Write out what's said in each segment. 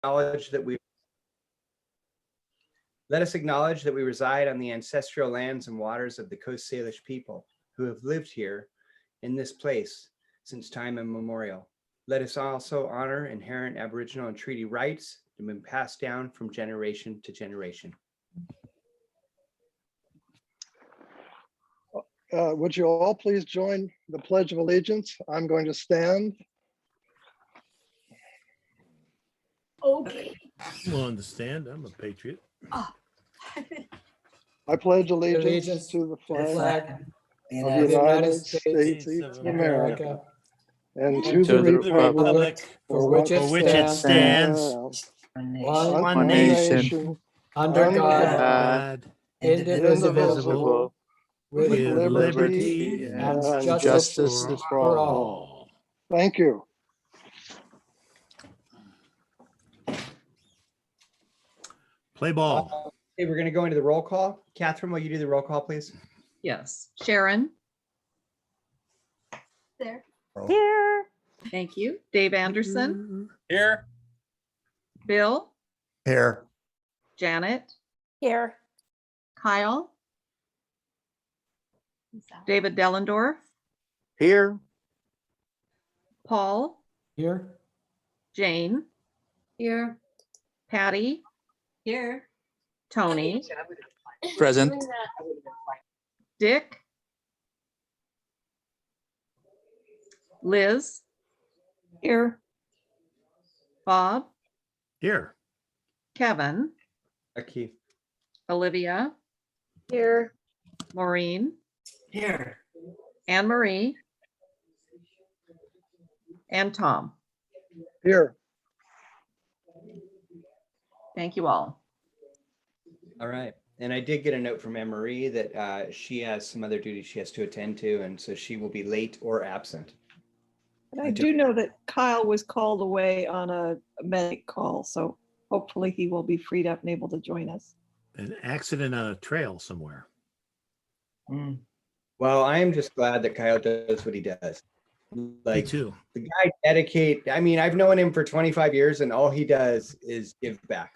acknowledge that we reside on the ancestral lands and waters of the Coast Salish people who have lived here in this place since time immemorial. Let us also honor inherent Aboriginal and treaty rights that have been passed down from generation to generation. Would you all please join the Pledge of Allegiance? I'm going to stand. Okay. We'll understand. I'm a patriot. I pledge allegiance Allegiance to the flag flag of of the United States of America and to the republic for which it stands, one nation, under God, God, indivisible, with with liberty and and justice for all. Thank you. Play ball. Okay, we're going to go into the roll call. Catherine, will you do the roll call, please? Yes. Sharon? There. Here. Thank you. Dave Anderson? Here. Bill? Here. Janet? Here. Kyle? David Dellendorf? Here. Paul? here. Jane? Here. Patty? Here. Tony? Present. Dick? Liz? Here. Bob? Here. Kevin? Keith. Olivia? Here. Maureen? Here. Anne Marie? And Tom. Here. Thank you all. All right. And I did get a note from Anne Marie that she has some other duties she has to attend to, and so she will be late or absent. And I do know that Kyle was called away on a medic call, so hopefully he will be freed up and able to join us. An accident on a trail somewhere. Well, I am just glad that Kyle does what he does. Me Like, too. the guy I've known him for 25 years and all he does is give back.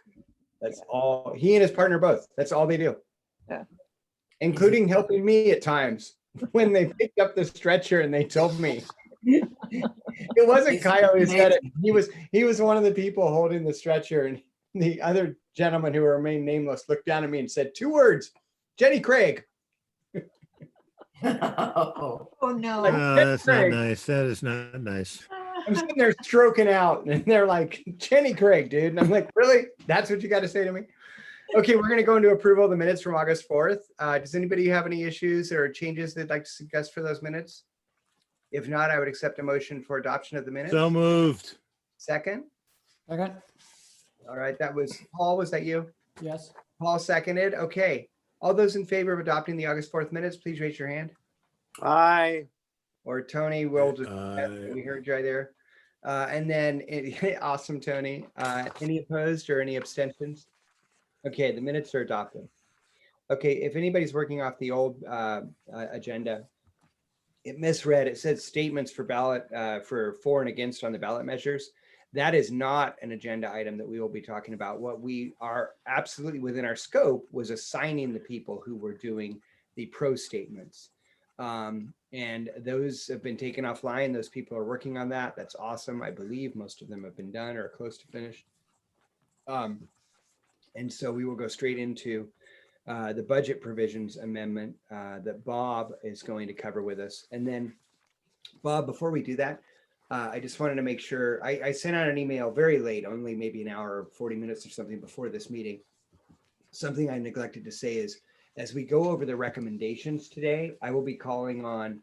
That's all. He and his partner both. That's all they do. Yeah. Including helping me at times when they picked up the stretcher and they told me. It wasn't Kyle who said it. He was one of the people holding the stretcher, and the other gentleman who remained nameless looked down at me and said 2 words, Jenny Craig. Oh no. Like, That's not Craig. nice. That is not nice. I'm sitting there stroking out and they're like, Jenny Craig, dude. And I'm like, really? That's what you got to say to me? Okay, we're going to go into approval of the minutes from August 4th. Does anybody have any issues or changes they'd like to suggest for those minutes? If not, I would accept a motion for adoption of the minutes. So moved. Second. Okay. All right, that was Paul. Was that you? Yes. Paul seconded. Okay. All those in favor of adopting the August 4th minutes, please raise your hand. Aye. Or Tony will just, Aye. we heard you right there. And then, awesome, Tony. Any opposed or any abstentions? Okay, the minutes are adopted. Okay, if anybody's working off the old agenda, it misread. It said statements for ballot for and against on the ballot measures. That is not an agenda item that we will be talking about. What we are absolutely within our scope was assigning the people who were doing the pro statements. And those have been taken offline. Those people are working on that. That's awesome. I believe most of them have been done or close to finished. And so we will go straight into the budget provisions amendment that Bob is going to cover with us. And then, Bob, before we do that, I just wanted to make sure, I sent out an email very late, only maybe an hour or 40 minutes or something before this meeting. Something I neglected to say is, as we go over the recommendations today, I will be calling on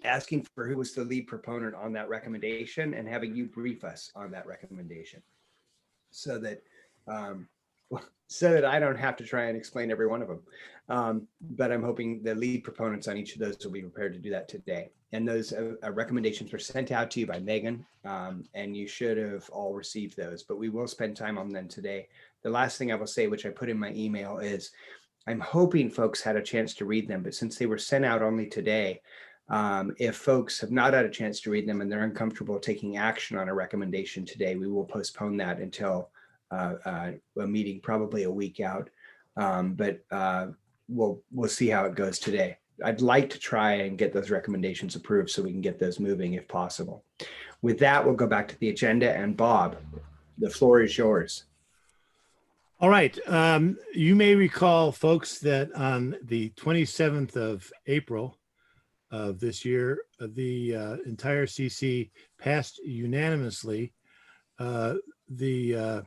asking for who was the lead proponent on that recommendation and having you brief us on that recommendation so that I don't have to try and explain every one of them. But I'm hoping the lead proponents on each of those will be prepared to do that today. And those recommendations were sent out to you by Megan, and you should have all received those, but we will spend time on them today. The last thing I will say, which I put in my email, is I'm hoping folks had a chance to read them, but since they were sent out only today, If folks have not had a chance to read them and they're uncomfortable taking action on a recommendation today, we will postpone that until a meeting probably a week out. But we'll see how it goes today. I'd like to try and get those recommendations approved so we can get those moving if possible. With that, we'll go back to the agenda, and Bob, the floor is yours. All right. You may recall, folks, that on the 27th of April of this year, the entire CC passed unanimously the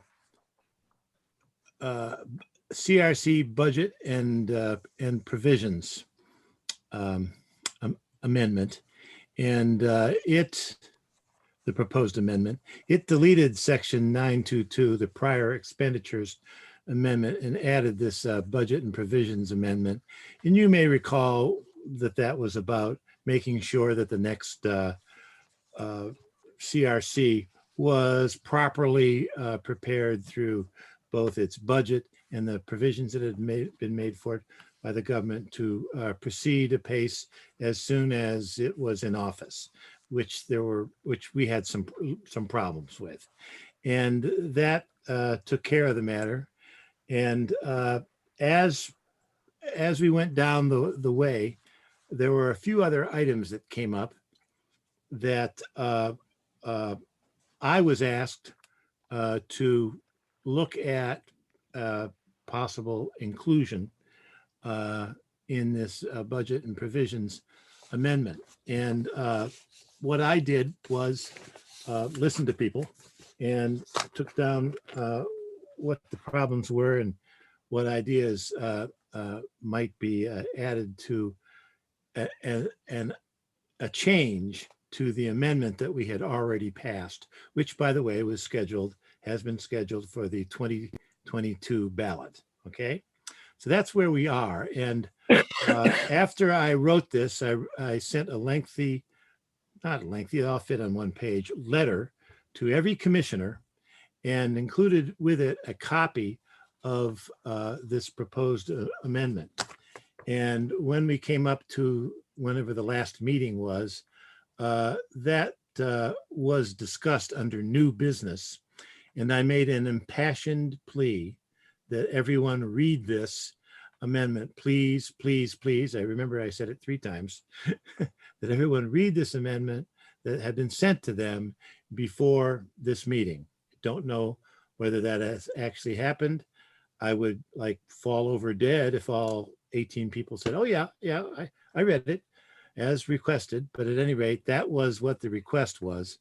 CRC budget and provisions amendment, and the proposed amendment, it deleted section 922, the prior expenditures amendment, and added this budget and provisions amendment. And you may recall that that was about making sure that the next CRC was properly prepared through both its budget and the provisions that had been made for it by the government to proceed apace as soon as it was in office, which we had some problems with. And that took care of the matter. And as we went down the way, there were a few other items that came up that I was asked to look at possible inclusion in this budget and provisions amendment. And what I did was listen to people and took down what the problems were and what ideas might be added to a change to the amendment that we had already passed, which, by the way, has been scheduled for the 2022 ballot. Okay, so that's where we are. And after I wrote this, I sent a lengthy, not lengthy, I'll fit on one page, letter to every commissioner and included with it a copy of this proposed amendment. And when we came up to whenever the last meeting was, that was discussed under new business. And I made an impassioned plea that everyone read this amendment, please, please, please. I remember I said it 3 times, that everyone read this amendment that had been sent to them before this meeting. Don't know whether that has actually happened. I would like fall over dead if all 18 people said, oh yeah, I read it as requested. But at any rate, that was what the request was.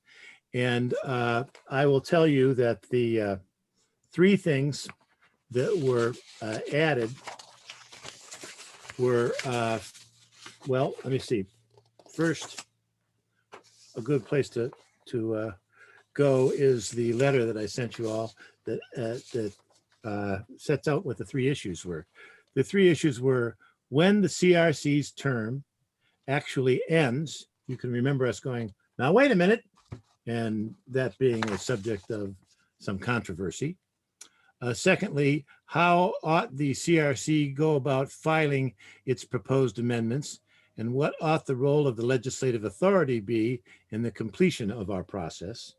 And I will tell you that the 3 things that were added were, well, let me see. First, a good place to go is the letter that I sent you all that sets out what the 3 issues were. The 3 issues were when the CRC's term actually ends. You can remember us going, now wait a minute, and that being a subject of some controversy. Secondly, how ought the CRC go about filing its proposed amendments, and what ought the role of the legislative authority be in the completion of our process?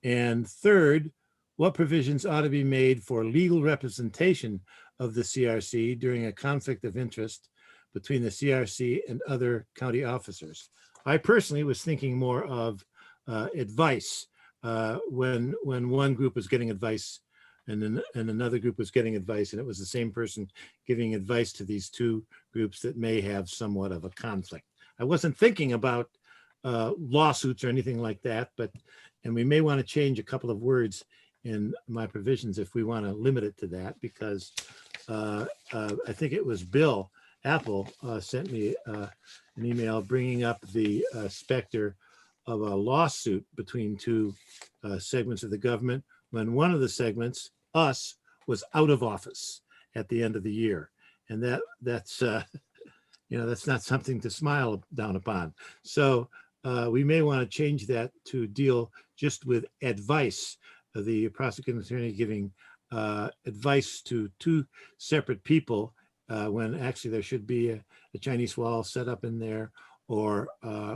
And third, what provisions ought to be made for legal representation of the CRC during a conflict of interest between the CRC and other county officers? I personally was thinking more of advice when one group was getting advice and another group was getting advice, and it was the same person giving advice to these 2 groups that may have somewhat of a conflict. I wasn't thinking about lawsuits or anything like that, and we may want to change a couple of words in my provisions if we want to limit it to that, because I think it was Bill Apple sent me an email bringing up the specter of a lawsuit between 2 segments of the government when one of the segments, us, was out of office at the end of the year. And that's that's not something to smile down upon. So we may want to change that to deal just with advice, the prosecuting attorney giving advice to 2 separate people when actually there should be a Chinese wall set up in there, or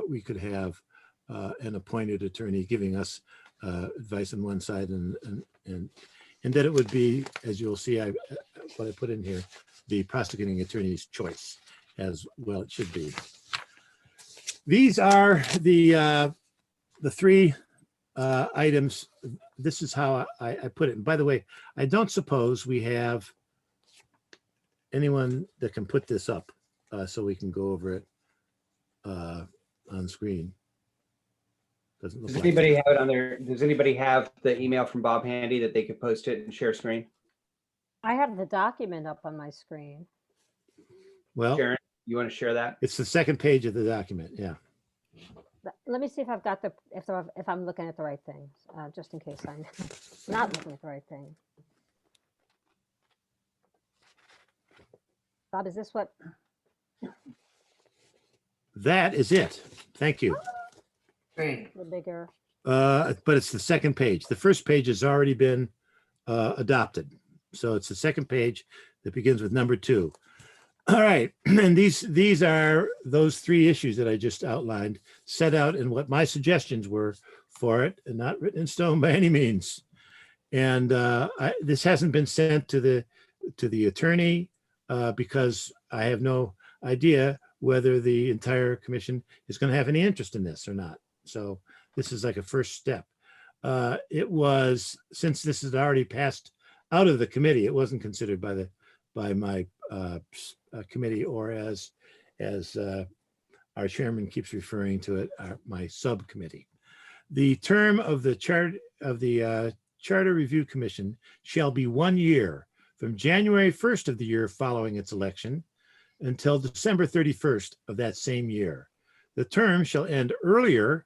we could have an appointed attorney giving us advice on one side, and that it would be, as you'll see, what I put in here, the prosecuting attorney's choice, as well it should be. These are the three items. This is how I put it. And by the way, I don't suppose we have anyone that can put this up so we can go over it on screen. Doesn't look Does like anybody it. have it on there? Does anybody have the email from Bob handy that they could post it and share screen? I have the document up on my screen. Well, Sharon, you want to share that? it's the second page of the document. Yeah. Let me see if I've got if I'm looking at the right thing, just in case I'm not looking at the right thing. Bob, is this what? That is it. Thank you. Great. The bigger? But it's the second page. The first page has already been adopted. So it's the second page that begins with number 2. All right. And these are those 3 issues that I just outlined, set out in what my suggestions were for it, and not written in stone by any means. And this hasn't been sent to the attorney because I have no idea whether the entire commission is going to have any interest in this or not. So this is like a first step. It was, since this has already passed out of the committee, it wasn't considered by my committee, or as our chairman keeps referring to it, my subcommittee. The term of the Charter Review Commission shall be 1 year from January 1st of the year following its election until December 31st of that same year. The term shall end earlier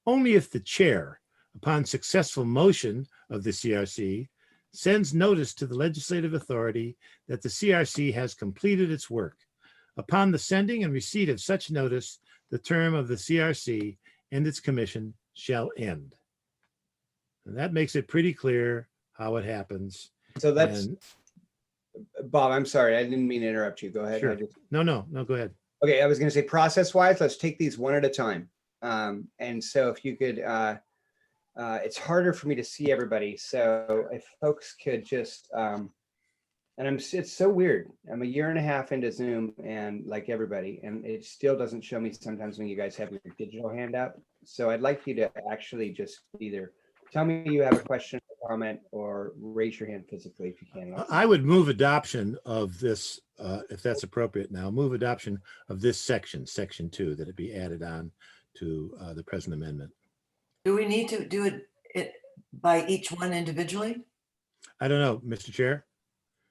only if the chair, upon successful motion of the CRC, sends notice to the legislative authority that the CRC has completed its work. Upon the sending and receipt of such notice, the term of the CRC and its commission shall end. And that makes it pretty clear how it happens. So that's, And- Bob, I'm sorry, I didn't mean to interrupt you. Go ahead. Sure. No, go ahead. Okay, I was going to say process-wise, let's take these one at a time. And so if you could, it's harder for me to see everybody. So if folks could just, it's so weird. I'm a year and a half into Zoom, and like everybody, and it still doesn't show me sometimes when you guys have your digital hand up. So I'd like you to actually just either tell me you have a question or comment, or raise your hand physically if you can. I would move adoption of this, if that's appropriate now, move adoption of this section 2, that it be added on to the present amendment. Do we need to do it by each one individually? I don't know, Mr. Chair.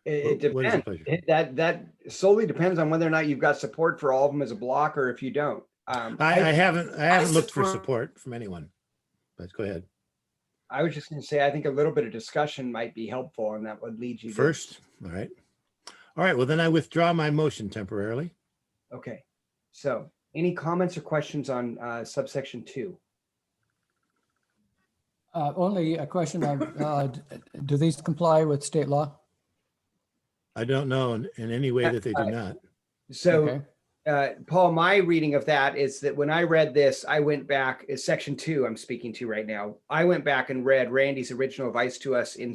It What is your depends. pleasure? That solely depends on whether or not you've got support for all of them as a block, or if you don't. I haven't looked for support- support from anyone, but go ahead. I was just going to say, I think a little bit of discussion might be helpful, and that would lead you to- First, all right. All right, well, then I withdraw my motion temporarily. Okay. So any comments or questions on subsection 2? Only a question of, do these comply with state law? I don't know in any way that they do not. So Okay. Paul, my reading of that is that when I read this, I went back, is section 2 I'm speaking to right now. I went back and read Randy's original advice to us in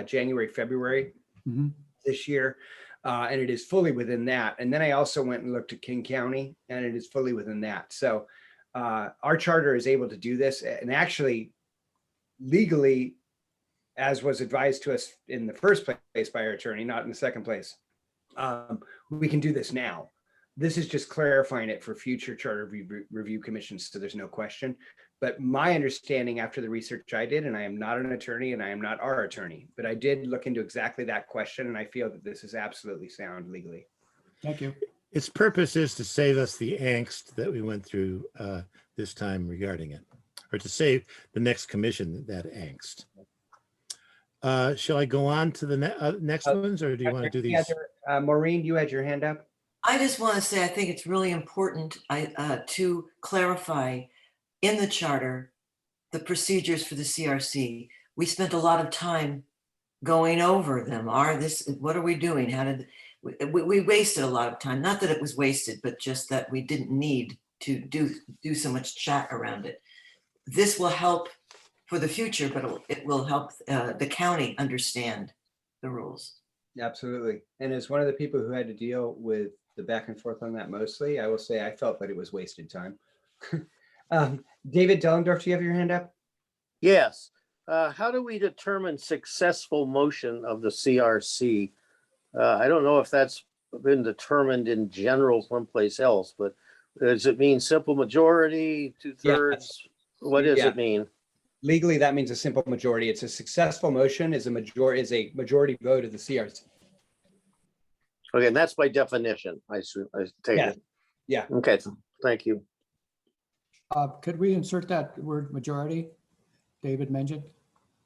January, February Mhm. this year. And it is fully within that. And then I also went and looked at King County, and it is fully within that. So our charter is able to do this, and actually legally, as was advised to us in the first place by our attorney, not in the second place, we can do this now. This is just clarifying it for future charter review commissions, so there's no question. But my understanding after the research I did, and I am not an attorney and I am not our attorney, but I did look into exactly that question, and I feel that this is absolutely sound legally. Thank you. Its purpose is to save us the angst that we went through this time regarding it, or to save the next commission that angst. Shall I go on to the next ones, or do you want to do these? Maureen, you had your hand up? I just want to say, I think it's really important to clarify in the charter the procedures for the CRC. We spent a lot of time going over them. What are we doing? We wasted a lot of time. Not that it was wasted, but just that we didn't need to do so much chat around it. This will help for the future, but it will help the county understand the rules. Absolutely. And as one of the people who had to deal with the back and forth on that mostly, I will say I felt that it was wasted time. David Dellendorf, do you have your hand up? Yes. How do we determine successful motion of the CRC? I don't know if that's been determined in general someplace else, but does it mean simple majority, 2/3? What does it mean? Legally, that means a simple majority. It's a successful motion is a majority vote of the CRC. Okay, and that's by definition, I take it. Yeah. Okay, thank you. Could we insert that word majority David mentioned?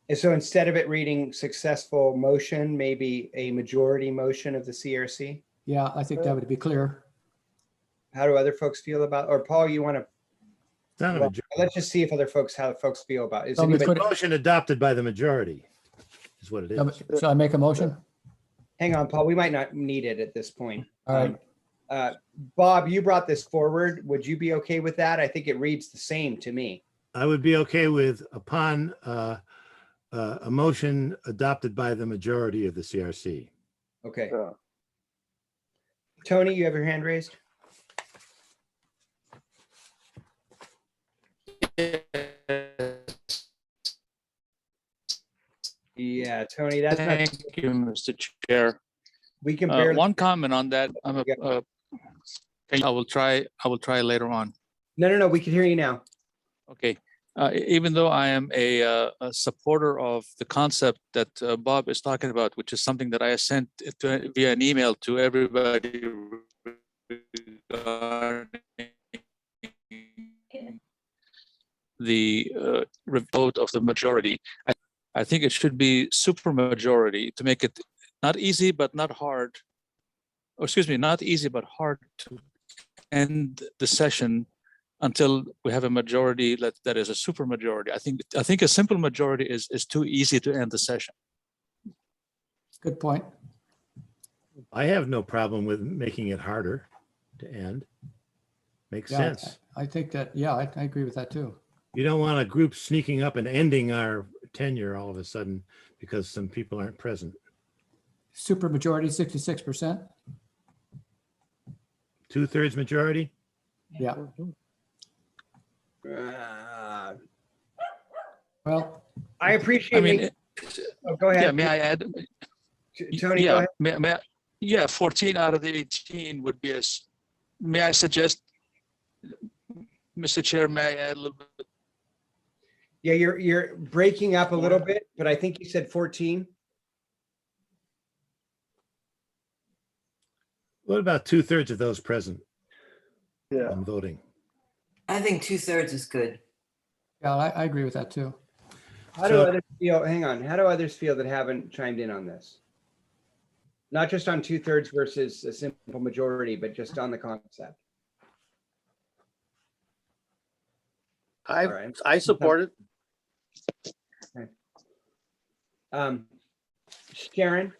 And so instead of it reading successful motion, maybe a majority motion of the CRC? Yeah, I think that would be clear. How do other folks feel about, or Paul, you want to, It's not a well, majority. let's just see if how folks feel about it. Is Somebody anybody, put- Motion adopted by the majority is what it is. Shall I make a motion? hang on, Paul, we might not need it at this point. All right. Bob, you brought this forward. Would you be okay with that? I think it reads the same to me. I would be okay with upon a motion adopted by the majority of the CRC. Okay. Tony, you have your hand raised? Yeah, Tony, that's not, Thank you, Mr. Chair. we can barely, One comment on that. Yeah. I will try later on. no, we can hear you now. Okay. Even though I am a supporter of the concept that Bob is talking about, which is something that I sent via an email to everybody regarding the vote of the majority, I think it should be supermajority to make it not easy but not hard, or excuse me, not easy but hard to end the session until we have a majority that is a super majority. I think a simple majority is too easy to end the session. Good point. I have no problem with making it harder to end. Makes Yeah, sense. I think that, yeah, I agree with that too. You don't want a group sneaking up and ending our tenure all of a sudden because some people aren't present. Super majority, 66%. 2/3 majority? Yeah. Well, I appreciate. I mean, Go ahead. yeah, may I add? Tony, go Yeah, ahead. yeah, 14 out of the 18 would be may I suggest, Mr. Chair, may I add a little bit? Yeah, you're breaking up a little bit, but I think you said 14. What about 2/3 of those present? Yeah. On voting. I think 2/3 is good. yeah, I agree with that too. How do So- others feel? Hang on. How do others feel that haven't chimed in on this? Not just on 2/3 versus a simple majority, but just on the concept. All right. I support it. Sharon,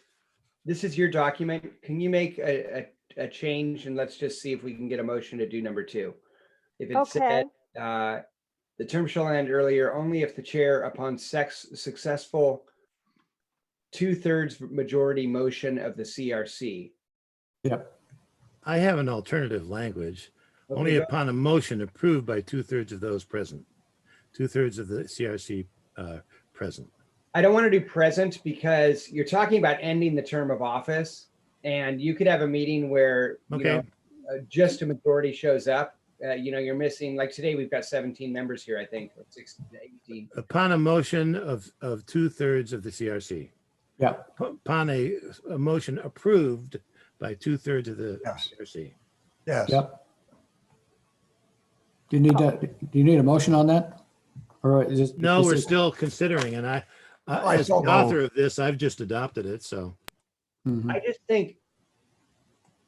this is your document. Can you make a change and let's just see if we can get a motion to do number 2? If it said, the term shall end earlier only if the chair upon successful 2/3 majority motion of the CRC. Yep. I have an alternative language. Okay, Only go- upon a motion approved by 2/3 of those present. 2/3 of the CRC present. I don't want to do present because you're talking about ending the term of office, and you could have a meeting where you Okay. know, just a majority shows up. You're missing, like today, we've got 17 members here, I think, or 16, 18. Upon a motion of 2/3 of the CRC. Yeah. Upon a motion approved by 2/3 of the Yes. CRC. Yes. Yep. Do you need a motion on that? Or is this? No, is we're it- still considering, and I I as the don't know. author of this, I've just adopted it, so. Mhm. I just think,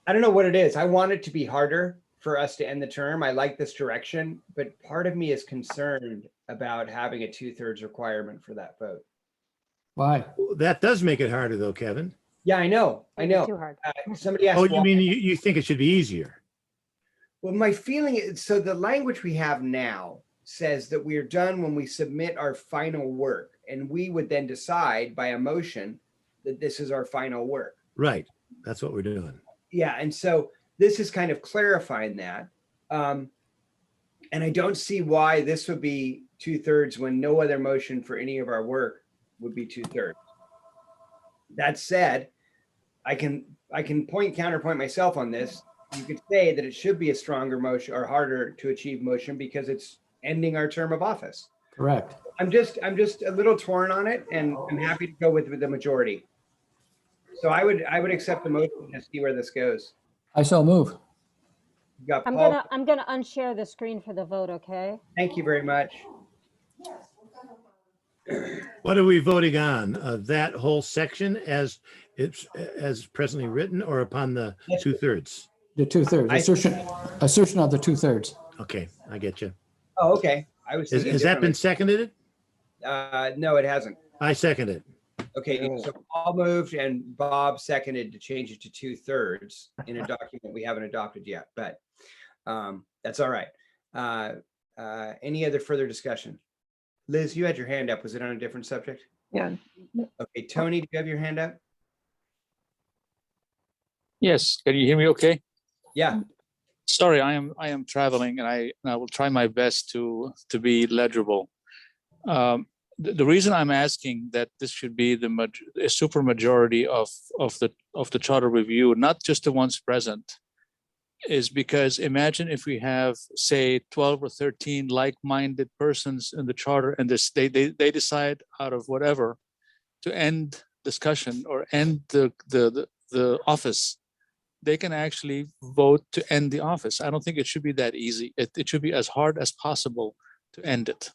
I don't know what it is. I want it to be harder for us to end the term. I like this direction, but part of me is concerned about having a 2/3 requirement for that vote. Why? That does make it harder though, Kevin. Yeah, I know. Maybe too hard. Somebody asked. Oh, you why. mean you think it should be easier? Well, my feeling is, so the language we have now says that we are done when we submit our final work, and we would then decide by a motion that this is our final work. Right. That's what we're doing. Yeah, and so this is kind of clarifying that. And I don't see why this would be 2/3 when no other motion for any of our work would be 2/3. That said, I can counterpoint myself on this. You could say that it should be a stronger motion or harder to achieve motion because it's ending our term of office. Correct. I'm just a little torn on it, and I'm happy to go with the majority. So I would accept the motion to see where this goes. I so move. You got I'm Paul. gonna unshare the screen for the vote, okay? Thank you very much. What are we voting on? That whole section as it's as presently written, or upon the 2/3? The 2/3, assertion of the 2/3. Okay, I get you. Oh, okay. I was. Has thinking that been differently. seconded? No, it hasn't. I second it. Okay, so Paul moved and Bob seconded to change it to 2/3 in a document we haven't adopted yet, but that's all right. Any other further discussion? Liz, you had your hand up. Was it on a different subject? Yeah. Okay, Tony, do you have your hand up? Yes, can you hear me okay? Yeah. Sorry, I am traveling, and I will try my best to be legible. The reason I'm asking that this should be a super majority of the charter review, not just the ones present, is because imagine if we have, say, 12 or 13 like-minded persons in the charter, and they decide out of whatever to end discussion or end the office. They can actually vote to end the office. I don't think it should be that easy. It should be as hard as possible to end it.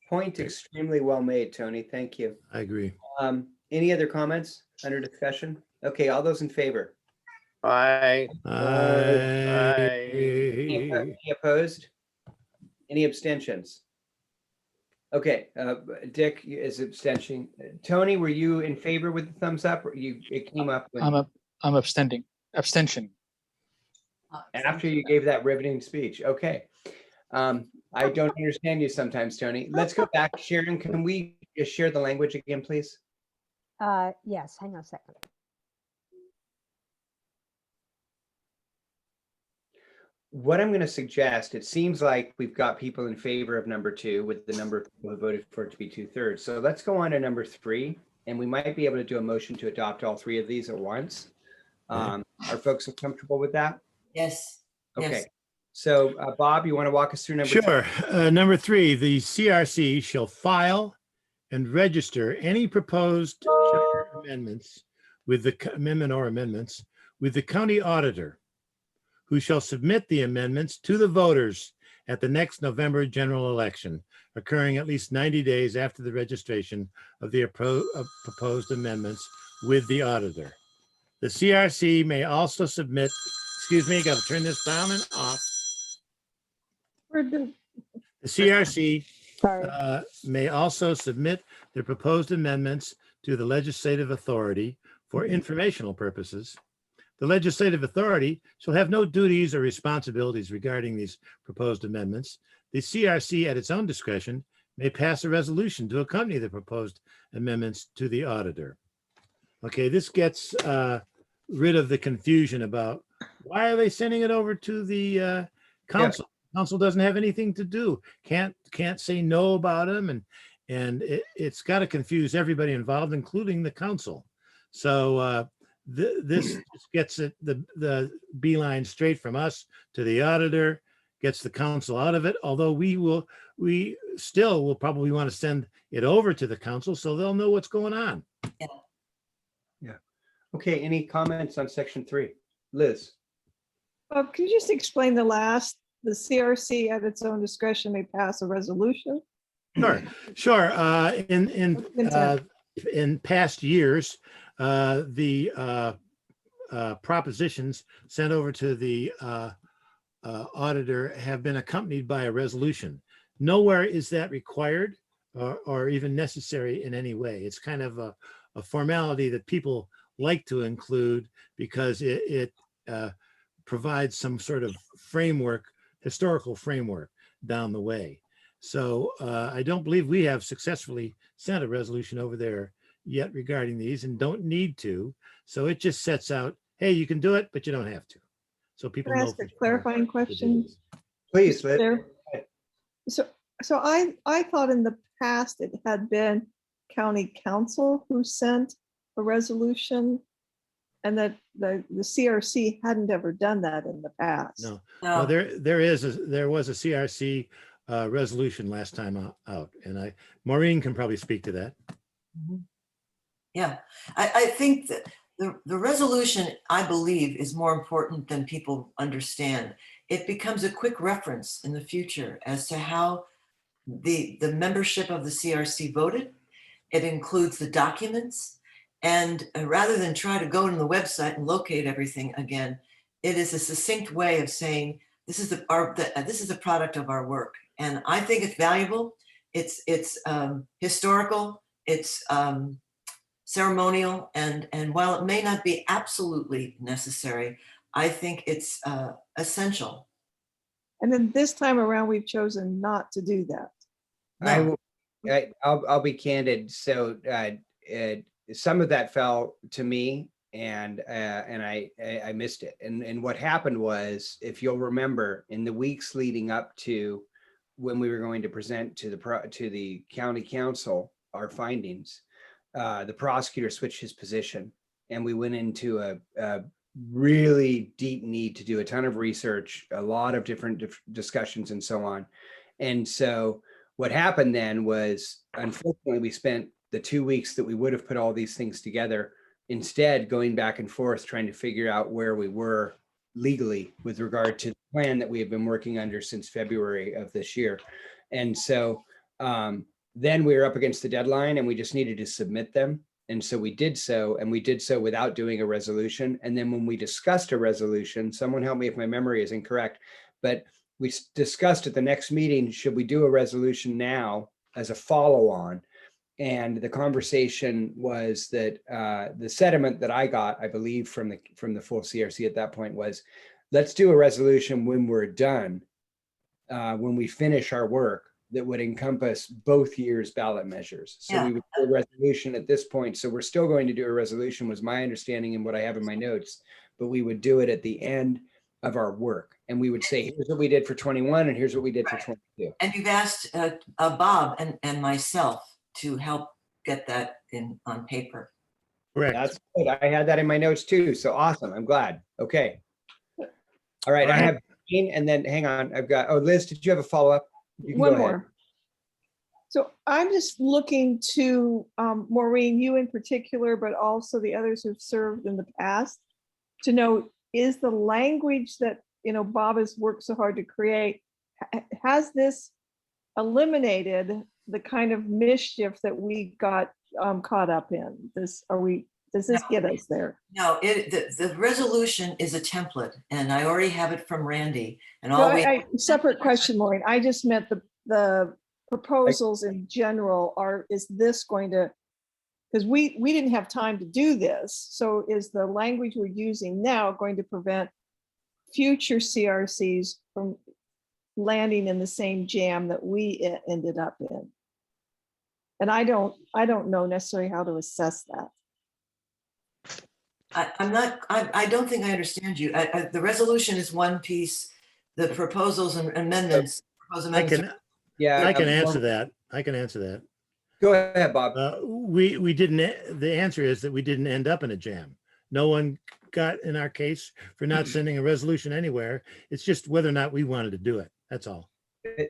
Point extremely well made, Tony. Thank you. I agree. Any other comments under discussion? Okay, all those in favor? Aye. Any opposed? Any abstentions? Okay, Dick is abstention. Tony, were you in favor with the thumbs up, or it came up when, I'm abstention. after you gave that riveting speech? Okay. I don't understand you sometimes, Tony. Let's go back. Sharon, can we just share the language again, please? Yes, hang on a second. What I'm going to suggest, it seems like we've got people in favor of number 2 with the number of people who voted for it to be 2/3. So let's go on to number 3, and we might be able to do a motion to adopt all 3 of these at once. Are folks comfortable with that? Yes. Okay. Yes. So Bob, you want to walk us through number 3? Sure. Number 3, the CRC shall file and register any proposed charter amendments with the amendments with the county auditor, who shall submit the amendments to the voters at the next November general election, occurring at least 90 days after the registration of the proposed amendments with the auditor. The CRC may also submit, excuse me, got to turn this down and off. The CRC may also submit the proposed amendments to the legislative authority for informational purposes. The legislative authority shall have no duties or responsibilities regarding these proposed amendments. The CRC, at its own discretion, may pass a resolution to accompany the proposed amendments to the auditor. Okay, this gets rid of the confusion about why are they sending it over to the council? Yeah. Council doesn't have anything to do. Can't say no about them, and it's got to confuse everybody involved, including the council. So this just gets it the beeline straight from us to the auditor, gets the council out of it. Although we still will probably want to send it over to the council so they'll know what's going on. Yeah. Okay. Any comments on section 3, Liz? Can you just explain the last? The CRC at its own discretion may pass a resolution. Sure. In past years, the propositions sent over to the auditor have been accompanied by a resolution. Nowhere is that required or even necessary in any way. It's kind of a formality that people like to include because it provides some sort of framework, historical framework down the way. So I don't believe we have successfully sent a resolution over there yet regarding these, and don't need to. So it just sets out, hey, you can do it, but you don't have to. So people Can I know. ask a clarifying question? Please, Liz. There. So I thought in the past it had been county council who sent a resolution, and that the CRC hadn't ever done that in the past. No, No. no, there was a CRC resolution last time out, and Maureen can probably speak to that. Yeah, I think that the resolution, I believe, is more important than people understand. It becomes a quick reference in the future as to how the membership of the CRC voted. It includes the documents. And rather than try to go to the website and locate everything again, it is a succinct way of saying, this is the product of our work. And I think it's valuable. It's historical. It's ceremonial. And while it may not be absolutely necessary, I think it's essential. And then this time around, we've chosen not to do that. No. I'll be candid. So some of that fell to me, and I missed it. And what happened was, if you'll remember, in the weeks leading up to when we were going to present to the county council our findings, the prosecutor switched his position, and we went into a really deep need to do a ton of research, a lot of different discussions and so on. And so what happened then was, unfortunately, we spent the 2 weeks that we would have put all these things together instead going back and forth trying to figure out where we were legally with regard to the plan that we have been working under since February of this year. And so then we were up against the deadline, and we just needed to submit them. And so we did so, and we did so without doing a resolution. And then when we discussed a resolution, someone help me if my memory is incorrect, but we discussed at the next meeting, should we do a resolution now as a follow-on? And the conversation was that the sentiment that I got, I believe, from the full CRC at that point was, let's do a resolution when we're done, when we finish our work, that would encompass both years' ballot measures. So we would do a resolution at this point. So we're still going to do a resolution, was my understanding and what I have in my notes, but we would do it at the end of our work. And we would say, here's what we did for 21 and here's what we did for 22. And you've asked Bob and myself to help get that on paper. Correct. That's good. I had that in my notes too. So awesome. I'm glad. Okay. All right. I have, and then hang on. I've got, Liz, did you have a follow-up? One more. So I'm just looking to Maureen, you in particular, but also the others who've served in the past, to know, is the language that Bob has worked so hard to create, has this eliminated the kind of mischief that we got caught up in? Does this get us there? No, the resolution is a template, and I already have it from Randy. And separate question, Maureen. I just meant the proposals in general. Is this going to, because we didn't have time to do this, so is the language we're using now going to prevent future CRCs from landing in the same jam that we ended up in? And I don't know necessarily how to assess that. I don't think I understand you. The resolution is one piece. The proposals and amendments. I can answer that. I can answer that. Go ahead, Bob. We didn't. The answer is that we didn't end up in a jam. No one got in our case for not sending a resolution anywhere. It's just whether or not we wanted to do it. That's all.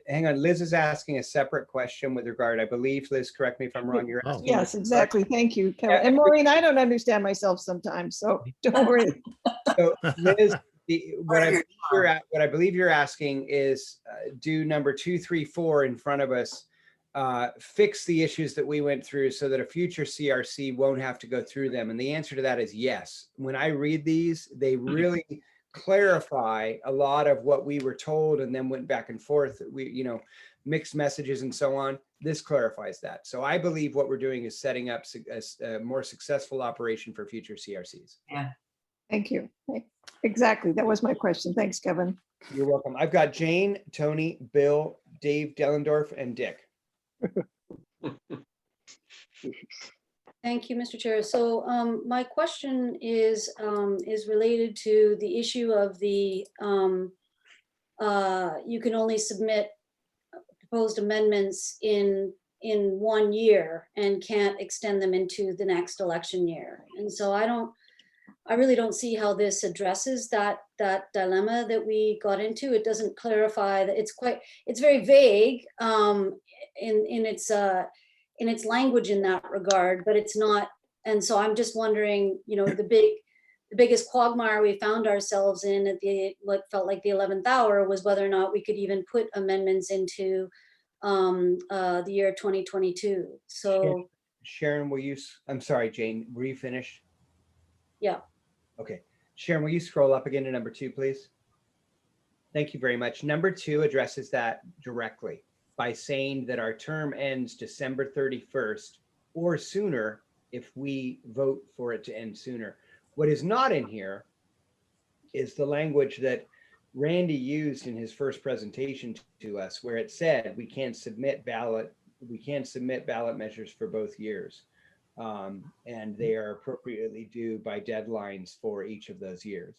Hang on, Liz is asking a separate question with regard, I believe, Liz, correct me if I'm wrong. You're asking. Yes, exactly. Thank you, Kevin. And Maureen, I don't understand myself sometimes, so don't worry. So Liz, what I believe you're asking is, do number 2, 3, 4 in front of us fix the issues that we went through so that a future CRC won't have to go through them? And the answer to that is yes. When I read these, they really clarify a lot of what we were told and then went back and forth. We, mixed messages and so on. This clarifies that. So I believe what we're doing is setting up a more successful operation for future CRCs. Yeah. Thank you. Exactly. That was my question. Thanks, Kevin. You're welcome. I've got Jane, Tony, Bill, Dave Dellendorf, and Dick. Thank you, Mr. Chair. So my question is related to the issue of the you can only submit proposed amendments in 1 year and can't extend them into the next election year. And so I really don't see how this addresses that dilemma that we got into. It doesn't clarify that it's very vague in its language in that regard, but it's not. And so I'm just wondering, the biggest quagmire we found ourselves in at what felt like the 11th hour was whether or not we could even put amendments into the year 2022. So Sharon, I'm sorry, Jane, were you finished? yeah. Okay. Sharon, will you scroll up again to number 2, please? Thank you very much. Number 2 addresses that directly by saying that our term ends December 31st or sooner if we vote for it to end sooner. What is not in here is the language that Randy used in his first presentation to us, where it said we can't submit ballot measures for both years. And they are appropriately due by deadlines for each of those years.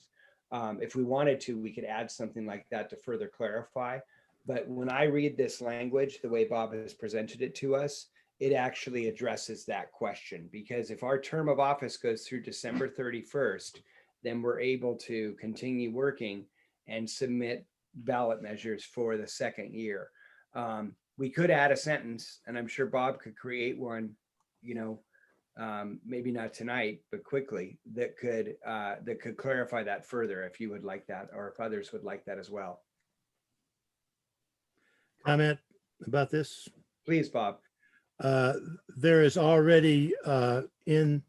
If we wanted to, we could add something like that to further clarify. But when I read this language, the way Bob has presented it to us, it actually addresses that question. Because if our term of office goes through December 31st, then we're able to continue working and submit ballot measures for the second year. We could add a sentence, and I'm sure Bob could create one, maybe not tonight, but quickly, that could clarify that further if you would like that, or if others would like that as well. Comment about this? Please, Bob. There is already in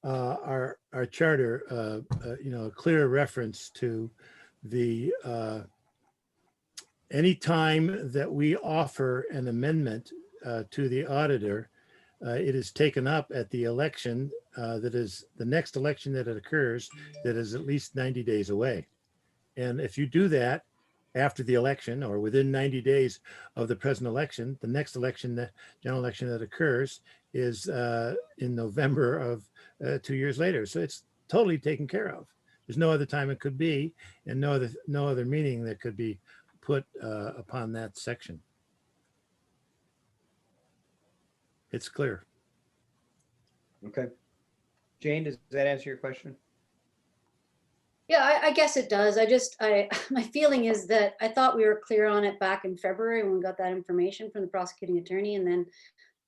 our charter, a clear reference to the any time that we offer an amendment to the auditor, it is taken up at the election that is the next election that it occurs that is at least 90 days away. And if you do that after the election or within 90 days of the present election, the next election, the general election that occurs is in November of 2 years later. So it's totally taken care of. There's no other time it could be, and no other meaning that could be put upon that section. It's clear. Okay. Jane, does that answer your question? Yeah, I guess it does. My feeling is that I thought we were clear on it back in February when we got that information from the prosecuting attorney, and then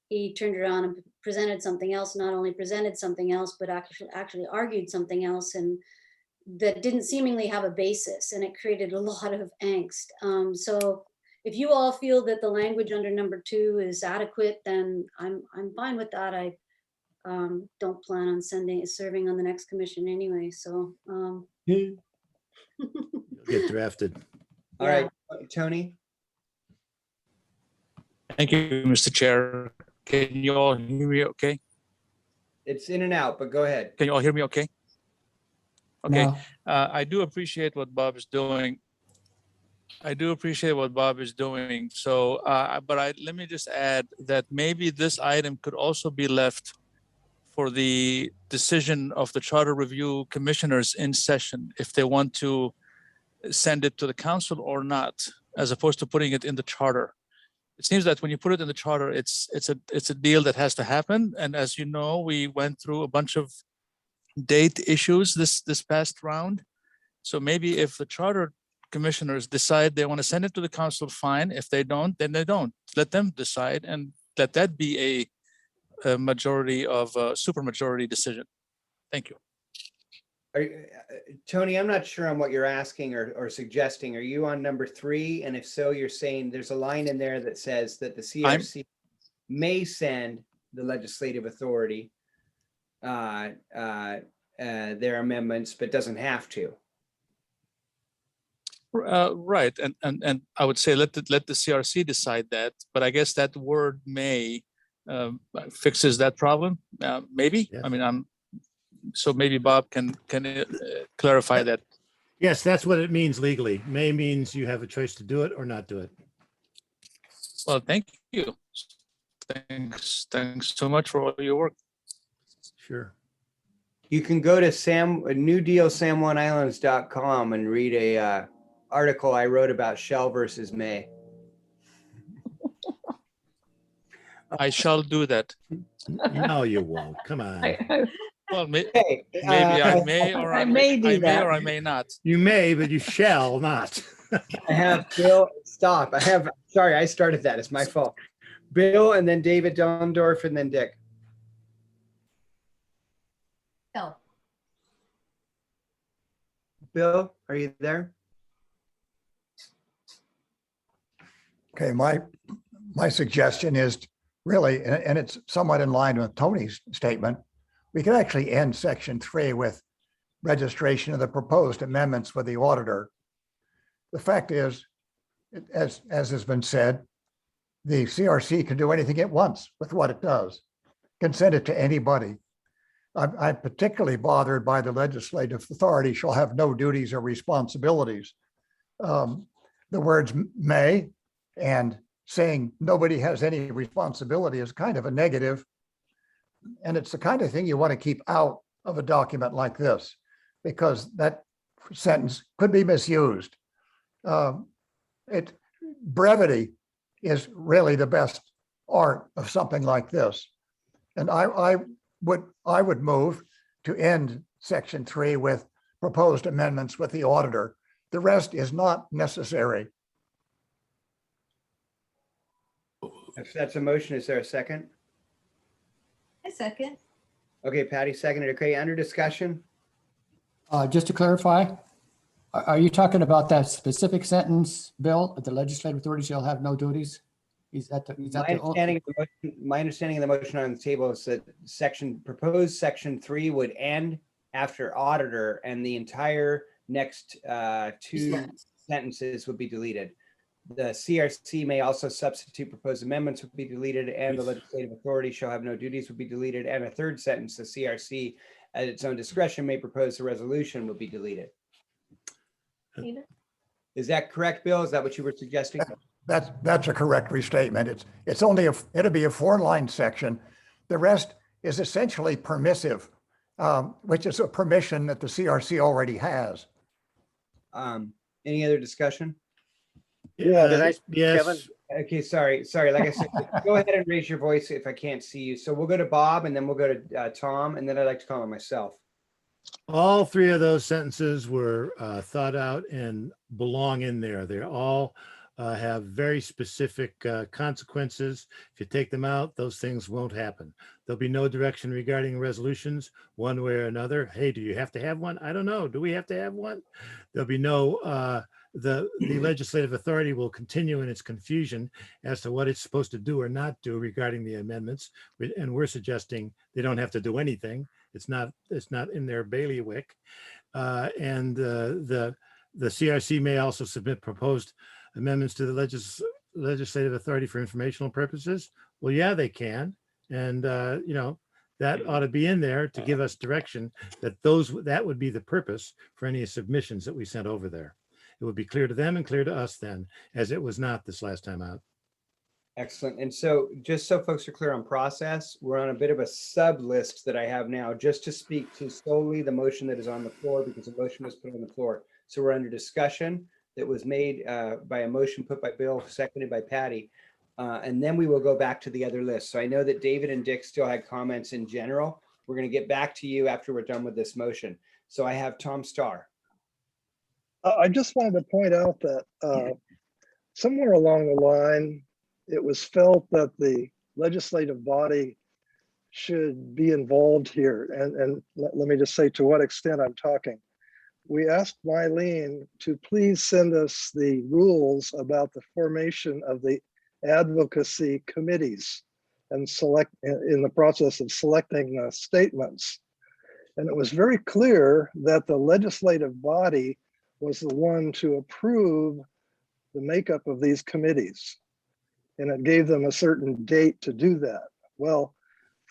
he turned around and presented something else, not only presented something else, but actually argued something else, and that didn't seemingly have a basis, and it created a lot of angst. So if you all feel that the language under number 2 is adequate, then I'm fine with that. I don't plan on serving on the next commission anyway, so. You'll get drafted. All right, Tony. Thank you, Mr. Chair. Can you all hear me okay? It's in and out, but go ahead. Can you all hear me okay? Okay. No. I do appreciate what Bob is doing. So, but let me just add that maybe this item could also be left for the decision of the Charter Review Commissioners in session, if they want to send it to the council or not, as opposed to putting it in the charter. It seems that when you put it in the charter, it's a deal that has to happen. And as you know, we went through a bunch of date issues this past round. So maybe if the Charter Commissioners decide they want to send it to the council, fine. If they don't, then they don't. Let them decide, and let that be a majority of supermajority decision. Thank you. Tony, I'm not sure on what you're asking or suggesting. Are you on number 3? And if so, you're saying there's a line in there that says that the CRC may send the legislative authority their amendments, but doesn't have to. Right, and I would say let the CRC decide that, but I guess that word may fixes that problem. Maybe. Yes. I mean, so maybe Bob can clarify that. Yes, that's what it means legally. May means you have a choice to do it or not do it. Well, thank you. Thanks so much for all your work. Sure. You can go to newdealsamoanislands.com and read a article I wrote about shall versus may. I shall do that. No, you won't. Come on. Well, Hey, maybe I may, or I may do that. or I may not. You may, but you shall not. I have Bill, stop. Sorry, I started that. It's my fault. Bill and then David Dellendorf and then Dick. No. Bill, are you there? Okay, my suggestion is really, and it's somewhat in line with Tony's statement, we could actually end section 3 with registration of the proposed amendments with the auditor. The fact is, as has been said, the CRC can do anything it wants with what it does, can send it to anybody. I'm particularly bothered by the legislative authority shall have no duties or responsibilities. The words may and saying nobody has any responsibility is kind of a negative. And it's the kind of thing you want to keep out of a document like this, because that sentence could be misused. Brevity is really the best art of something like this. And I would move to end section 3 with proposed amendments with the auditor. The rest is not necessary. If that's a motion, is there a second? A second. Okay, Patty seconded. Okay, under discussion. Just to clarify, are you talking about that specific sentence, Bill, that the legislative authority shall have no duties? My understanding of the motion on the table is that proposed section 3 would end after auditor, and the entire next 2 sentences would be deleted. The CRC may also substitute proposed amendments would be deleted, and the legislative authority shall have no duties would be deleted. And a third sentence, the CRC at its own discretion may propose a resolution would be deleted. Is that correct, Bill? Is that what you were suggesting? That's a correct restatement. It'll be a 4-line section. The rest is essentially permissive, which is a permission that the CRC already has. Any other discussion? Yeah, yes. Kevin? Okay, sorry. Like I said, go ahead and raise your voice if I can't see you. So we'll go to Bob, and then we'll go to Tom, and then I'd like to call on myself. All 3 of those sentences were thought out and belong in there. They all have very specific consequences. If you take them out, those things won't happen. There'll be no direction regarding resolutions one way or another. Hey, do you have to have one? I don't know. Do we have to have one? There'll be no, the legislative authority will continue in its confusion as to what it's supposed to do or not do regarding the amendments. And we're suggesting they don't have to do anything. It's not in their bailiwick. And the CRC may also submit proposed amendments to the legislative authority for informational purposes. Well, yeah, they can. And, that ought to be in there to give us direction that that would be the purpose for any submissions that we sent over there. It would be clear to them and clear to us then, as it was not this last time out. Excellent. And so just so folks are clear on process, we're on a bit of a sub list that I have now just to speak to solely the motion that is on the floor, because the motion was put on the floor. So we're under discussion that was made by a motion put by Bill, seconded by Patty. And then we will go back to the other list. So I know that David and Dick still had comments in general. We're going to get back to you after we're done with this motion. So I have Tom Starr. I just wanted to point out that somewhere along the line, it was felt that the legislative body should be involved here. And let me just say to what extent I'm talking. We asked Mylene to please send us the rules about the formation of the advocacy committees and in the process of selecting statements. And it was very clear that the legislative body was the one to approve the makeup of these committees. And it gave them a certain date to do that. Well,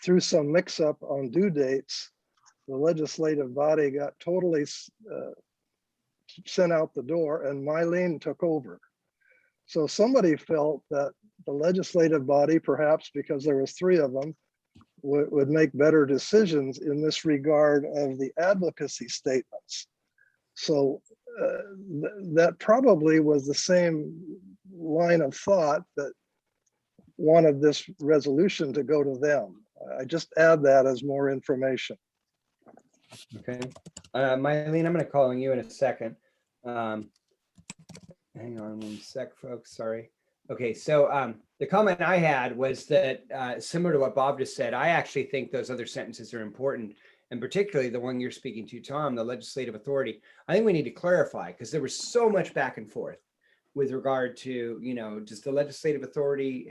through some mix up on due dates, the legislative body got totally sent out the door and Mylene took over. So somebody felt that the legislative body, perhaps because there was 3 of them, would make better decisions in this regard of the advocacy statements. So that probably was the same line of thought that wanted this resolution to go to them. I just add that as more information. Okay. Mylene, I'm going to call on you in a second. Hang on one sec, folks. Sorry. Okay, so the comment I had was that similar to what Bob just said, I actually think those other sentences are important, and particularly the one you're speaking to, Tom, the legislative authority. I think we need to clarify because there was so much back and forth with regard to, you know, does the legislative authority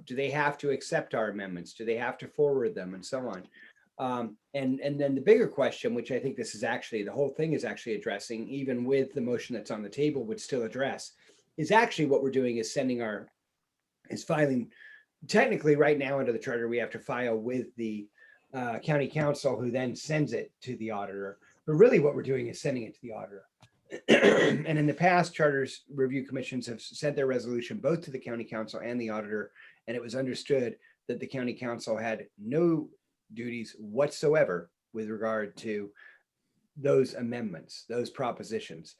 do they have to accept our amendments? Do they have to forward them and so on? And then the bigger question, which I think this is actually, the whole thing is actually addressing, even with the motion that's on the table would still address, is actually what we're doing is filing, technically right now under the charter, we have to file with the county council who then sends it to the auditor. But really what we're doing is sending it to the auditor. And in the past, charters review commissions have sent their resolution both to the county council and the auditor. And it was understood that the county council had no duties whatsoever with regard to those amendments, those propositions.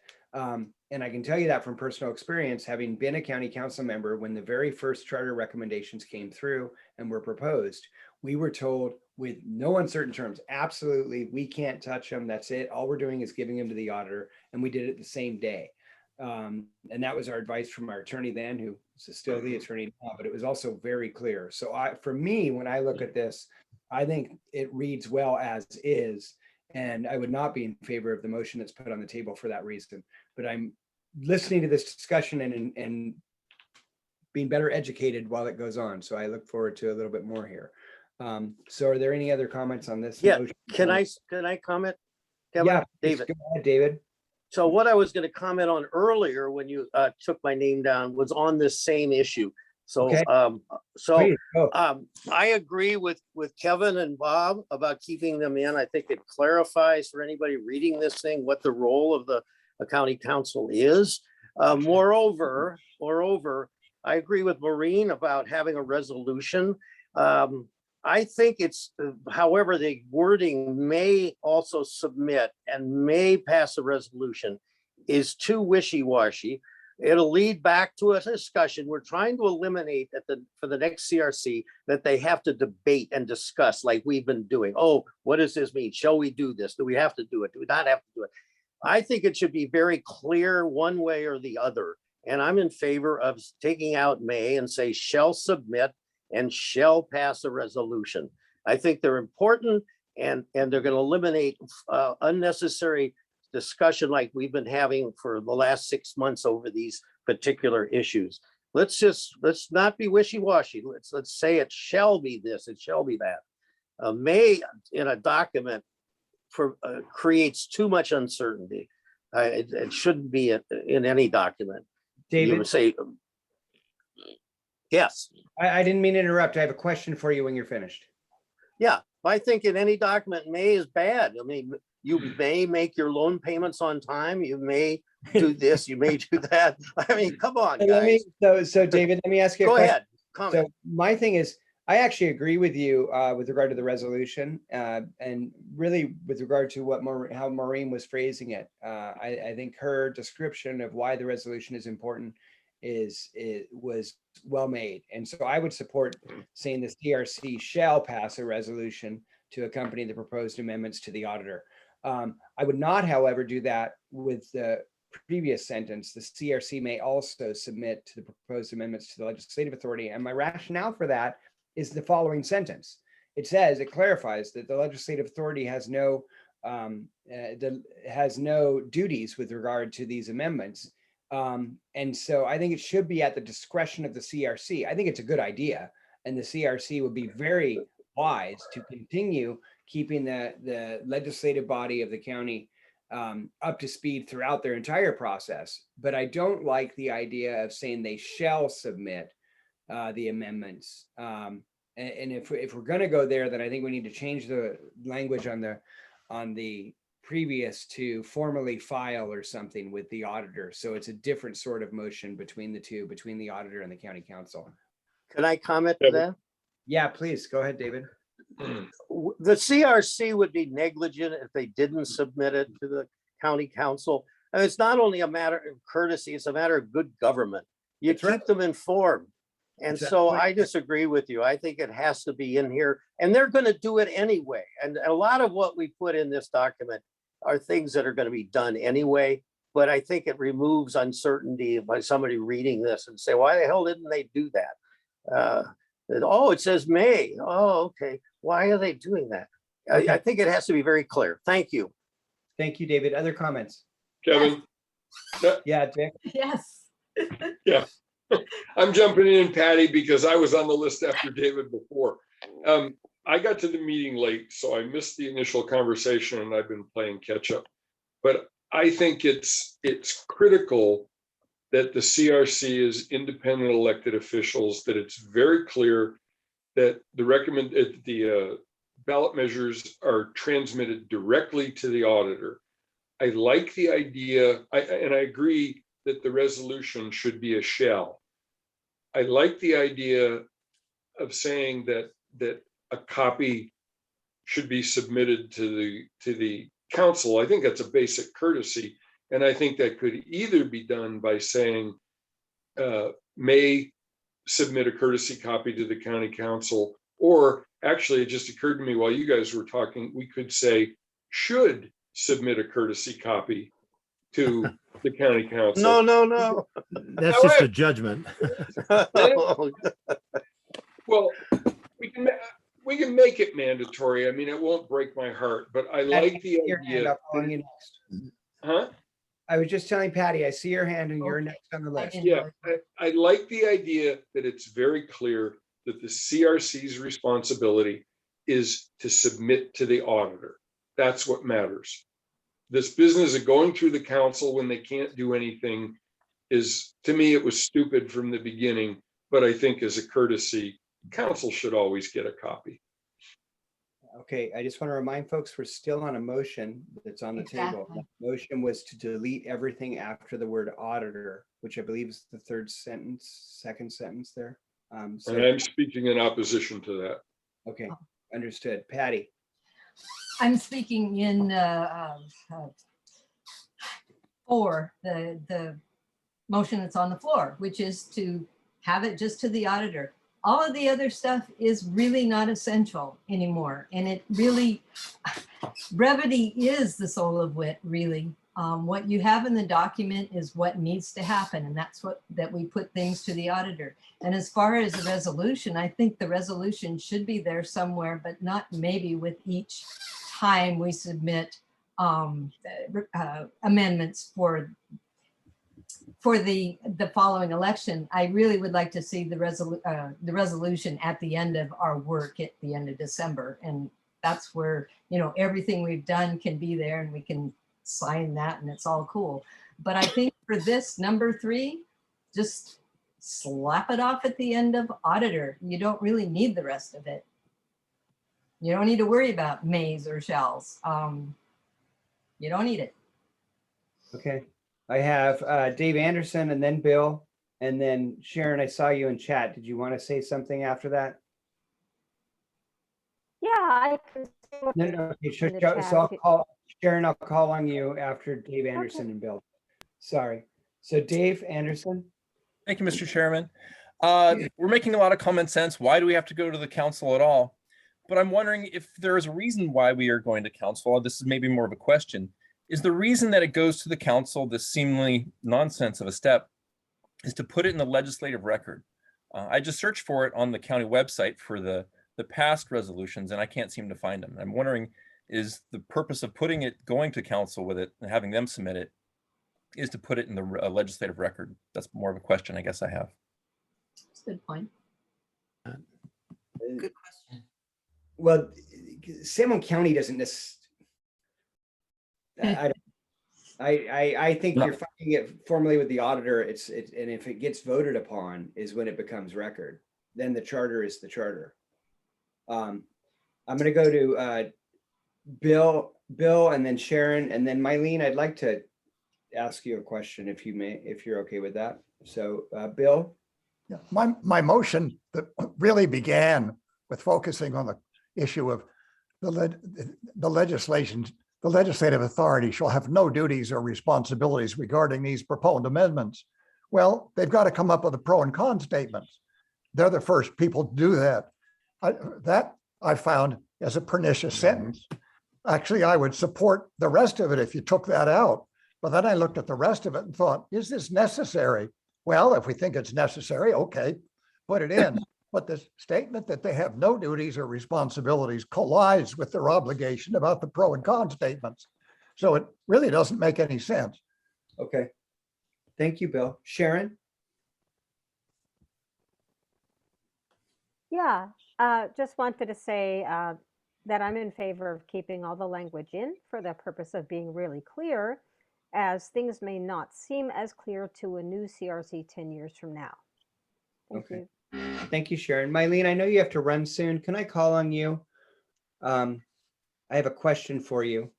And I can tell you that from personal experience, having been a county council member, when the very first charter recommendations came through and were proposed, we were told with no uncertain terms, absolutely, we can't touch them. That's it. All we're doing is giving them to the auditor. And we did it the same day. And that was our advice from our attorney then, who is still the attorney now, but it was also very clear. So for me, when I look at this, I think it reads well as is. And I would not be in favor of the motion that's put on the table for that reason. But I'm listening to this discussion and being better educated while it goes on. So I look forward to a little bit more here. So are there any other comments on this? Yeah, motion? can I comment? Kevin? Yeah, David. Go ahead, David. So what I was going to comment on earlier when you took my name down was on this same issue. So, Okay. so Please, go. I agree with Kevin and Bob about keeping them in. I think it clarifies for anybody reading this thing what the role of the county council is. Moreover, I agree with Maureen about having a resolution. I think it's, however, the wording may also submit and may pass a resolution is too wishy-washy. It'll lead back to a discussion. We're trying to eliminate for the next CRC that they have to debate and discuss like we've been doing. Oh, what does this mean? Shall we do this? Do we have to do it? Do we not have to do it? I think it should be very clear one way or the other. And I'm in favor of taking out may and say shall submit and shall pass a resolution. I think they're important and they're going to eliminate unnecessary discussion like we've been having for the last 6 months over these particular issues. Let's not be wishy-washy. Let's say it shall be this, it shall be that. May in a document creates too much uncertainty. It shouldn't be in any document. David, You would say, yes. I didn't mean to interrupt. I have a question for you when you're finished. Yeah, I think in any document, may is bad. I mean, you may make your loan payments on time. You may do this, you may do that. I mean, come on, guys. So David, let me ask you a Go question. ahead, comment. So my thing is, I actually agree with you with regard to the resolution and really with regard to how Maureen was phrasing it. I think her description of why the resolution is important was well made. And so I would support saying the CRC shall pass a resolution to accompany the proposed amendments to the auditor. I would not, however, do that with the previous sentence. The CRC may also submit to the proposed amendments to the legislative authority. And my rationale for that is the following sentence. It clarifies that the legislative authority has no duties with regard to these amendments. And so I think it should be at the discretion of the CRC. I think it's a good idea. And the CRC would be very wise to continue keeping the legislative body of the county up to speed throughout their entire process. But I don't like the idea of saying they shall submit the amendments. And if we're going to go there, then I think we need to change the language on on the previous to formally file or something with the auditor. So it's a different sort of motion between the two, between the auditor and the county council. Can I comment to that? Yeah, please go ahead, David. The CRC would be negligent if they didn't submit it to the county council. And it's not only a matter of courtesy, it's a matter of good government. You That's keep right. them informed. And Exactly. so I disagree with you. I think it has to be in here, and they're going to do it anyway. And a lot of what we put in this document are things that are going to be done anyway. But I think it removes uncertainty by somebody reading this and say, why the hell didn't they do that? Oh, it says May. Oh, okay. Why are they doing that? Okay. I think it has to be very clear. Thank you. Thank you, David. Other comments? Kevin, Yeah, Dick. Yes. yeah. I'm jumping in, Patty, because I was on the list after David before. I got to the meeting late, so I missed the initial conversation and I've been playing catch up. But I think it's critical that the CRC is independent elected officials, that it's very clear that the ballot measures are transmitted directly to the auditor. I like the idea, and I agree that the resolution should be a shall. I like the idea of saying that a copy should be submitted to the council. I think that's a basic courtesy, and I think that could either be done by saying may submit a courtesy copy to the county council, or actually it just occurred to me while you guys were talking, we could say should submit a courtesy copy to the county council. No. That's just a judgment. Well, we can make it mandatory. I mean, it won't break my heart, but I like the idea. Huh? I was just telling Patty, I see your hand and you're next on the list. Yeah, I like the idea that it's very clear that the CRC's responsibility is to submit to the auditor. That's what matters. This business of going through the council when they can't do anything is, to me, it was stupid from the beginning, but I think as a courtesy, council should always get a copy. Okay, I just want to remind folks, we're still on a motion that's on the table. Exactly. The motion was to delete everything after the word auditor, which I believe is the second sentence there. And I'm speaking in opposition to that. Okay, understood. Patty. I'm speaking in for the motion that's on the floor, which is to have it just to the auditor. All of the other stuff is really not essential anymore. And it really, brevity is the soul of wit, really. What you have in the document is what needs to happen. And that's that we put things to the auditor. And as far as the resolution, I think the resolution should be there somewhere, but not maybe with each time we submit amendments for the following election. I really would like to see the resolution at the end of our work at the end of December. And that's where, everything we've done can be there and we can sign that and it's all cool. But I think for this number 3, just slap it off at the end of auditor. You don't really need the rest of it. You don't need to worry about mays or shells. You don't need it. Okay, I have Dave Anderson and then Bill, and then Sharon, I saw you in chat. Did you want to say something after that? Yeah, I can say what No, okay, sure. in the chat So I'll if you- call Sharon, I'll call on you after Dave Anderson and Bill. Sorry. So Dave Anderson. Thank you, Mr. Chairman. We're making a lot of common sense. Why do we have to go to the council at all? But I'm wondering if there is a reason why we are going to council. This is maybe more of a question. Is the reason that it goes to the council, this seemingly nonsense of a step, is to put it in the legislative record? I just searched for it on the county website for the past resolutions, and I can't seem to find them. I'm wondering, is the purpose of going to council with it and having them submit it is to put it in the legislative record? That's more of a question I guess I have. That's a good point. Good question. Well, Salmon County doesn't I think you're finding it formally with the auditor. And if it gets voted upon is when it becomes record. Then the charter is the charter. I'm going to go to Bill Bill, and then Sharon, and then Mylene, I'd like to ask you a question if you may, if you're okay with that. So, Bill? Yeah, my motion that really began with focusing on the issue of the legislative authority shall have no duties or responsibilities regarding these proposed amendments. Well, they've got to come up with a pro and con statements. They're the first people to do that. That I found as a pernicious sentence. Actually, I would support the rest of it if you took that out. But then I looked at the rest of it and thought, is this necessary? Well, if we think it's necessary, okay, put it in. But the statement that they have no duties or responsibilities collides with their obligation about the pro and con statements. So it really doesn't make any sense. Okay. Thank you, Bill. Sharon? Yeah, just wanted to say that I'm in favor of keeping all the language in for the purpose of being really clear, as things may not seem as clear to a new CRC 10 years from now. Thank Okay. you. Thank you, Sharon. Mylene, I know you have to run soon. Can I call on you? I have a question for you.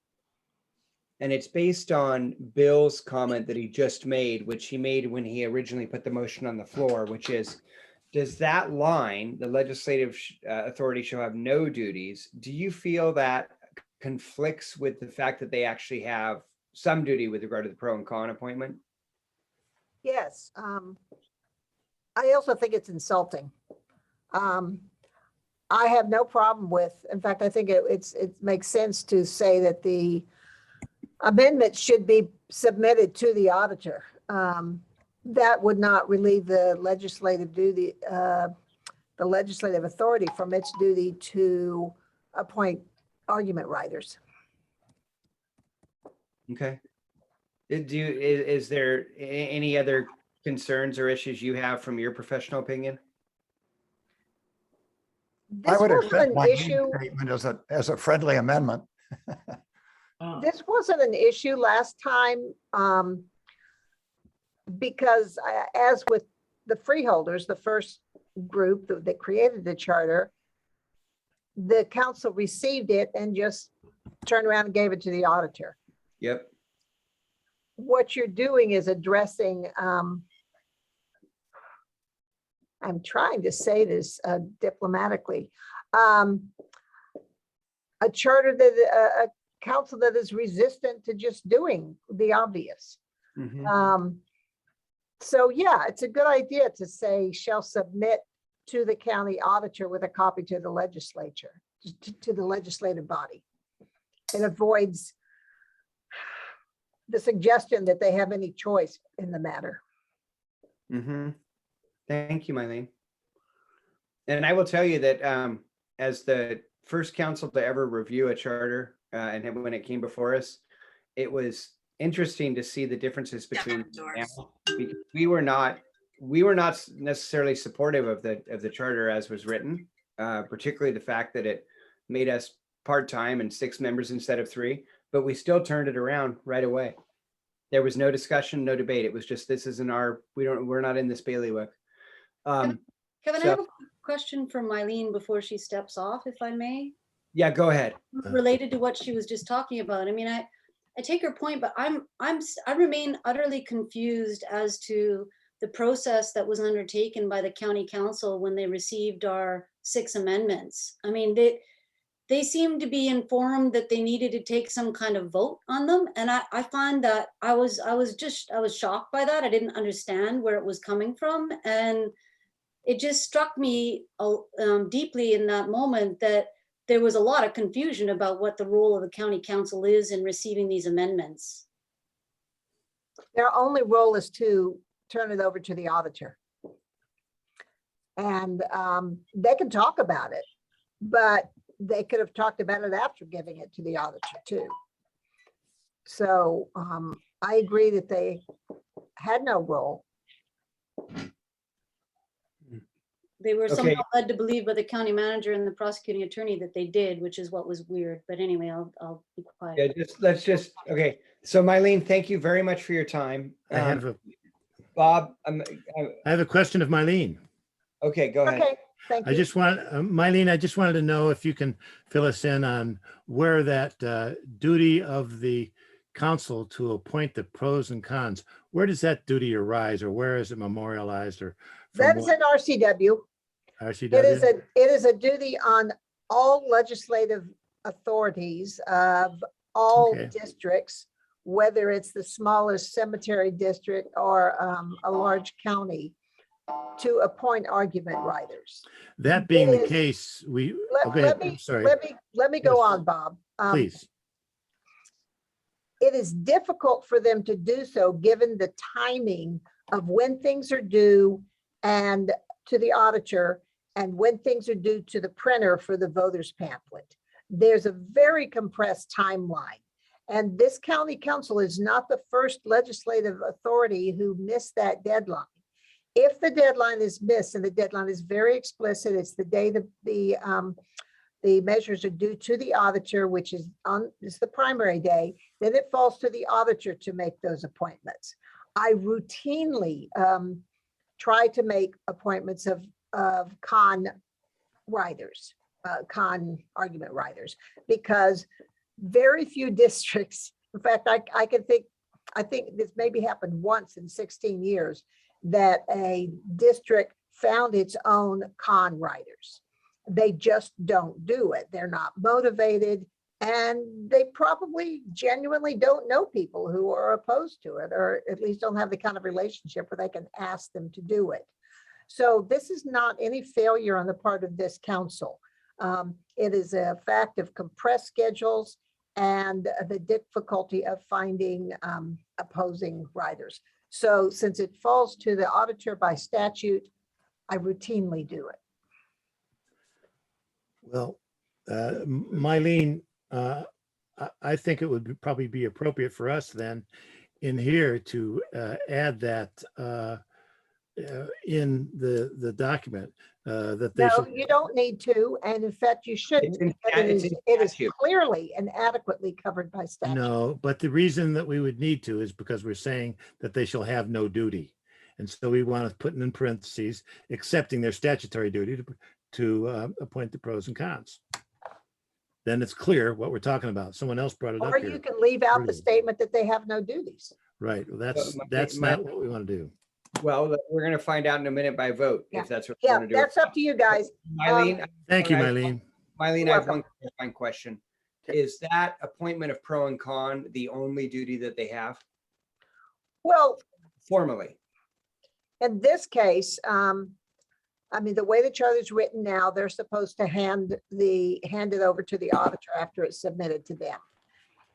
And it's based on Bill's comment that he just made, which he made when he originally put the motion on the floor, which is, does that line, the legislative authority shall have no duties, do you feel that conflicts with the fact that they actually have some duty with regard to the pro and con appointment? Yes. I also think it's insulting. I have no problem with, in fact, I think it makes sense to say that the amendment should be submitted to the auditor. That would not relieve the legislative duty, the legislative authority from its duty to appoint argument writers. Okay. Is there any other concerns or issues you have from your professional opinion? I This would wasn't accept an my issue. statement as a friendly amendment. This wasn't an issue last time, because as with the freeholders, the first group that created the charter, the council received it and just turned around and gave it to the auditor. Yep. What you're doing is addressing, I'm trying to say this diplomatically, a charter that, a council that is resistant to just doing the obvious. Mm-hmm. So yeah, it's a good idea to say shall submit to the county auditor with a copy to the legislature, to the legislative body. It avoids the suggestion that they have any choice in the matter. Mm-hmm. Thank you, Mylene. And I will tell you that as the first council to ever review a charter, and when it came before us, it was interesting to see the differences between now, because we were not necessarily supportive of the charter as was written, particularly the fact that it made us part-time and 6 members instead of 3, but we still turned it around right away. There was no discussion, no debate. It was just, this isn't our, we're not in this bailiwick. Kevin, so, I have a question for Mylene before she steps off, if I may. Yeah, go ahead. Related to what she was just talking about. I mean, I take her point, but I remain utterly confused as to the process that was undertaken by the county council when they received our 6 amendments. I mean, they seemed to be informed that they needed to take some kind of vote on them. And I find that I was shocked by that. I didn't understand where it was coming from. And it just struck me deeply in that moment that there was a lot of confusion about what the role of the county council is in receiving these amendments. Their only role is to turn it over to the auditor. And they can talk about it, but they could have talked about it after giving it to the auditor too. So I agree that they had no role. They were Okay. somehow led to believe by the county manager and the prosecuting attorney that they did, which is what was weird. But anyway, I'll be quiet. Yeah, okay. So Mylene, thank you very much for your time. I have a Bob, I have a question of Mylene. okay, go ahead. Okay. Thank I you. just want, Mylene, I just wanted to know if you can fill us in on where that duty of the council to appoint the pros and cons, where does that duty arise, or where is it memorialized, or from That is what an RCW. RCW? It is a duty on all legislative authorities of all Okay. districts, whether it's the smallest cemetery district or a large county, to appoint argument writers. That being It the is- case, we, Let, okay, let I'm me, sorry, let me go Yes. on, Bob. please. It is difficult for them to do so, given the timing of when things are due and to the auditor and when things are due to the printer for the voters pamphlet. There's a very compressed timeline. And this county council is not the first legislative authority who missed that deadline. If the deadline is missed, and the deadline is very explicit, it's the day the measures are due to the auditor, which is the primary day, then it falls to the auditor to make those appointments. I routinely try to make appointments of con writers, con argument writers, because very few districts, in fact, I think this maybe happened once in 16 years, that a district found its own con writers. They just don't do it. They're not motivated, and they probably genuinely don't know people who are opposed to it, or at least don't have the kind of relationship where they can ask them to do it. So this is not any failure on the part of this council. It is a fact of compressed schedules and the difficulty of finding opposing writers. So since it falls to the auditor by statute, I routinely do it. Well, Mylene, I think it would probably be appropriate for us then in here to add that in the document that they No, should. you don't need to, and in fact, you shouldn't. It's in Because statute. it is clearly and adequately covered by statute. No, but the reason that we would need to is because we're saying that they shall have no duty. And so we want to put in parentheses, accepting their statutory duty to appoint the pros and cons. Then it's clear what we're talking about. Someone else brought it up Or here. you can leave out the earlier. statement that they have no duties. Right, well, my- that's my- not what we want to do. Well, we're going to find out in a minute by vote Yeah. if that's what we Yeah, want to do. that's up to you guys. Mylene, Thank you, I- Mylene. Mylene, You're I have one welcome. clarifying question. Is that appointment of pro and con the only duty that they have Well, formally? in this case, I mean, the way the charter is written now, they're supposed to hand it over to the auditor after it's submitted to them.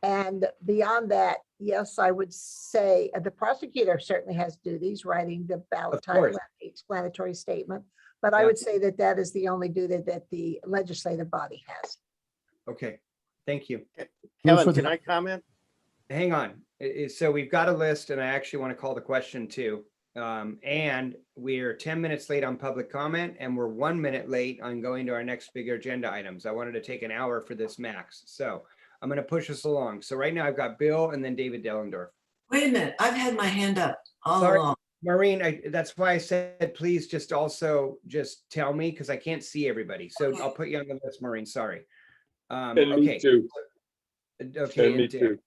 And beyond that, yes, I would say the prosecutor certainly has duties, writing the ballot Of title, course. and the explanatory statement. But I Yeah. would say that that is the only duty that the legislative body has. Okay, thank you. Move Kevin, for the- can I comment? Hang on. So we've got a list and I actually want to call the question too. And we're 10 minutes late on public comment and we're 1 minute late on going to our next bigger agenda items. I wanted to take an hour for this max. So I'm going to push us along. So right now I've got Bill and then David Dellendorf. Wait a minute, I've had my hand up all Sorry. along. Maureen, that's why I said, please just tell me because I can't see everybody. So Okay. I'll put you on the list, Maureen. Sorry. And Okay. me too. Okay. And me and Dick. too.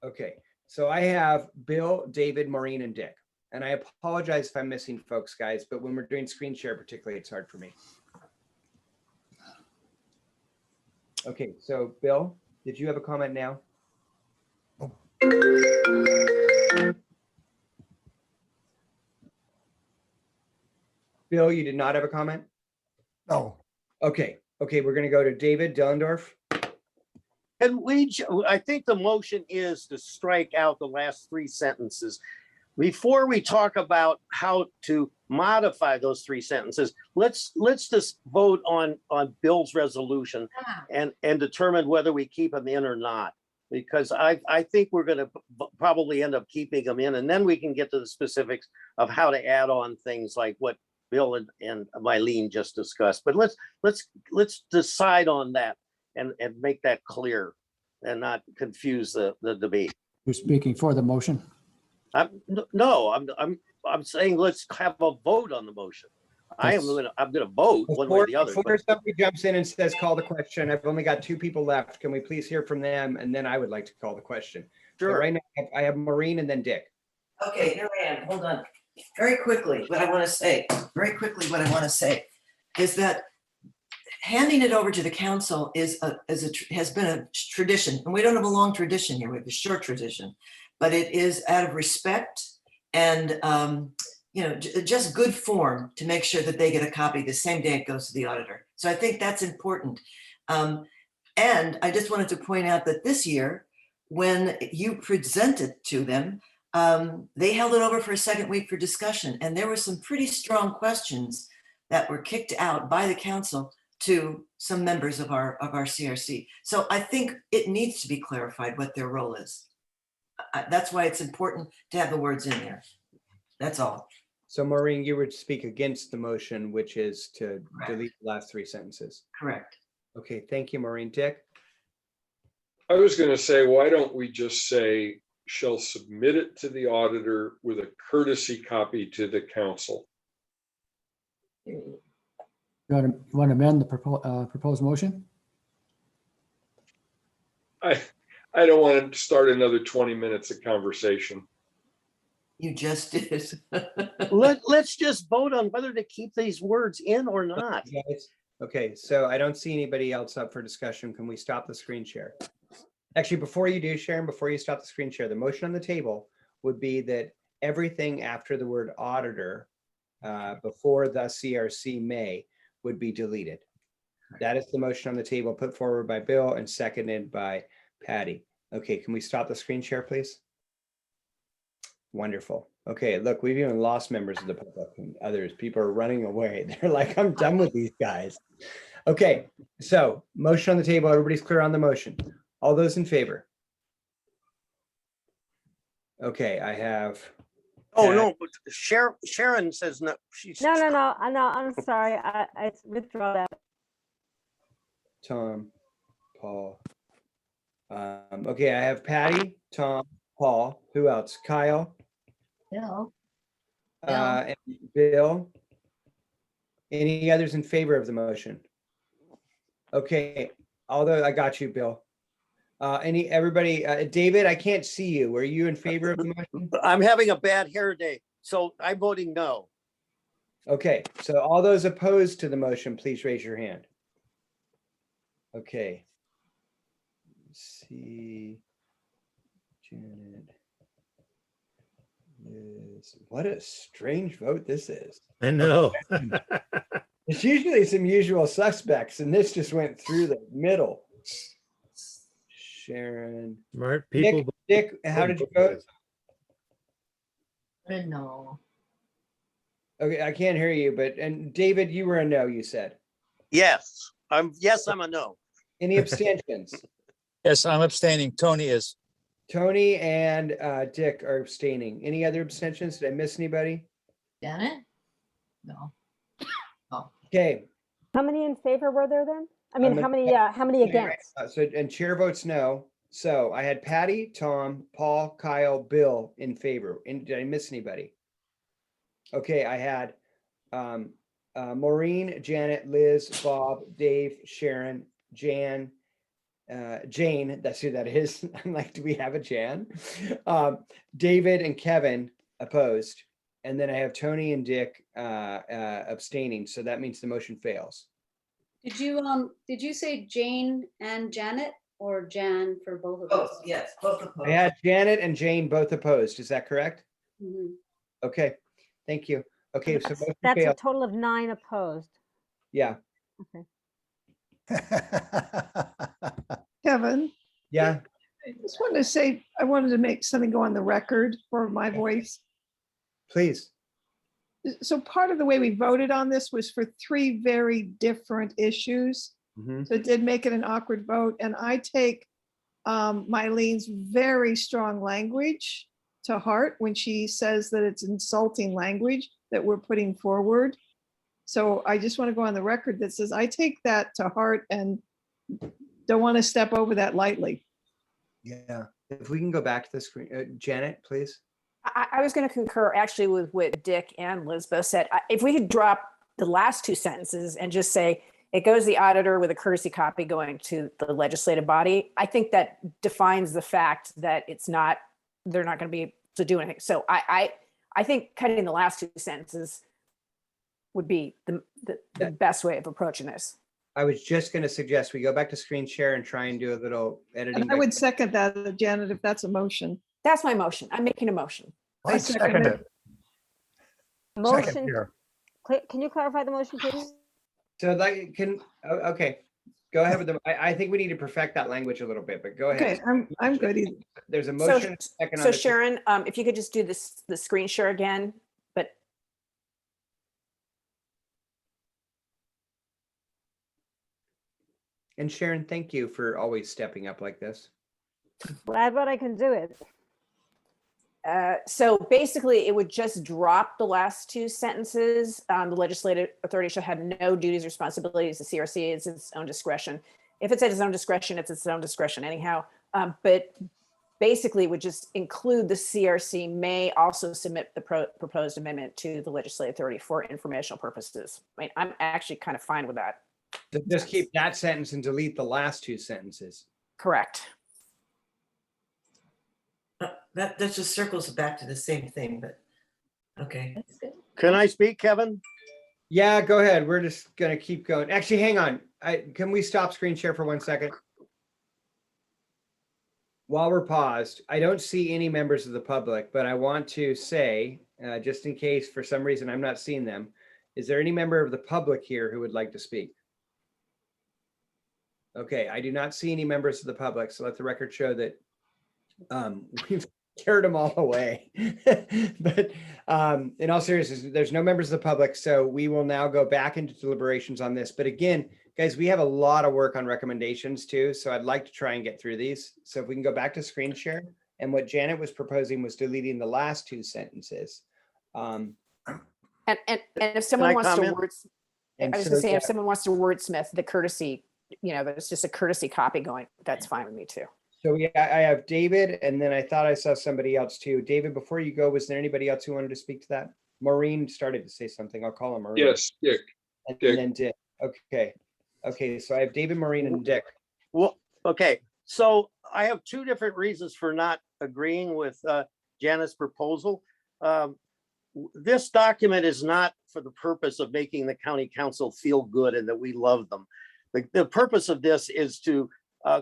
Okay. So I have Bill, David, Maureen, and Dick. And I apologize if I'm missing folks, guys, but when we're doing screen share particularly, it's hard for me. Okay. So Bill, did you have a comment now? Bill, you did not have a comment? No, Okay. Okay. We're going to go to David Dellendorf. And I think the motion is to strike out the last three sentences. Before we talk about how to modify those three sentences, let's just vote on Bill's resolution and determine whether we keep them in or not. Because I think we're going to probably end up keeping them in, and then we can get to the specifics of how to add on things like what Bill and Mylene just discussed. But let's decide on that and make that clear and not confuse the debate. You're speaking for the motion? I'm saying let's have a vote on the motion. I'm gonna vote one way or the other. Before But somebody jumps in and says, call the question, I've only got 2 people left. Can we please hear from them? And then I would like to call the question. So sure. right now I have Maureen and then Dick. Okay, here I am. Hold on. Very quickly, what I want to say is that handing it over to the council has been a tradition, and we don't have a long tradition here. We have a short tradition, but it is out of respect and just good form to make sure that they get a copy the same day it goes to the auditor. So I think that's important. And I just wanted to point out that this year, when you presented to them, they held it over for a second week for discussion, and there were some pretty strong questions that were kicked out by the council to some members of our CRC. So I think it needs to be clarified what their role is. That's why it's important to have the words in there. That's all. So Maureen, you would speak against the motion, which is to delete the last 3 sentences. Correct. Okay, thank you, Maureen. Dick? I was going to say, why don't we just say, shall submit it to the auditor with a courtesy copy to the council? You want to amend the proposed motion? I don't want to start another 20 minutes of conversation. You just did. Let's just vote on whether to keep these words in or not. Okay, so I don't see anybody else up for discussion. Can we stop the screen share? Actually, before you do, Sharon, before you stop the screen share, the motion on the table would be that everything after the word auditor before the CRC may would be deleted. That is the motion on the table put forward by Bill and seconded by Patty. Okay, can we stop the screen share, please? Wonderful. Okay, look, we've even lost members of the public and others. People are running away. They're like, I'm done with these guys. Okay, so motion on the table. Everybody's clear on the motion. All those in favor? Okay, I have. Oh, no, but Sharon says no. She's No, I'm sorry. I withdraw that. Tom, Paul. Okay, I have Patty, Tom, Paul. Who else? Kyle. Bill. And Bill. Any others in favor of the motion? Okay, although I got you, Bill. Everybody, David, I can't see you. Are you in favor of the motion? I'm having a bad hair day, so I'm voting no. Okay, so all those opposed to the motion, please raise your hand. Okay. Let's see. Janet. Liz. What a strange vote this is. I know. It's usually some usual suspects, and this just went through the middle. Sharon. Smart people. Dick, how did you vote? No. Okay, I can't hear you, and David, you were a no, you said. Yes, I'm a no. Any abstentions? Yes, I'm abstaining. Tony is. Tony and Dick are abstaining. Any other abstentions? Did I miss anybody? Janet? No. Okay. How many in favor were there then? I mean, how many against? And chair votes no. So I had Patty, Tom, Paul, Kyle, Bill in favor. And did I miss anybody? Okay, I had Maureen, Janet, Liz, Bob, Dave, Sharon, Jan, Jane, that's who that is. I'm like, do we have a Jan? David and Kevin opposed. And then I have Tony and Dick abstaining. So that means the motion fails. Did you say Jane and Janet or Jan for both of us? Both, yes, both opposed. I had Janet and Jane both opposed. Is that correct? Mhm. Okay, thank you. Okay, so motion That's a failed. total of 9 opposed. Yeah. Okay. Kevin, Yeah. I just wanted to say, I wanted to make something go on the record for my voice. Please. So part of the way we voted on this was for 3 very different issues. Mhm. So it did make it an awkward vote. And I take Mylene's very strong language to heart when she says that it's insulting language that we're putting forward. So I just want to go on the record that says I take that to heart and don't want to step over that lightly. Yeah. If we can go back to the screen, Janet, please. I was going to concur actually with what Dick and Liz both said. If we could drop the last two sentences and just say, it goes to the auditor with a courtesy copy going to the legislative body, I think that defines the fact that they're not going to be able to do anything. So I think cutting the last two sentences would be the best way of approaching this. I was just going to suggest we go back to screen share and try and do a little editing. And I would second that, Janet, if that's a motion. That's my motion. I'm making a motion. I second it. Motion, Second here. can you clarify the motion, please? So that can, okay, go ahead with them. I think we need to perfect that language a little bit, but go ahead. Okay, I'm good. There's a motion. Second on So the- Sharon, if you could just do the screen share again, but And Sharon, thank you for always stepping up like this. Glad what I can do it. so basically it would just drop the last two sentences. The legislative authority shall have no duties or responsibilities. The CRC is its own discretion. If it's at its own discretion, it's its own discretion anyhow. But basically it would just include the CRC may also submit the proposed amendment to the legislative authority for informational purposes. I mean, I'm actually kind of fine with that. So just keep that sentence and delete the last two sentences. Correct. That just circles back to the same thing, but okay. That's good. Can I speak, Kevin? Yeah, go ahead. We're just gonna keep going. Actually, hang on. Can we stop screen share for 1 second? While we're paused, I don't see any members of the public, but I want to say, just in case for some reason I'm not seeing them, is there any member of the public here who would like to speak? Okay, I do not see any members of the public, so let the record show that we've carried them all away. But in all seriousness, there's no members of the public, so we will now go back into deliberations on this. But again, guys, we have a lot of work on recommendations too, so I'd like to try and get through these. So if we can go back to screen share, and what Janet was proposing was deleting the last two sentences. And if someone wants to I was gonna say, if someone wants to wordsmith the courtesy, there's just a courtesy copy going, that's fine with me too. So I have David, and then I thought I saw somebody else too. David, before you go, was there anybody else who wanted to speak to that? Maureen started to say something. I'll call him Maureen. Yes, Dick. And then Dick. Okay. Okay, so I have David, Maureen, and Dick. Well, okay. So I have two different reasons for not agreeing with Janet's proposal. This document is not for the purpose of making the county council feel good and that we love them. The purpose of this is to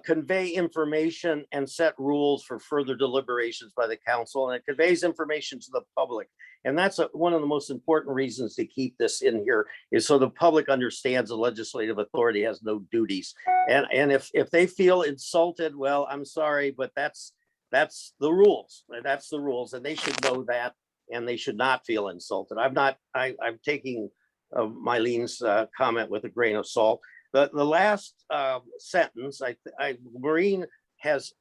convey information and set rules for further deliberations by the council, and it conveys information to the public. And that's one of the most important reasons to keep this in here, is so the public understands the legislative authority has no duties. And if they feel insulted, well, I'm sorry, but that's the rules. That's the rules, and they should know that, and they should not feel insulted. I'm taking Myleen's comment with a grain of salt. The last sentence, Maureen has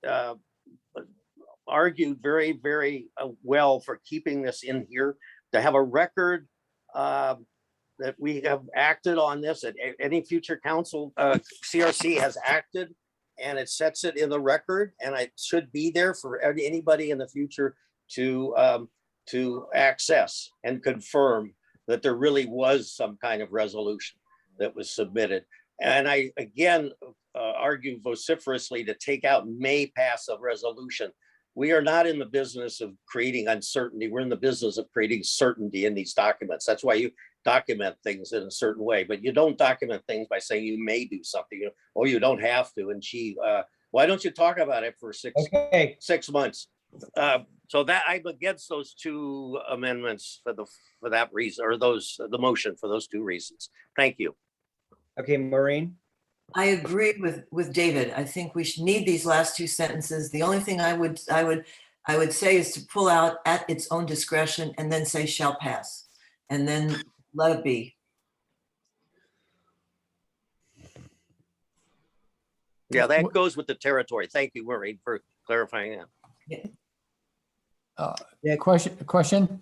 argued very, very well for keeping this in here, to have a record that we have acted on this, at any future council, CRC has acted, and it sets it in the record, and it should be there for anybody in the future to access and confirm that there really was some kind of resolution that was submitted. And I, again, argue vociferously to take out may pass a resolution. We are not in the business of creating uncertainty. We're in the business of creating certainty in these documents. That's why you document things in a certain way, but you don't document things by saying you may do something, or you don't have to. And why don't you talk about it for 6 months? So that I'm against those two amendments for that reason, or the motion for those two reasons. Thank you. Okay, Maureen. I agree with David. I think we should need these last two sentences. The only thing I would say is to pull out at its own discretion and then say shall pass, and then let it be. Yeah, that goes with the territory. Thank you, Maureen, for clarifying that. Question?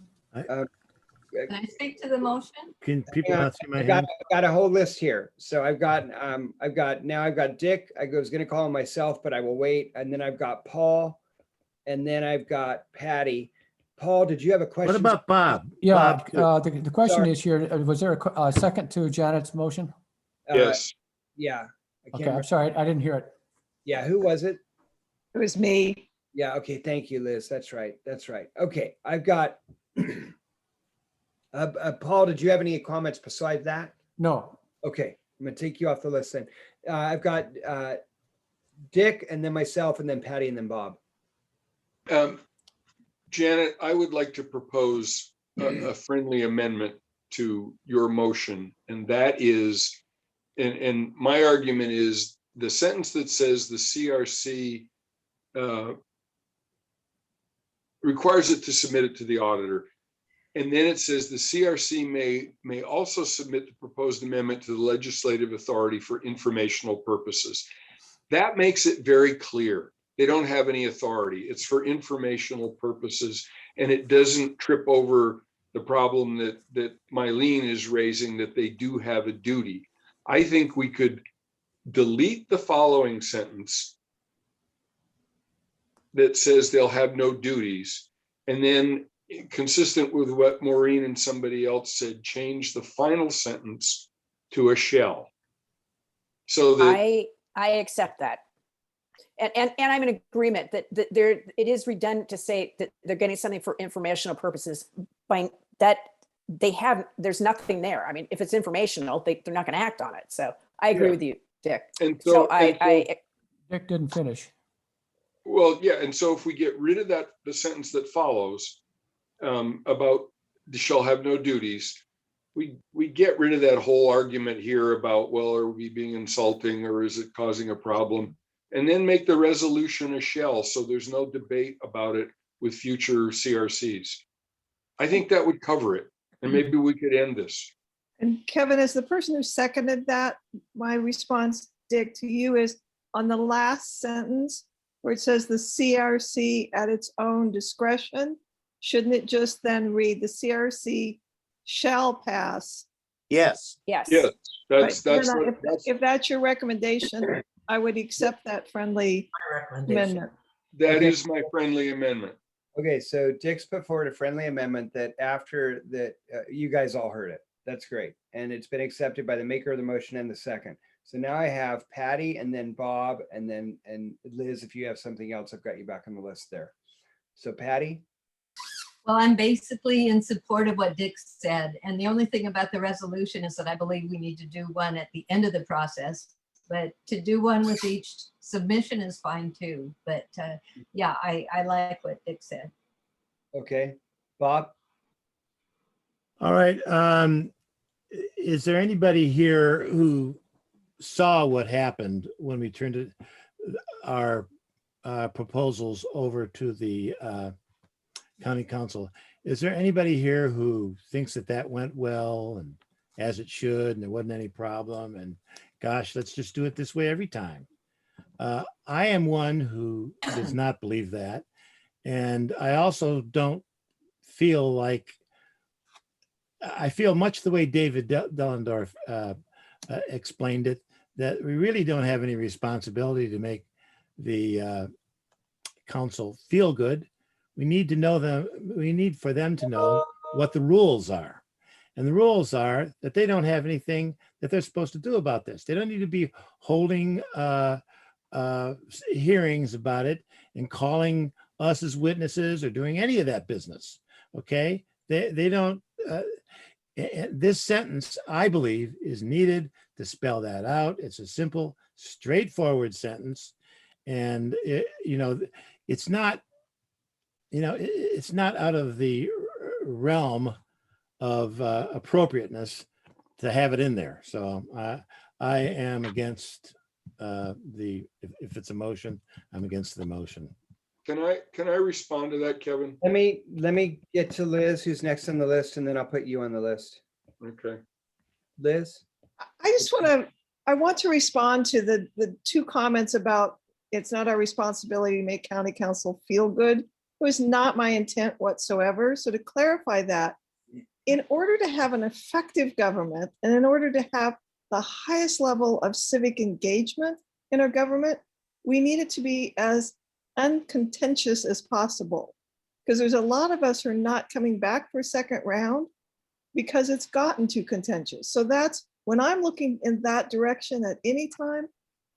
Can I speak to the motion? Can people not see my I've hand? got a whole list here. So I've got Dick. I was going to call him myself, but I will wait. And then I've got Paul, and then I've got Patty. Paul, did you have a question? What about Bob? Yeah, Bob, the question Sorry. is here, was there a second to Janet's motion? Yes. Yeah. I can't Okay, remember. I'm sorry, I didn't hear it. Yeah, who was it? It was me. Yeah, okay, thank you, Liz. That's right. That's right. Okay, I've got Paul, did you have any comments besides that? No. Okay, I'm gonna take you off the list then. I've got Dick and then myself and then Patty and then Bob. Janet, I would like to propose a friendly amendment to your motion, and that is, and my argument is the sentence that says the CRC requires it to submit it to the auditor. And then it says the CRC may also submit the proposed amendment to the legislative authority for informational purposes. That makes it very clear. They don't have any authority. It's for informational purposes, and it doesn't trip over the problem that Mylene is raising, that they do have a duty. I think we could delete the following sentence that says they'll have no duties, and then, consistent with what Maureen and somebody else said, change the final sentence to a shall. So that I accept that. And I'm in agreement that there, it is redundant to say that they're getting something for informational purposes, by that there's nothing there. I mean, if it's informational, they're not going to act on it. So I agree with you, Dick. And so, Dick didn't finish. well, yeah, and so if we get rid of that, the sentence that follows about the shall have no duties, we get rid of that whole argument here about, well, are we being insulting or is it causing a problem? And then make the resolution a shall, so there's no debate about it with future CRCs. I think that would cover it, and maybe we could end this. And Kevin, as the person who seconded that, my response, Dick, to you is on the last sentence where it says the CRC at its own discretion, shouldn't it just then read the CRC shall pass? Yes. Yes. Yes, that's Right. Then if that's your recommendation, I would accept that friendly amendment. That is my friendly amendment. Okay, so Dick's put forward a friendly amendment that after that, you guys all heard it. That's great. And it's been accepted by the maker of the motion and the second. So now I have Patty and then Bob and Liz, if you have something else, I've got you back on the list there. So Patty? Well, I'm basically in support of what Dick said. And the only thing about the resolution is that I believe we need to do one at the end of the process. But to do one with each submission is fine too. But yeah, I like what Dick said. Okay, Bob? all right. Is there anybody here who saw what happened when we turned our proposals over to the county council? Is there anybody here who thinks that went well and as it should, and there wasn't any problem, and gosh, let's just do it this way every time? I am one who does not believe that. And I also don't feel like, I feel much the way David Dellendorf explained it, that we really don't have any responsibility to make the council feel good. We need to know them. We need for them to know what the rules are. And the rules are that they don't have anything that they're supposed to do about this. They don't need to be holding hearings about it and calling us as witnesses or doing any of that business. Okay, they don't. This sentence, I believe, is needed to spell that out. It's a simple, straightforward sentence, and it's not. It's not out of the realm of appropriateness to have it in there. So I am against if it's a motion, I'm against the motion. Can I respond to that, Kevin? Let me get to Liz, who's next on the list, and then I'll put you on the list. Okay. Liz? I want to respond to the two comments about it's not our responsibility to make county council feel good. It was not my intent whatsoever. So to clarify that, in order to have an effective government and in order to have the highest level of civic engagement in our government, we need it to be as uncontentious as possible. Because there's a lot of us who are not coming back for a second round because it's gotten too contentious. So that's when I'm looking in that direction at any time,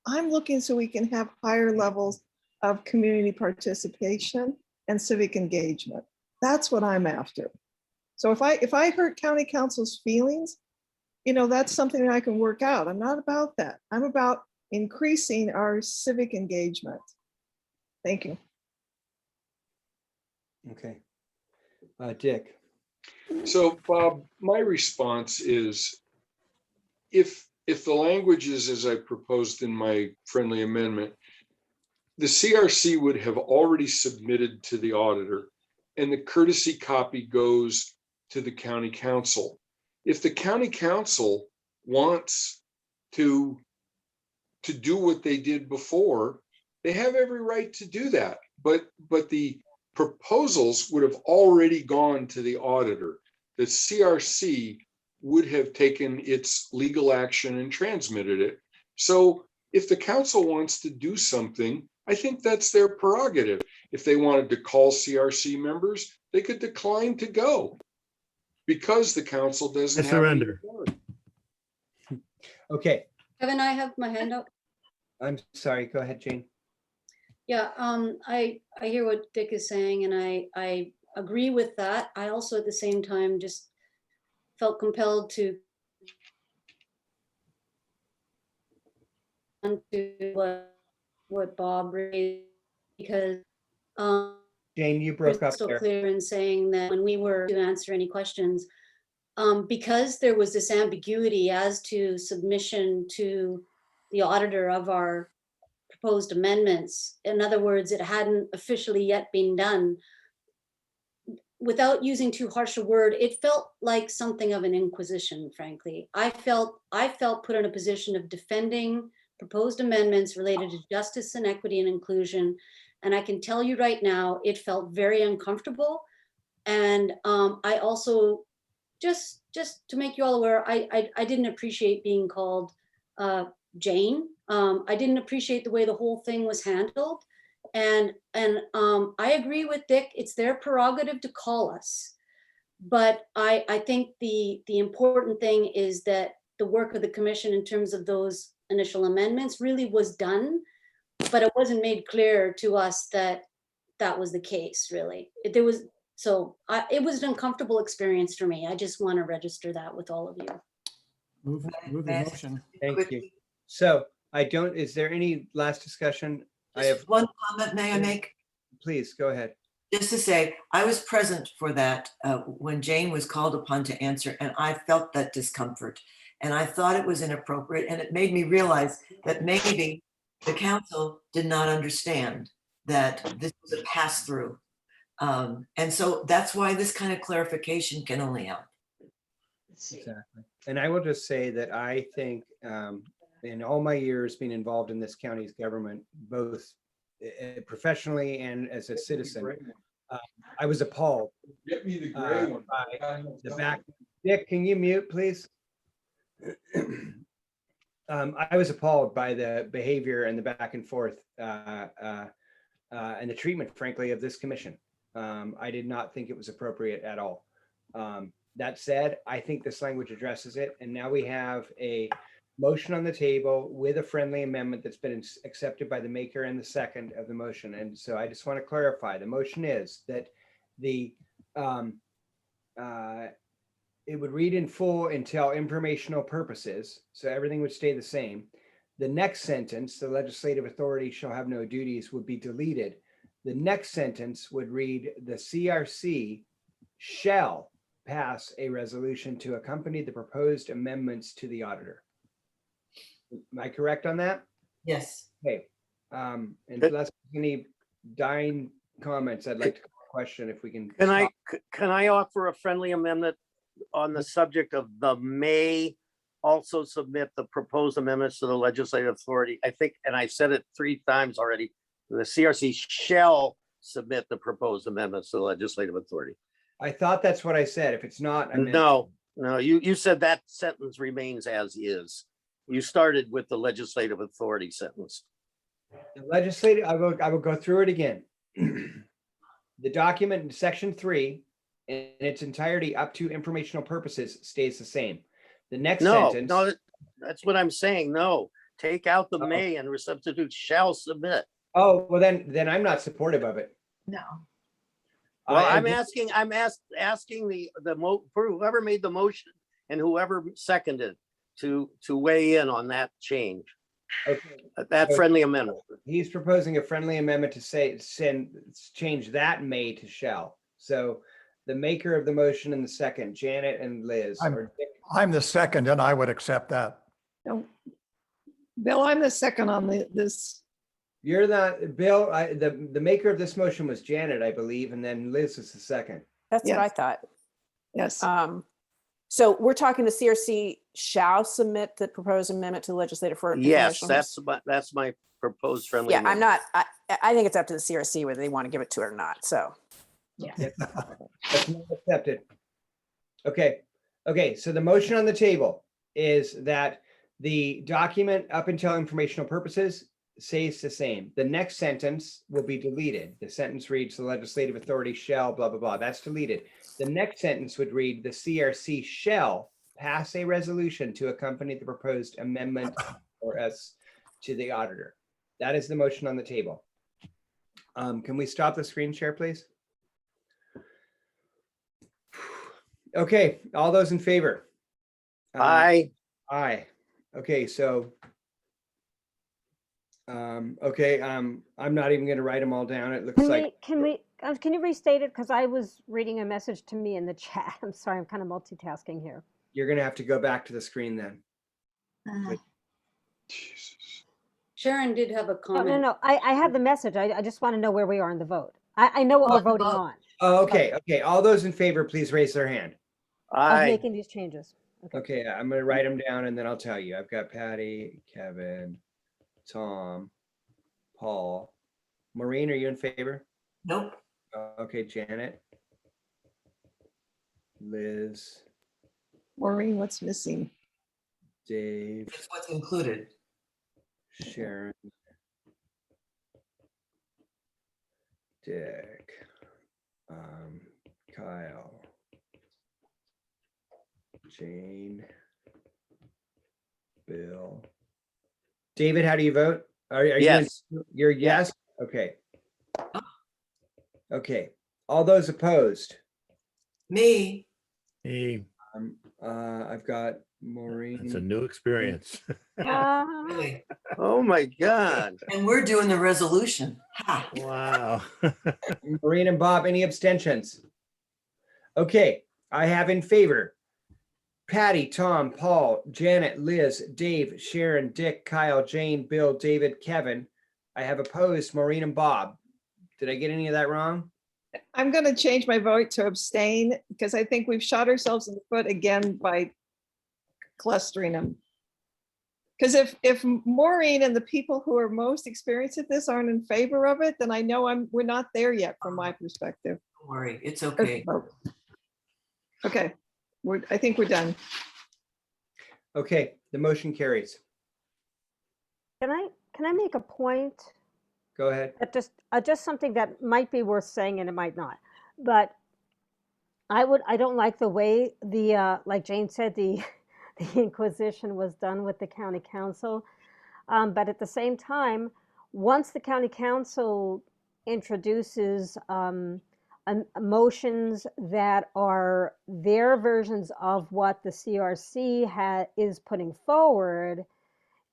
I'm looking so we can have higher levels of community participation and civic engagement. That's what I'm after. So if I hurt county council's feelings, you know, that's something that I can work out. I'm not about that. I'm about increasing our civic engagement. Thank you. Okay. Dick. So Bob, my response is if the language is as I proposed in my friendly amendment, the CRC would have already submitted to the auditor and the courtesy copy goes to the county council. If the county council wants to do what they did before, they have every right to do that. But the proposals would have already gone to the auditor. The CRC would have taken its legal action and transmitted it. So if the council wants to do something, I think that's their prerogative. If they wanted to call CRC members, they could decline to go because the council doesn't I have any surrender. authority. Okay, Kevin, I have my hand up. I'm sorry. Go ahead, Jane. Yeah, I hear what Dick is saying, and I agree with that. I also at the same time just felt compelled to what Bob raised, because Jane, you broke up crystal there. clear in saying that when we were to answer any questions, because there was this ambiguity as to submission to the auditor of our proposed amendments. In other words, it hadn't officially yet been done. Without using too harsh a word, it felt like something of an inquisition, frankly. I felt put in a position of defending proposed amendments related to justice and equity and inclusion. And I can tell you right now, it felt very uncomfortable. And I also, just to make you all aware, I didn't appreciate being called Jane. I didn't appreciate the way the whole thing was handled. And I agree with Dick, it's their prerogative to call us. But I think the important thing is that the work of the commission in terms of those initial amendments really was done, but it wasn't made clear to us that that was the case, really. It was an uncomfortable experience for me. I just want to register that with all of you. Move the motion. Thank you. So is there any last discussion? I have Just one comment, may I make? Please go ahead. Just to say, I was present for that when Jane was called upon to answer, and I felt that discomfort. And I thought it was inappropriate, and it made me realize that maybe the council did not understand that this was a pass-through. And so that's why this kind of clarification can only help. Exactly. And I will just say that I think in all my years being involved in this county's government, both professionally and as a citizen, I was appalled. Get me the gray one. By the back. Dick, can you mute, please? I was appalled by the behavior and the back and forth and the treatment, frankly, of this commission. I did not think it was appropriate at all. That said, I think this language addresses it. And now we have a motion on the table with a friendly amendment that's been accepted by the maker and the second of the motion. And so I just want to clarify, the motion is that it would read in full until informational purposes. So everything would stay the same. The next sentence, the legislative authority shall have no duties, would be deleted. The next sentence would read, the CRC shall pass a resolution to accompany the proposed amendments to the auditor. Am I correct on that? Yes. Okay. And unless any dying comments, I'd like to question if we can. Can I offer a friendly amendment on the subject of the may also submit the proposed amendments to the legislative authority? I think, and I said it 3 times already, the CRC shall submit the proposed amendments to the legislative authority. I thought that's what I said. If it's not, I meant. No, you said that sentence remains as is. You started with the legislative authority sentence. The legislative, I will go through it again. The document in section 3 in its entirety up to informational purposes stays the same. The next No, sentence. no, that's what I'm saying. No, take out the Oh. may and substitute shall submit. Oh, well, then I'm not supportive of it. No. Well, I I'm agree. asking whoever made the motion and whoever seconded to weigh in on that change, Okay. that So friendly amendment. He's proposing a friendly amendment to change that may to shall. So the maker of the motion and the second, Janet and Liz. or Dick. I'm the second and I would accept that. No. Bill, I'm the second on this. You're not, Bill, the maker of this motion was Janet, I believe, and then Liz is the second. That's what I Yes. thought. Yes. So we're talking the CRC shall submit the proposed amendment to the legislature for. Yes, informational- that's my proposed friendly. Yeah, I'm amendment. not, I think it's up to the CRC whether they want to give it to it or not, so. That's not accepted. Okay, so the motion on the table is that the document up until informational purposes stays the same. The next sentence will be deleted. The sentence reads, the legislative authority shall, blah, blah, blah. That's deleted. The next sentence would read, the CRC shall pass a resolution to accompany the proposed amendment or S to the auditor. That is the motion on the table. Can we stop the screen share, please? Okay, all those in favor? Aye. Aye. Okay, so I'm not even going to write them all down. It looks like Can you restate it? Because I was reading a message to me in the chat. I'm sorry, I'm kind of multitasking here. you're going to have to go back to the screen then. Sharon did have a No, comment. no, I have the message. I just want to know where we are in the vote. I know what we're voting on Oh, okay. All those in favor, please raise their hand. of Aye. making these changes. Okay, I'm going to write them down and then I'll tell you. I've got Patty, Kevin, Tom, Paul. Maureen, are you in favor? Nope. Okay, Janet. Liz, Maureen, what's missing? Dave, That's what's included. Sharon, Dick, Kyle, Jane, Bill. David, how do you vote? Are you Yes. you're yes? Okay. Okay. All those opposed? Me. Hey, I've got Maureen. it's a new experience. Really. Oh, my God. And we're doing the resolution. Ha. Wow. Maureen and Bob, any abstentions? Okay, I have in favor Patty, Tom, Paul, Janet, Liz, Dave, Sharon, Dick, Kyle, Jane, Bill, David, Kevin. I have opposed Maureen and Bob. Did I get any of that wrong? I'm going to change my vote to abstain because I think we've shot ourselves in the foot again by clustering them. Because if Maureen and the people who are most experienced at this aren't in favor of it, then I know we're not there yet from my perspective. Don't worry, it's okay. Okay, I think we're done. Okay, the motion carries. Can I make a point? Go ahead. That just something that might be worth saying and it might not. But I don't like the way like Jane said, the inquisition was done with the county council. But at the same time, once the county council introduces motions that are their versions of what the CRC is putting forward,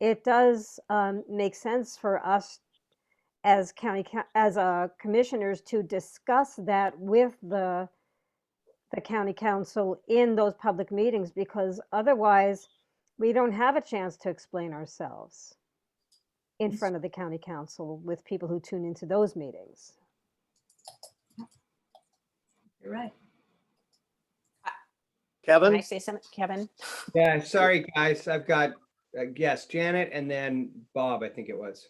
it does make sense for us as commissioners to discuss that with the county council in those public meetings, because otherwise we don't have a chance to explain ourselves in front of the county council with people who tune into those meetings. You're right. Kevin? Can I say something, Kevin? Yeah, sorry, guys. I've got, yes, Janet and then Bob, I think it was.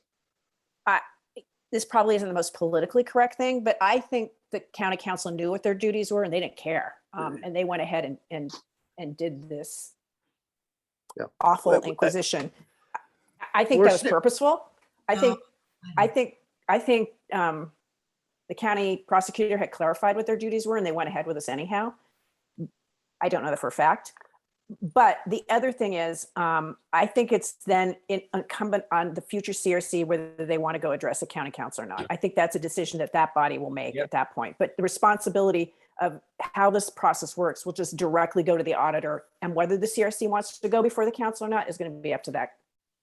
This probably isn't the most politically correct thing, but I think the county council knew what their duties were and they didn't care. And they went ahead and did this awful inquisition. I think that was purposeful. I think the county prosecutor had clarified what their duties were and they went ahead with us anyhow. I don't know that for a fact. But the other thing is, I think it's then incumbent on the future CRC whether they want to go address a county council or not. I think that's a decision that that body will make at that point. But the responsibility of how this process works will just directly go to the auditor, and whether the CRC wants to go before the council or not is going to be up to that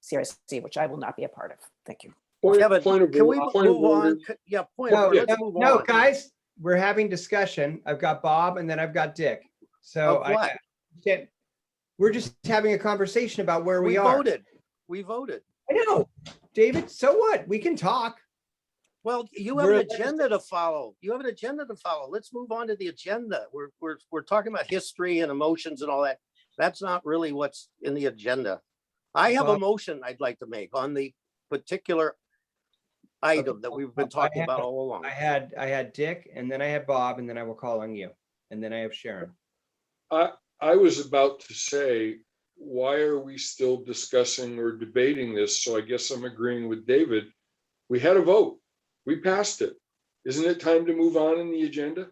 CRC, which I will not be a part of. Thank you. Point of Can we point of move on? order. Yeah, point of No, order. Let's move no, on. guys, we're having discussion. I've got Bob and then I've got Dick. So Of what? I can't, we're just having a conversation about where we We are. voted. We voted. I know, David, so what? We can talk. Well, you have an We're- agenda to follow. You have an agenda to follow. Let's move on to the agenda. We're talking about history and emotions and all that. That's not really what's in the agenda. I have a motion I'd like to make on the particular item that we've been talking about all along. I had Dick and then I had Bob and then I will call on you. And then I have Sharon. I was about to say, why are we still discussing or debating this? So I guess I'm agreeing with David. We had a vote. We passed it. Isn't it time to move on in the agenda?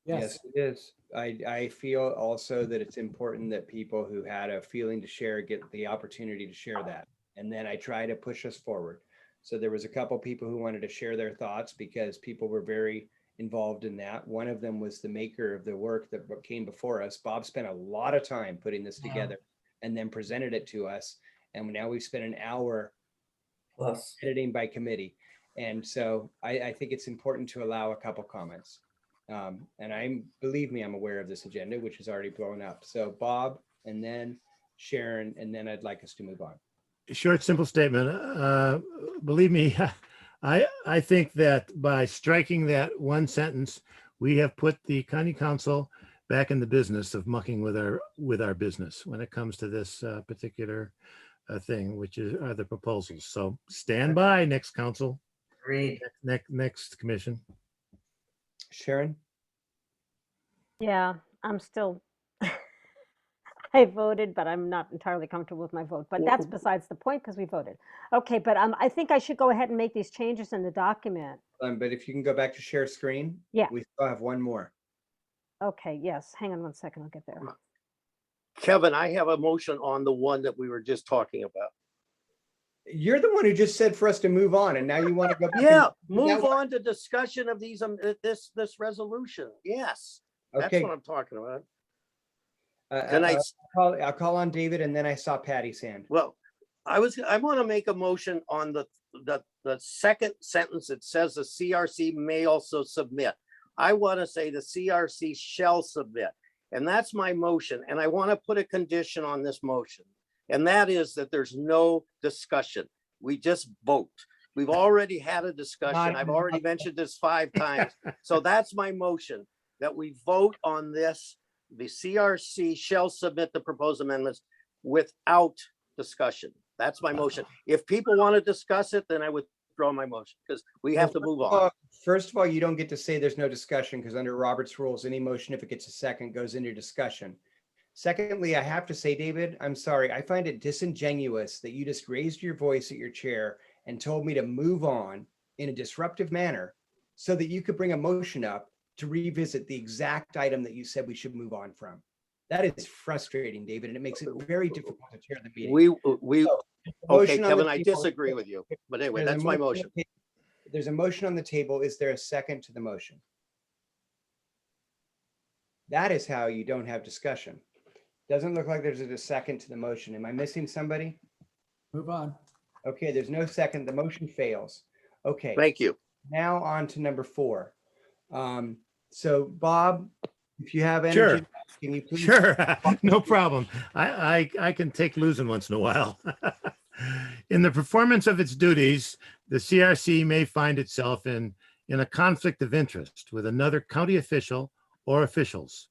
Yes, it is. I feel also that it's important that people who had a feeling to share get the opportunity to share that. And then I try to push us forward. So there was a couple people who wanted to share their thoughts because people were very involved in that. One of them was the maker of the work that came before us. Bob spent a lot of time putting this together and then presented it to us. And now we've spent an hour plus editing by committee. And so I think it's important to allow a couple comments. And believe me, I'm aware of this agenda, which is already blown up. So Bob and then Sharon, and then I'd like us to move on. Short, simple statement. Believe me, I think that by striking that one sentence, we have put the county council back in the business of mucking with our business when it comes to this particular thing, which are the proposals. So stand by, next council. Agreed. Next commission. Sharon? Yeah, I'm still, I voted, but I'm not entirely comfortable with my vote, but that's besides the point because we voted. Okay, but I think I should go ahead and make these changes in the document. But if you can go back to share screen. Yeah. We still have one more. Okay, yes, hang on one second, I'll get there. Kevin, I have a motion on the one that we were just talking about. You're the one who just said for us to move on and now you want to go back. Yeah, and- move Now- on to discussion of these, this resolution. Yes, that's Okay. what I'm talking about. Can I'll call on David and then I saw Patty's hand. Well, I want to make a motion on the second sentence. It says the CRC may also submit. I want to say the CRC shall submit. And that's my motion. And I want to put a condition on this motion. And that is that there's no discussion. We just vote. We've already had a discussion. I've already mentioned this 5 times. So that's my motion, that we vote on this. The CRC shall submit the proposed amendments without discussion. That's my motion. If people want to discuss it, then I withdraw my motion because we have to move on. First of all, you don't get to say there's no discussion because under Robert's rules, any motion, if it gets a second, goes into discussion. Secondly, I have to say, David, I'm sorry. I find it disingenuous that you just raised your voice at your chair and told me to move on in a disruptive manner so that you could bring a motion up to revisit the exact item that you said we should move on from. That is frustrating, David, and it makes it very difficult to chair the meeting. Okay, Kevin, I disagree with you. But anyway, There's a that's my motion. There's a motion on the table. Is there a second to the motion? That is how you don't have discussion. Doesn't look like there's a second to the motion. Am I missing somebody? Move on. Okay, there's no second. The motion fails. Okay. Thank you. Now on to number 4. So Bob, if you have energy, Sure. can you please? Sure, no problem. I can take losing once in a while. In the performance of its duties, the CRC may find itself in a conflict of interest with another county official or officials.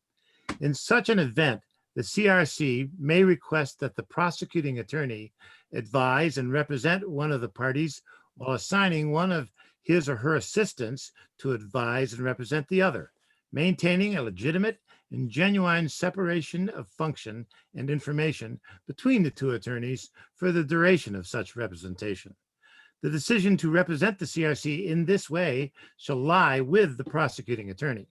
In such an event, the CRC may request that the prosecuting attorney advise and represent one of the parties while assigning one of his or her assistants to advise and represent the other, maintaining a legitimate and genuine separation of function and information between the 2 attorneys for the duration of such representation. The decision to represent the CRC in this way shall lie with the prosecuting attorney.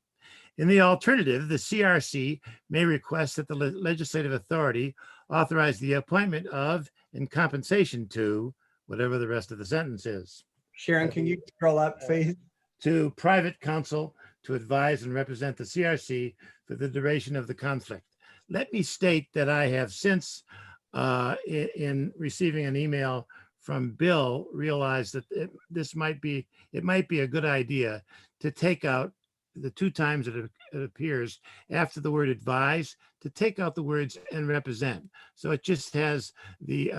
In the alternative, the CRC may request that the legislative authority authorize the appointment of and compensation to whatever the rest of the sentence is. Sharon, can you scroll up, please? To private counsel to advise and represent the CRC for the duration of the conflict. Let me state that I have since, in receiving an email from Bill, realized that it might be a good idea to take out the 2 times it appears after the word advise, to take out the words and represent. So it just has the,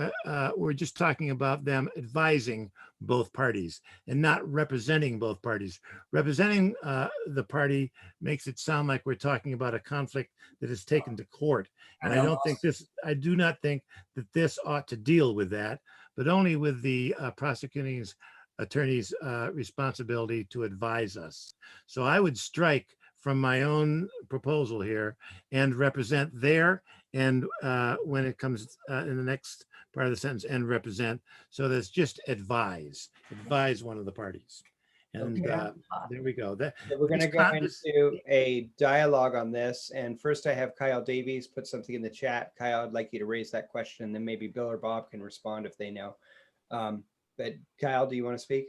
we're just talking about them advising both parties and not representing both parties. Representing the party makes it sound like we're talking about a conflict that is taken to court. And I do not think that this ought to deal with that, but only with the prosecuting attorney's responsibility to advise us. So I would strike from my own proposal here and represent there, and when it comes in the next part of the sentence, and represent, so that's just advise one of the parties. And there we go. So we're going to go into a dialogue on this. And first I have Kyle Davies put something in the chat. Kyle, I'd like you to raise that question, and then maybe Bill or Bob can respond if they know. But Kyle, do you want to speak?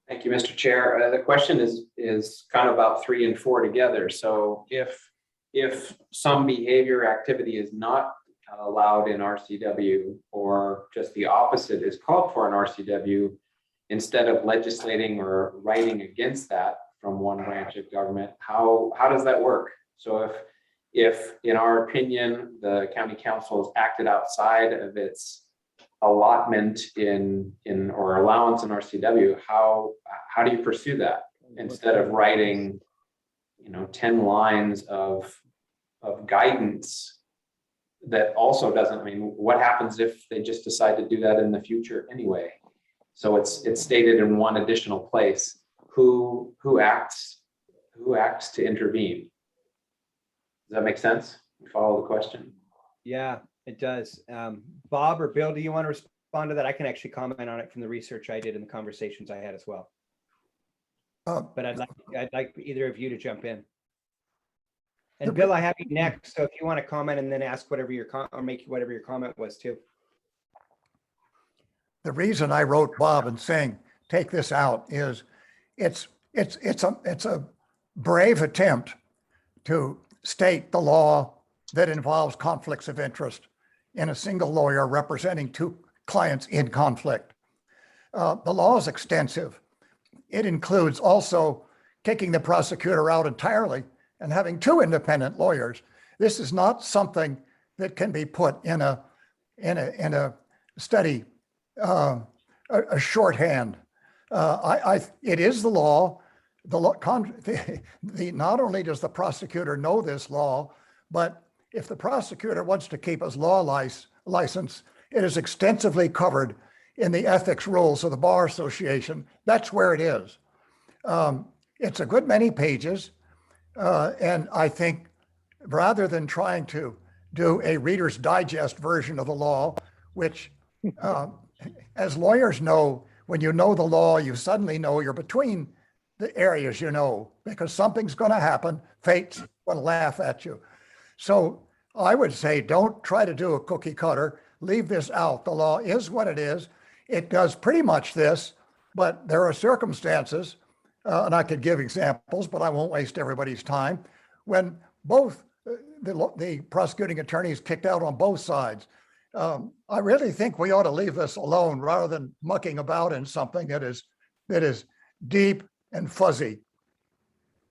Thank you, Mr. Chair. The question is kind of about 3 and 4 together. So if some behavior activity is not allowed in RCW, or just the opposite is called for in RCW, instead of legislating or writing against that from one branch of government, how does that work? So if in our opinion, the county council has acted outside of its allotment in or allowance in RCW, how do you pursue that instead of writing 10 lines of guidance that also doesn't, what happens if they just decide to do that in the future anyway? So it's stated in one additional place who acts to intervene. Does that make sense? You follow the question? Yeah, it does. Bob or Bill, do you want to respond to that? I can actually comment on it from the research I did and the conversations I had as well. But I'd like either of you to jump in. And Bill, I have you next. So if you want to comment and then ask whatever your or make whatever your comment was too. The reason I wrote Bob and saying take this out is it's a brave attempt to state the law that involves conflicts of interest in a single lawyer representing 2 clients in conflict. The law is extensive. It includes also kicking the prosecutor out entirely and having 2 independent lawyers. This is not something that can be put in a study, a shorthand. It is the law. Not only does the prosecutor know this law, but if the prosecutor wants to keep his law license, it is extensively covered in the ethics rules of the Bar Association. That's where it is. It's a good many pages. And I think rather than trying to do a Reader's Digest version of the law, which as lawyers know, when you know the law, you suddenly know you're between the areas because something's going to happen. Fate's going to laugh at you. So I would say don't try to do a cookie cutter. Leave this out. The law is what it is. It does pretty much this, but there are circumstances, and I could give examples, but I won't waste everybody's time, when both the prosecuting attorneys kicked out on both sides. I really think we ought to leave this alone rather than mucking about in something that is deep and fuzzy.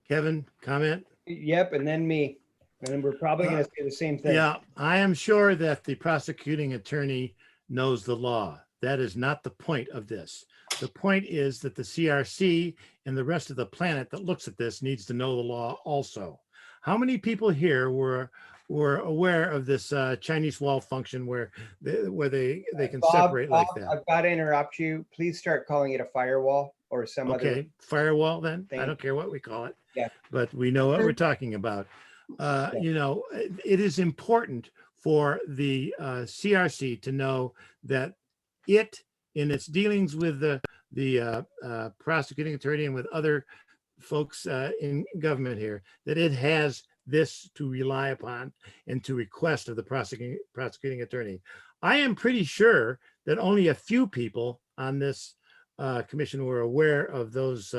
Kevin, comment? Yep, and then me. And then we're probably going to say the same thing. Yeah, I am sure that the prosecuting attorney knows the law. That is not the point of this. The point is that the CRC and the rest of the planet that looks at this needs to know the law also. How many people here were aware of this Chinese wall function where they can separate like that? I've got to interrupt you. Please start calling it a firewall or some other. Okay, firewall then. I don't care what we call it. Yeah. But we know what we're talking about. It is important for the CRC to know that it in its dealings with the prosecuting attorney and with other folks in government here, that it has this to rely upon and to request of the prosecuting attorney. I am pretty sure that only a few people on this commission were aware of those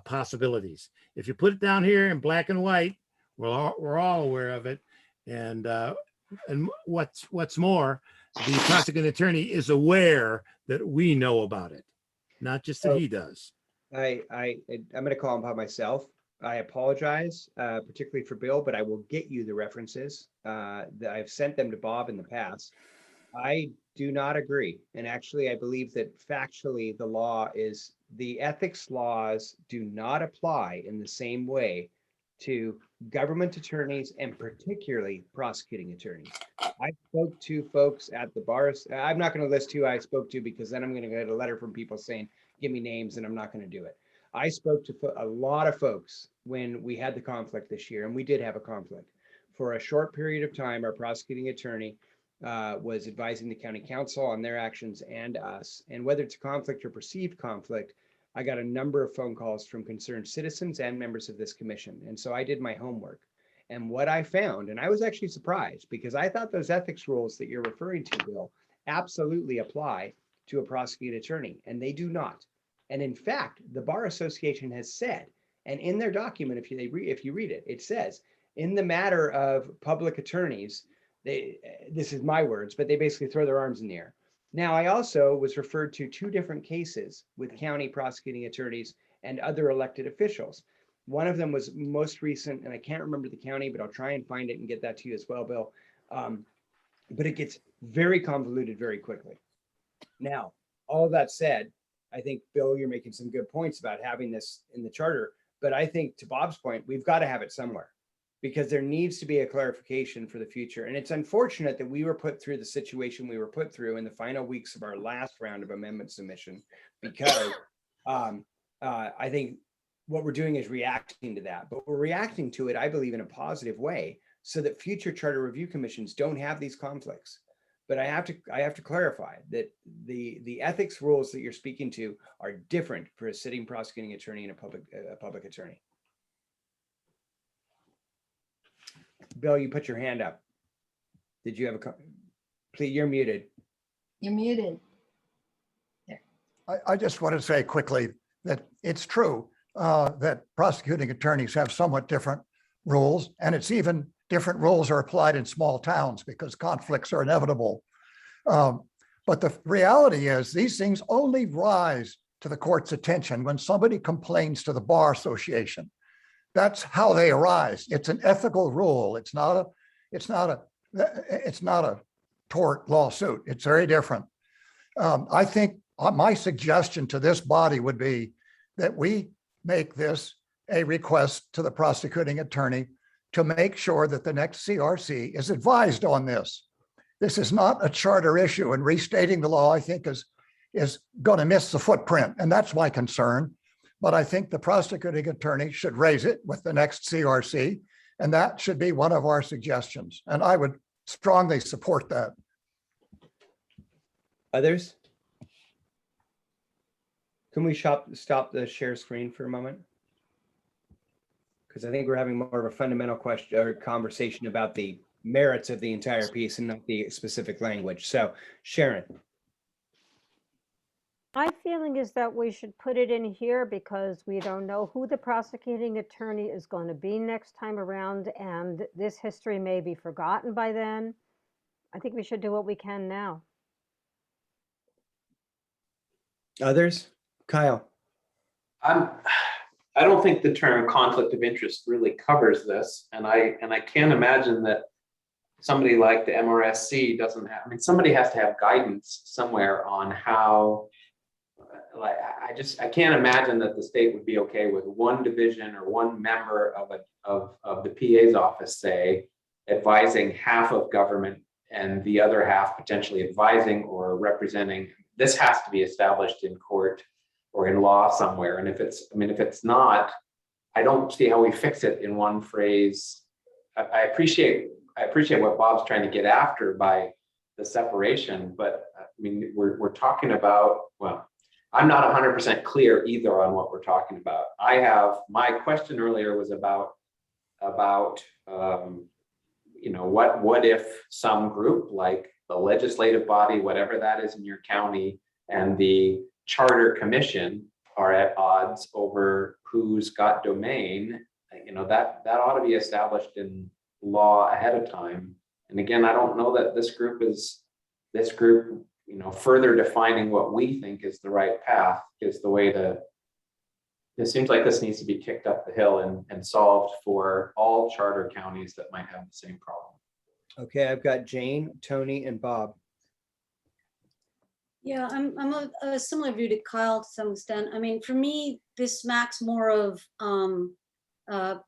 possibilities. If you put it down here in black and white, we're all aware of it. And what's more, the prosecuting attorney is aware that we know about it, not just that he does. I'm going to call upon myself. I apologize, particularly for Bill, but I will get you the references that I've sent them to Bob in the past. I do not agree. And actually, I believe that factually the ethics laws do not apply in the same way to government attorneys and particularly prosecuting attorneys. I spoke to folks at the bars. I'm not going to list who I spoke to because then I'm going to get a letter from people saying, give me names, and I'm not going to do it. I spoke to a lot of folks when we had the conflict this year, and we did have a conflict. For a short period of time, our prosecuting attorney was advising the county council on their actions and us. And whether it's a conflict or perceived conflict, I got a number of phone calls from concerned citizens and members of this commission. And so I did my homework. And what I found, and I was actually surprised because I thought those ethics rules that you're referring to, Bill, absolutely apply to a prosecuting attorney, and they do not. And in fact, the Bar Association has said, and in their document, if you read it, it says, in the matter of public attorneys, this is my words, but they basically throw their arms in the air. Now, I also was referred to 2 different cases with county prosecuting attorneys and other elected officials. One of them was most recent, and I can't remember the county, but I'll try and find it and get that to you as well, Bill. But it gets very convoluted very quickly. Now, all of that said, I think, Bill, you're making some good points about having this in the charter, but I think to Bob's point, we've got to have it somewhere because there needs to be a clarification for the future. And it's unfortunate that we were put through the situation we were put through in the final weeks of our last round of amendment submission, because I think what we're doing is reacting to that, but we're reacting to it, I believe, in a positive way so that future charter review commissions don't have these conflicts. But I have to clarify that the ethics rules that you're speaking to are different for a sitting prosecuting attorney and a public attorney. Bill, you put your hand up. Did you have please, you're muted. You're muted. I just want to say quickly that it's true that prosecuting attorneys have somewhat different rules, and it's even different rules are applied in small towns because conflicts are inevitable. But the reality is these things only rise to the court's attention when somebody complains to the Bar Association. That's how they arise. It's an ethical rule. It's not a tort lawsuit. It's very different. I think my suggestion to this body would be that we make this a request to the prosecuting attorney to make sure that the next CRC is advised on this. This is not a charter issue, and restating the law, I think, is going to miss the footprint, and that's my concern. But I think the prosecuting attorney should raise it with the next CRC, and that should be one of our suggestions. And I would strongly support that. Others? Can we stop the share screen for a moment? Because I think we're having more of a fundamental question or conversation about the merits of the entire piece and not the specific language. So, Sharon. My feeling is that we should put it in here because we don't know who the prosecuting attorney is going to be next time around, and this history may be forgotten by then. I think we should do what we can now. Others? Kyle. I don't think the term conflict of interest really covers this, and I can't imagine that somebody like the MRSC doesn't have. I mean, somebody has to have guidance somewhere on how. Like, I can't imagine that the state would be okay with one division or one member of the PA's office, say, advising half of government and the other half potentially advising or representing. This has to be established in court or in law somewhere. And if it's not, I don't see how we fix it in one phrase. I appreciate what Bob's trying to get after by the separation, but mean, we're talking about, well, I'm not 100% clear either on what we're talking about. My question earlier was about you know, what if some group like the legislative body, whatever that is in your county, and the charter commission are at odds over who's got domain. You know, that ought to be established in law ahead of time. And again, I don't know that this group, you know, further defining what we think is the right path is the way to. It seems like this needs to be kicked up the hill and solved for all charter counties that might have the same problem. Okay, I've got Jane, Tony, and Bob. Yeah, I'm a similar view to Kyle to some extent. I mean, for me, this smacks more of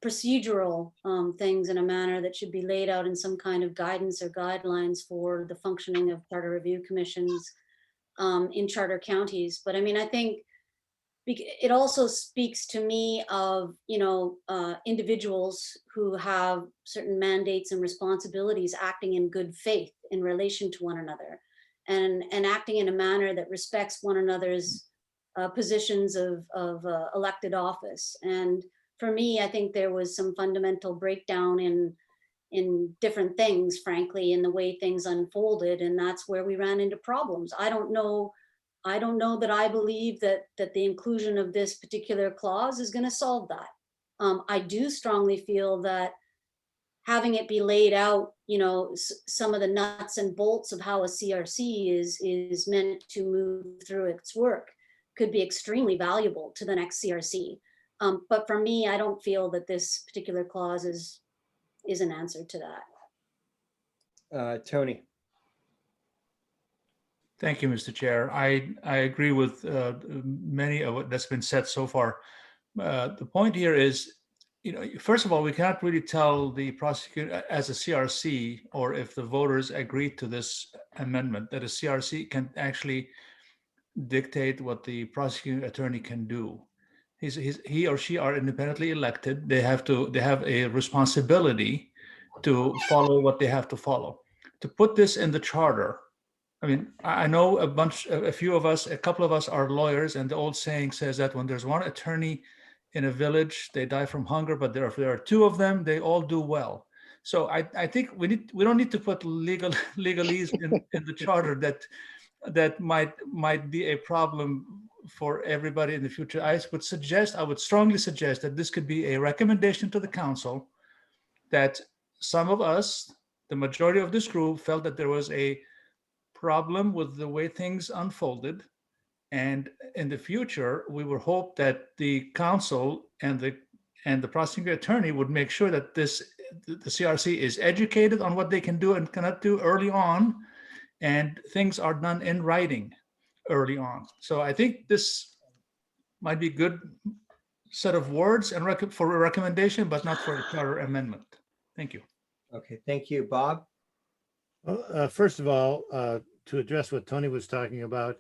procedural things in a manner that should be laid out in some kind of guidance or guidelines for the functioning of charter review commissions in charter counties. But I mean, I think it also speaks to me of, you know, individuals who have certain mandates and responsibilities acting in good faith in relation to one another. And acting in a manner that respects one another's positions of elected office. And for me, I think there was some fundamental breakdown in different things, frankly, in the way things unfolded. And that's where we ran into problems. I don't know that I believe that the inclusion of this particular clause is going to solve that. I do strongly feel that having it be laid out, you know, some of the nuts and bolts of how a CRC is meant to move through its work could be extremely valuable to the next CRC. But for me, I don't feel that this particular clause is an answer to that. Tony. Thank you, Mr. Chair. I agree with many of what that's been said so far. The point here is, you know, first of all, we cannot really tell the prosecutor as a CRC, or if the voters agree to this amendment, that a CRC can actually dictate what the prosecuting attorney can do. He or she are independently elected. They have a responsibility to follow what they have to follow. To put this in the charter, I mean, I know a couple of us are lawyers, and the old saying says that when there's one attorney in a village, they die from hunger, but if there are two of them, they all do well. So I think we don't need to put legalese in the charter that might be a problem for everybody in the future. I would strongly suggest that this could be a recommendation to the council, that some of us, the majority of this group, felt that there was a problem with the way things unfolded. And in the future, we would hope that the council and the prosecuting attorney would make sure that the CRC is educated on what they can do and cannot do early on, and things are done in writing early on. So I think this might be a good set of words and for a recommendation, but not for a charter amendment. Thank you. Okay, thank you. Bob? Well, first of all, to address what Tony was talking about,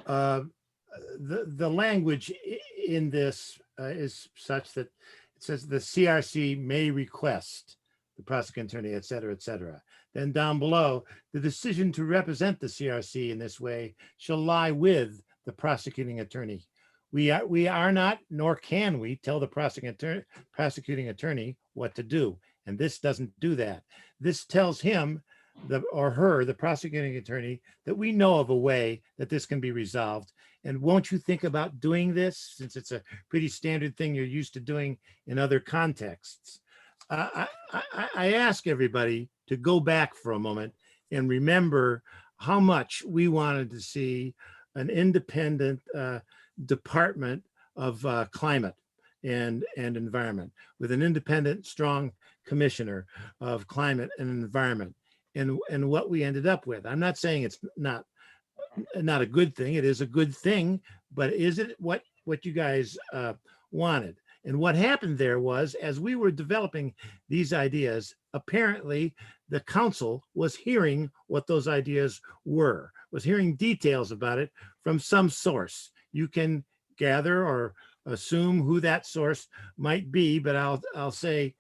the language in this is such that it says the CRC may request the prosecuting attorney, et cetera, et cetera. Then down below, the decision to represent the CRC in this way shall lie with the prosecuting attorney. We are not, nor can we, tell the prosecuting attorney what to do. And this doesn't do that. This tells him or her, the prosecuting attorney, that we know of a way that this can be resolved. And won't you think about doing this, since it's a pretty standard thing you're used to doing in other contexts? I ask everybody to go back for a moment and remember how much we wanted to see an independent department of climate and environment, with an independent, strong commissioner of climate and environment. And what we ended up with. I'm not saying it's not a good thing. It is a good thing, but is it what you guys wanted? And what happened there was, as we were developing these ideas, apparently the council was hearing what those ideas were, was hearing details about it from some source. You can gather or assume who that source might be, but I'll say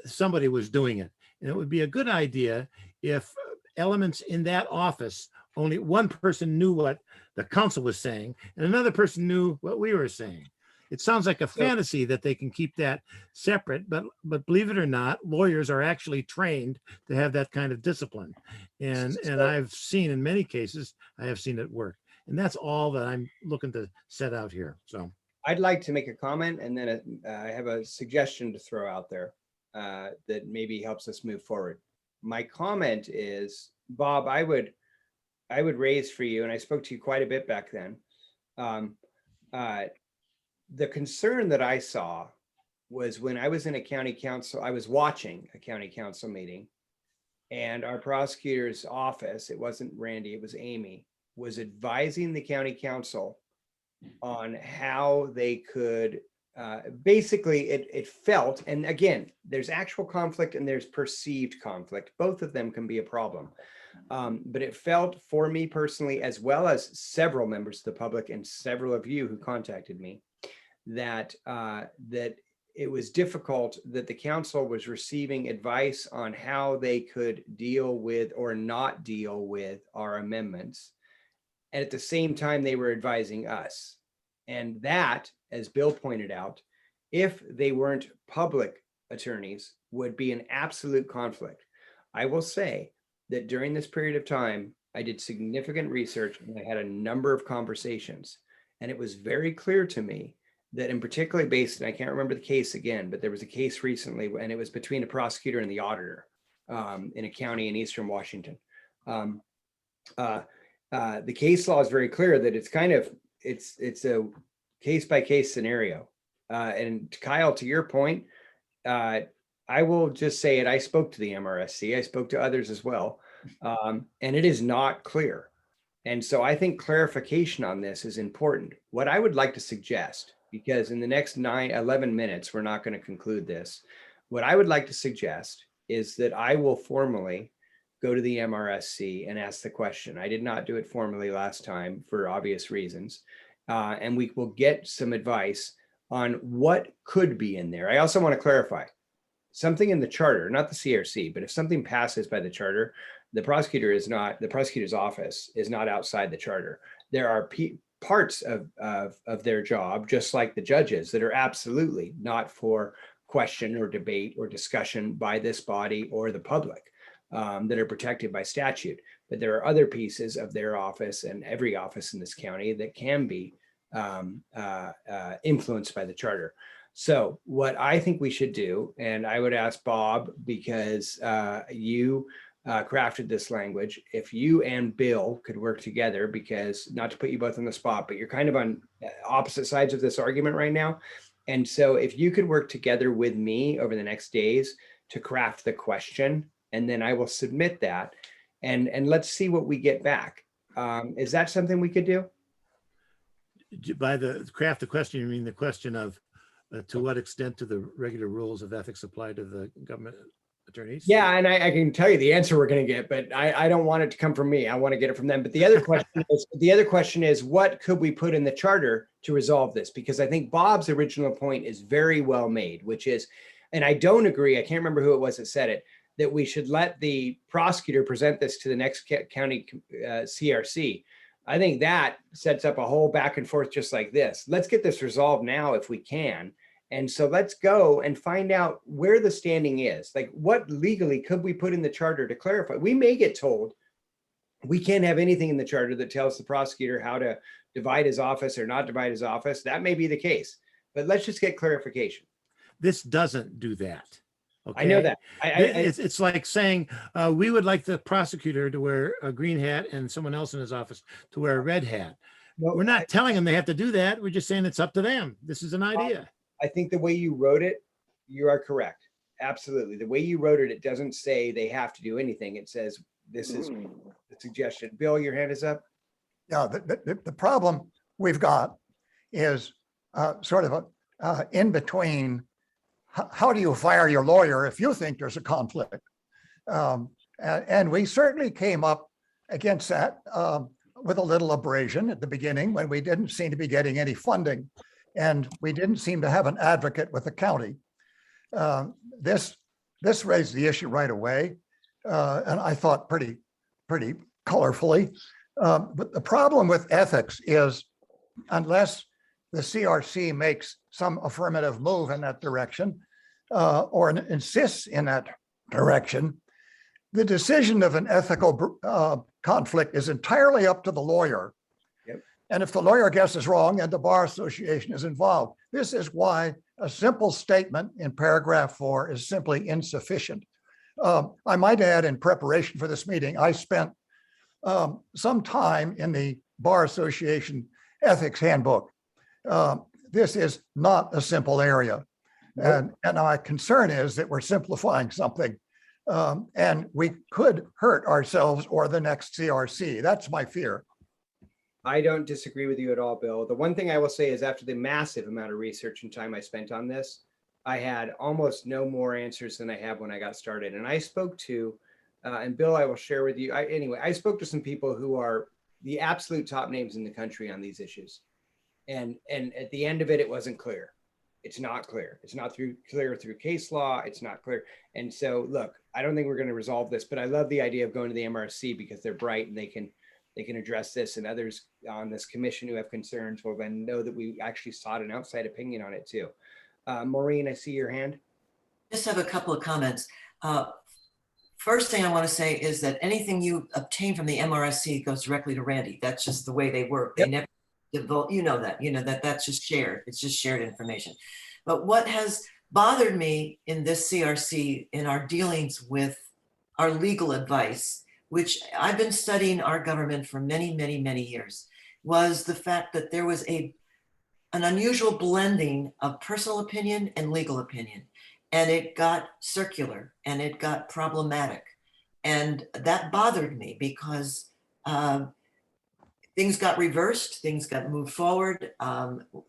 somebody was doing it. And it would be a good idea if elements in that office only one person knew what the council was saying and another person knew what we were saying. It sounds like a fantasy that they can keep that separate, but believe it or not, lawyers are actually trained to have that kind of discipline. And I've seen in many cases, I have seen it work. And that's all that I'm looking to set out here. So I'd like to make a comment, and then I have a suggestion to throw out there that maybe helps us move forward. My comment is, Bob, I would raise for you, and I spoke to you quite a bit back then. The concern that I saw was when I was in a county council, I was watching a county council meeting, and our prosecutor's office, it wasn't Randy, it was Amy, was advising the county council on how they could, basically it felt, and again, there's actual conflict and there's perceived conflict. Both of them can be a problem. But it felt for me personally, as well as several members of the public and several of you who contacted me, that it was difficult that the council was receiving advice on how they could deal with or not deal with our amendments. And at the same time, they were advising us. And that, as Bill pointed out, if they weren't public attorneys, would be an absolute conflict. I will say that during this period of time, I did significant research and I had a number of conversations. And it was very clear to me that, in particularly based, and I can't remember the case again, but there was a case recently and it was between a prosecutor and the auditor in a county in Eastern Washington. The case law is very clear that it's kind of, it's a case by case scenario. And Kyle, to your point, I will just say it. I spoke to the MRSC. I spoke to others as well. And it is not clear. And so I think clarification on this is important. What I would like to suggest, because in the next 11 minutes, we're not going to conclude this. What I would like to suggest is that I will formally go to the MRSC and ask the question. I did not do it formally last time for obvious reasons. And we will get some advice on what could be in there. I also want to clarify something in the charter, not the CRC, but if something passes by the charter, the prosecutor's office is not outside the charter. There are parts of their job, just like the judges, that are absolutely not for question or debate or discussion by this body or the public, that are protected by statute. But there are other pieces of their office and every office in this county that can be influenced by the charter. So what I think we should do, and I would ask Bob, because you crafted this language, if you and Bill could work together, because not to put you both on the spot, but you're kind of on opposite sides of this argument right now. And so if you could work together with me over the next days to craft the question, and then I will submit that, and let's see what we get back. Is that something we could do? By the craft the question, you mean the question of to what extent do the regular rules of ethics apply to the government attorneys? Yeah, and I can tell you the answer we're going to get, but I don't want it to come from me. I want to get it from them. But the other question is, what could we put in the charter to resolve this? Because I think Bob's original point is very well made, which is, and I don't agree, I can't remember who it was that said it, that we should let the prosecutor present this to the next county CRC. I think that sets up a whole back and forth just like this. Let's get this resolved now if we can. And so let's go and find out where the standing is. Like, what legally could we put in the charter to clarify? We may get told we can't have anything in the charter that tells the prosecutor how to divide his office or not divide his office. That may be the case, but let's just get clarification. This doesn't do that. Okay? I know that. It's like saying we would like the prosecutor to wear a green hat and someone else in his office to wear a red hat. No, we're not telling them they have to do that. We're just saying it's up to them. This is an idea. I think the way you wrote it, you are correct. Absolutely. The way you wrote it, it doesn't say they have to do anything. It says this is the suggestion. Bill, your hand is up. Yeah, the problem we've got is sort of a in between. How do you fire your lawyer if you think there's a conflict? And we certainly came up against that with a little abrasion at the beginning when we didn't seem to be getting any funding. And we didn't seem to have an advocate with the county. This raised the issue right away, and I thought pretty colorfully. But the problem with ethics is unless the CRC makes some affirmative move in that direction or insists in that direction, the decision of an ethical conflict is entirely up to the lawyer. Yep. And if the lawyer guesses wrong, then the Bar Association is involved. This is why a simple statement in paragraph 4 is simply insufficient. I might add, in preparation for this meeting, I spent some time in the Bar Association Ethics Handbook. This is not a simple area. Nope. And my concern is that we're simplifying something and we could hurt ourselves or the next CRC. That's my fear. I don't disagree with you at all, Bill. The one thing I will say is after the massive amount of research and time I spent on this, I had almost no more answers than I had when I got started. And I spoke to, and Bill, I will share with you. I spoke to some people who are the absolute top names in the country on these issues. And at the end of it, it wasn't clear. It's not clear. It's not clear through case law. It's not clear. And so, look, I don't think we're going to resolve this, but I love the idea of going to the MRC because they're bright and they can address this, and others on this commission who have concerns will then know that we actually sought an outside opinion on it too. Maureen, I see your hand. Just have a couple of comments. First thing I want to say is that anything you obtain from the MRSC goes directly to Randy. That's just the way they work. They never devote, you know that that's just shared. It's just shared information. But what has bothered me in this CRC in our dealings with our legal advice, which I've been studying our government for many, many, many years, was the fact that there was an unusual blending of personal opinion and legal opinion. And it got circular and it got problematic. And that bothered me because things got reversed, things got moved forward.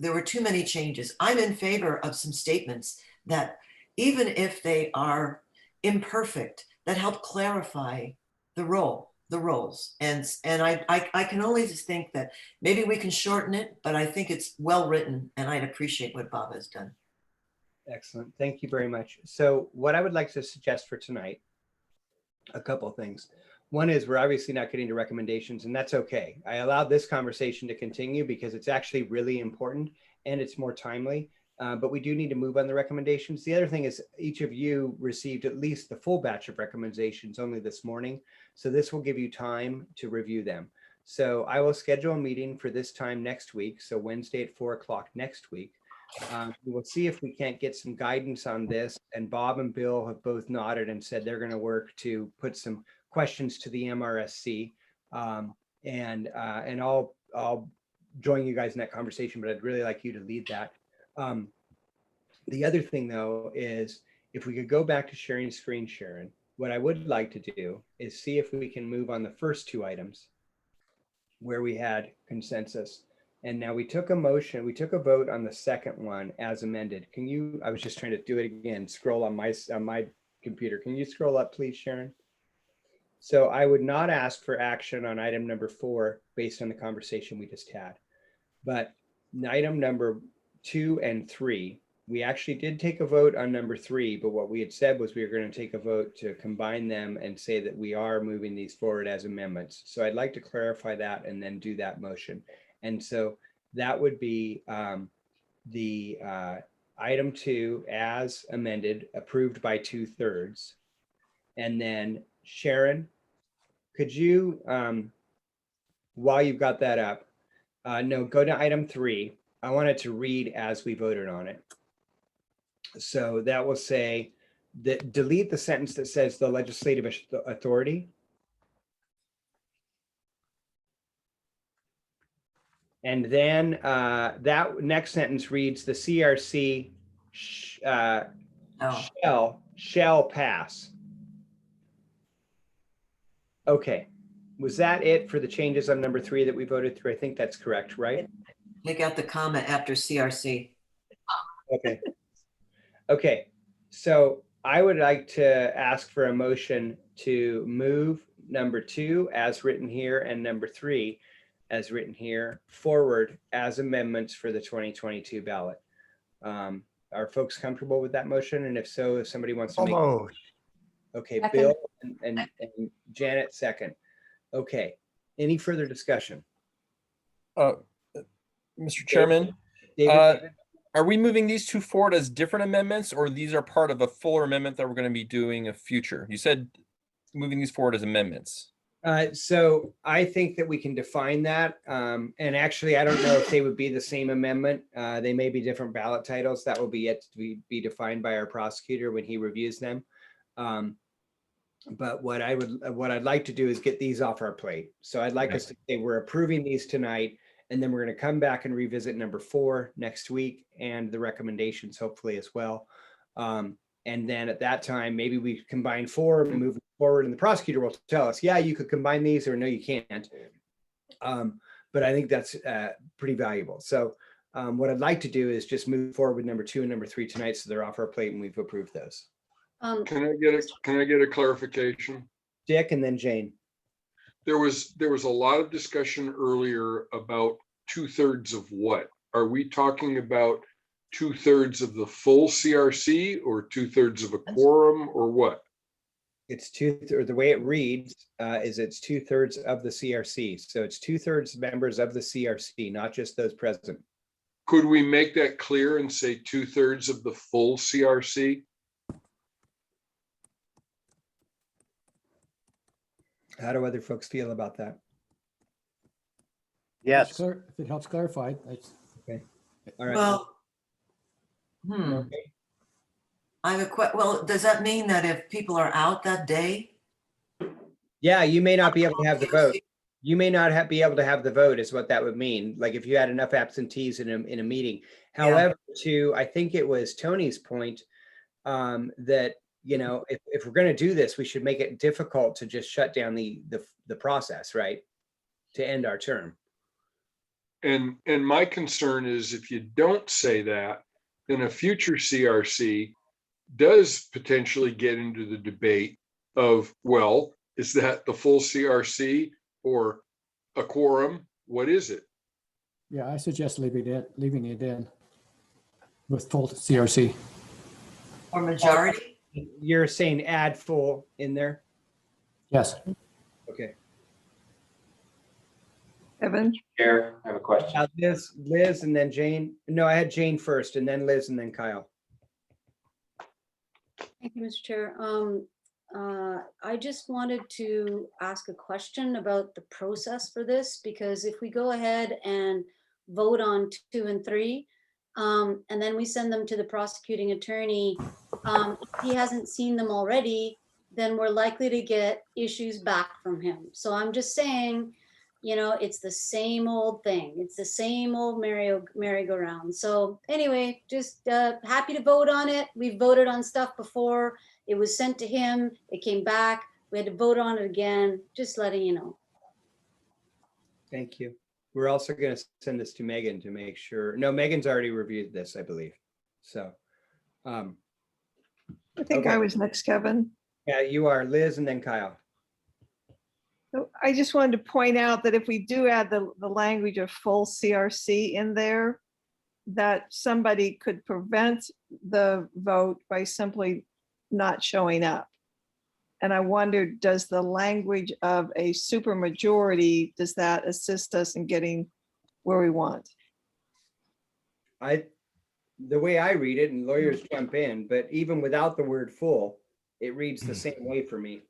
There were too many changes. I'm in favor of some statements that, even if they are imperfect, that help clarify the roles. And I can only just think that maybe we can shorten it, but I think it's well written and I'd appreciate what Bob has done. Excellent. Thank you very much. So what I would like to suggest for tonight, a couple of things. One is we're obviously not getting to recommendations, and that's okay. I allowed this conversation to continue because it's actually really important and it's more timely, but we do need to move on the recommendations. The other thing is each of you received at least the full batch of recommendations only this morning. So this will give you time to review them. So I will schedule a meeting for this time next week. So Wednesday at 4 o'clock next week. We will see if we can't get some guidance on this. And Bob and Bill have both nodded and said they're going to work to put some questions to the MRSC. And I'll join you guys in that conversation, but I'd really like you to lead that. The other thing, though, is if we could go back to sharing screen, Sharon, what I would like to do is see if we can move on the first two items where we had consensus. And now we took a motion, we took a vote on the second one as amended. Can you, I was just trying to do it again, scroll on my computer. Can you scroll up, please, Sharon? So I would not ask for action on item number 4 based on the conversation we just had. But item number 2 and 3, we actually did take a vote on number 3, but what we had said was we were going to take a vote to combine them and say that we are moving these forward as amendments. So I'd like to clarify that and then do that motion. And so that would be the item 2 as amended, approved by 2/3. And then Sharon, could you, while you've got that up, no, go to item 3. I wanted to read as we voted on it. So that will say that delete the sentence that says the legislative authority. And then that next sentence reads the CRC shall pass. Okay, was that it for the changes on number 3 that we voted through? I think that's correct, right? Take out the comma after CRC. Okay. Okay, so I would like to ask for a motion to move number 2 as written here and number 3 as written here forward as amendments for the 2022 ballot. Are folks comfortable with that motion? And if so, if somebody wants to make. Okay, Second. Bill and Janet second. Okay, Any further discussion? Mr. Chairman, David? are we moving these two forward as different amendments, or these are part of a fuller amendment that we're going to be doing in future? You said moving these forward as amendments. So I think that we can define that. And actually, I don't know if they would be the same amendment. They may be different ballot titles. That will be yet to be defined by our prosecutor when he reviews them. But what I'd like to do is get these off our plate. So I'd like us to say we're approving these tonight, and then we're going to come back and revisit number 4 next week and the recommendations hopefully as well. And then at that time, maybe we combine 4 and move forward, and the prosecutor will tell us, yeah, you could combine these, or no, you can't. But I think that's pretty valuable. So what I'd like to do is just move forward with number 2 and number 3 tonight, so they're off our plate and we've approved those. Can I get a clarification? Dick and then Jane. There was a lot of discussion earlier about 2/3 of what? Are we talking about 2/3 of the full CRC, or 2/3 of a quorum, or what? It's or the way it reads is it's 2/3 of the CRC. So it's 2/3 members of the CRC, not just those present. Could we make that clear and say 2/3 of the full CRC? How do other folks feel about that? Yes. If it helps clarify, that's okay. All right. Well, I have well, does that mean that if people are out that day? Yeah, you may not be able to have the vote. You may not be able to have the vote is what that would mean. Like if you had enough absentees in a meeting. However, I think it was Tony's point that, you know, if we're going to do this, we should make it difficult to just shut down the process, right? To end our term. And my concern is if you don't say that, then a future CRC does potentially get into the debate of, well, is that the full CRC or a quorum? What is it? Yeah, I suggest leaving it in with full CRC. Or majority? You're saying add full in there? Yes. Okay. Evan? Chair, I have a question. Liz and then Jane. No, I had Jane first and then Liz and then Kyle. Thank you, Mr. Chair. I just wanted to ask a question about the process for this, because if we go ahead and vote on 2 and 3, and then we send them to the prosecuting attorney, if he hasn't seen them already, then we're likely to get issues back from him. So I'm just saying, you know, it's the same old thing. It's the same old merry-go-round. So anyway, just happy to vote on it. We've voted on stuff before. It was sent to him. It came back. We had to vote on it again. Just letting you know. Thank you. We're also going to send this to Megan to make sure. No, Megan's already reviewed this, I believe. So. I think I was next, Kevin. Yeah, you are. Liz and then Kyle. So I just wanted to point out that if we do add the language of full CRC in there, that somebody could prevent the vote by simply not showing up. And I wondered, does the language of a supermajority, does that assist us in getting where we want? The way I read it, and lawyers jump in, but even without the word full, it reads the same way for me.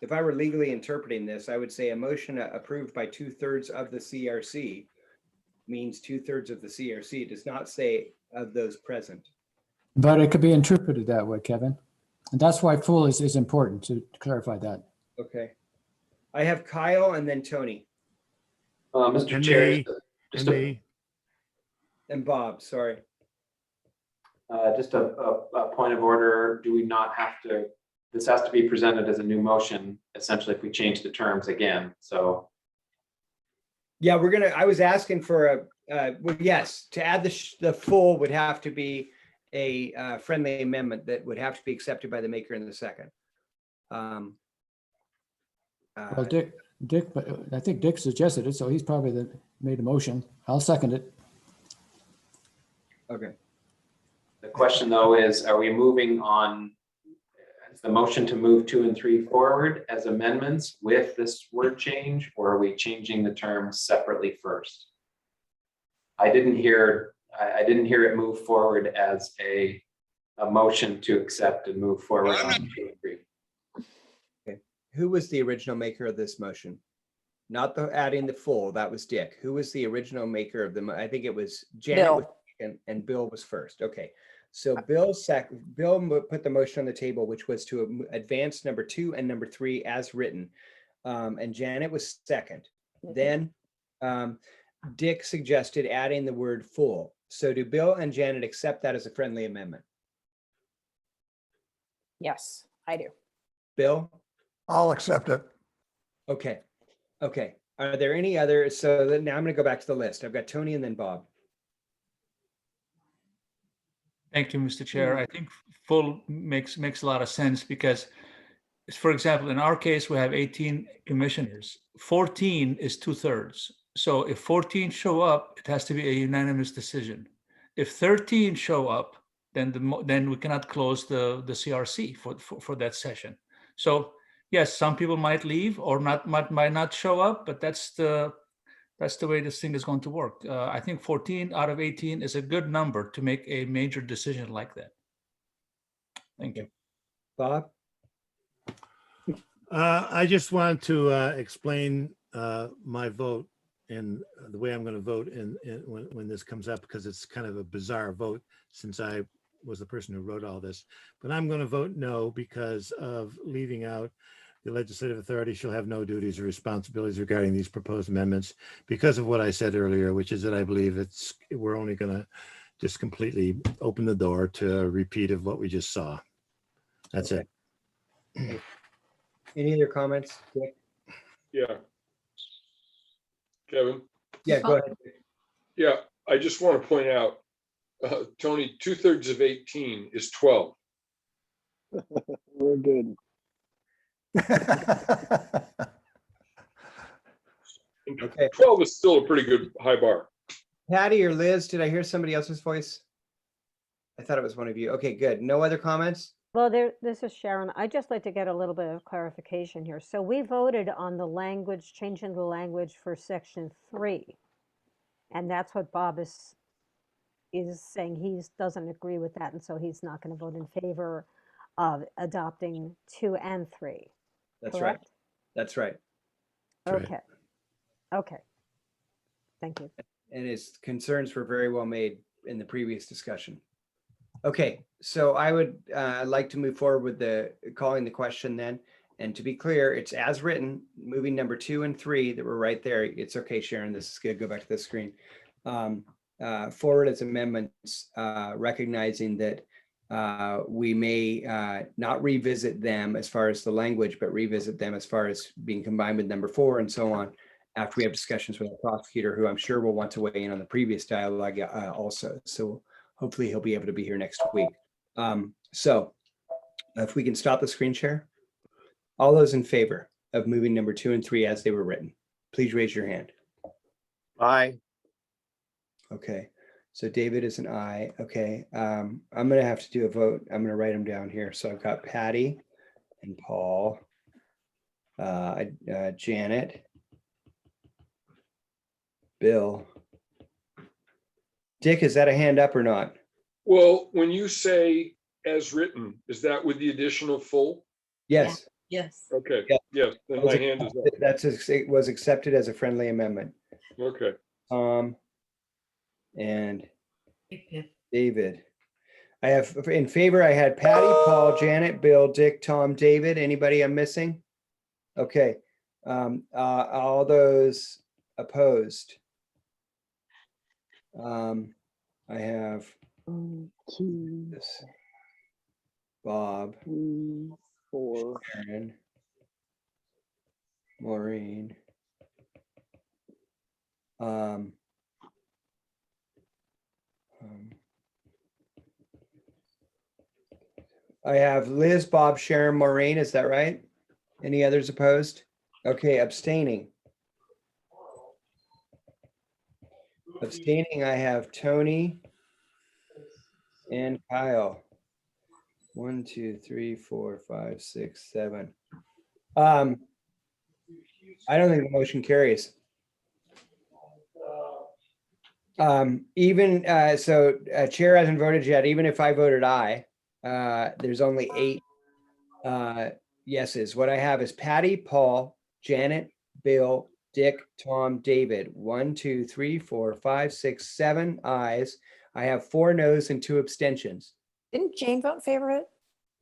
If I were legally interpreting this, I would say a motion approved by 2/3 of the CRC means 2/3 of the CRC. It does not say of those present. But it could be interpreted that way, Kevin. And that's why full is important to clarify that. Okay. I have Kyle and then Tony. Mr. Chair, and Bob, sorry. Just a point of order. Do we not have to, this has to be presented as a new motion, essentially, if we change the terms again, so. Yeah, I was asking for well, yes, to add the full would have to be a friendly amendment that would have to be accepted by the maker in the second. Well, Dick, but I think Dick suggested it, so he's probably made a motion. I'll second it. Okay. The question though is, are we moving on, Is the motion to move 2 and 3 forward as amendments with this word change, or are we changing the terms separately first? I didn't hear it move forward as a motion to accept and move forward on 2 and 3. Okay. Who was the original maker of this motion? Not the adding the full, that was Dick. Who was the original maker of I think it was Janet Bill. was second and Bill was first. Okay. So Bill put the motion on the table, which was to advance number 2 and number 3 as written. And Janet was second. Then Dick suggested adding the word full. So do Bill and Janet accept that as a friendly amendment? Yes, I do. Bill? I'll accept it. Okay. Okay. Are there any other? So now I'm going to go back to the list. I've got Tony and then Bob. Thank you, Mr. Chair. I think full makes a lot of sense because, for example, in our case, we have 18 commissioners. 14 is 2/3. So if 14 show up, it has to be a unanimous decision. If 13 show up, then we cannot close the CRC for that session. So yes, some people might leave or might not show up, but that's the way this thing is going to work. I think 14 out of 18 is a good number to make a major decision like that. Thank you. Bob? I just want to explain my vote and the way I'm going to vote when this comes up, because it's kind of a bizarre vote since I was the person who wrote all this. But I'm going to vote no because of leaving out the legislative authority shall have no duties or responsibilities regarding these proposed amendments because of what I said earlier, which is that I believe we're only going to just completely open the door to a repeat of what we just saw. That's it. Any other comments? Dick? Yeah. Kevin? Yeah, go ahead. Yeah, I just want to point out, Tony, 2/3 of 18 is 12. We're good. Okay. 12 is still a pretty good high bar. Patty or Liz, did I hear somebody else's voice? I thought it was one of you. Okay, good. No other comments? Well, this is Sharon. I'd just like to get a little bit of clarification here. So we voted on the language, changing the language for section 3. And that's what Bob is saying he doesn't agree with that. And so he's not going to vote in favor of adopting 2 and 3. That's correct? right. That's right. Okay. Okay. Thank you. And his concerns were very well made in the previous discussion. Okay, so I would like to move forward with calling the question then. And to be clear, it's as written, moving number 2 and 3 that were right there. It's okay, Sharon, this is good. Go back to the screen. Forward as amendments, recognizing that we may not revisit them as far as the language, but revisit them as far as being combined with number 4 and so on after we have discussions with the prosecutor, who I'm sure will want to weigh in on the previous dialogue also. So hopefully he'll be able to be here next week. So if we can stop the screen share. All those in favor of moving number 2 and 3 as they were written, please raise your hand. Aye. Okay, so David is an aye. Okay, I'm gonna have to do a vote. I'm gonna write them down here. So I've got Patty and Paul, Janet, Bill. Dick, is that a hand up or not? Well, when you say as written, is that with the additional full? Yes. Yes. Okay, Yeah. yes, then my hand is up. It was accepted as a friendly amendment. Okay. And David. I have in favor, I had Patty, Paul, Janet, Bill, Dick, Tom, David. Anybody I'm missing? Okay. All those opposed. I have this. Bob, 4, Sharon, Maureen. I have Liz, Bob, Sharon, Maureen. Is that right? Any others opposed? Okay, abstaining. Abstaining, I have Tony and Kyle. 1, 2, 3, 4, 5, 6, 7. I don't think the motion carries. Chair hasn't voted yet. Even if I voted aye, there's only 8 yeses. What I have is Patty, Paul, Janet, Bill, Dick, Tom, David. 1, 2, 3, 4, 5, 6, 7 ayes. I have 4 noes and 2 abstentions. Didn't Jane vote in favor of it?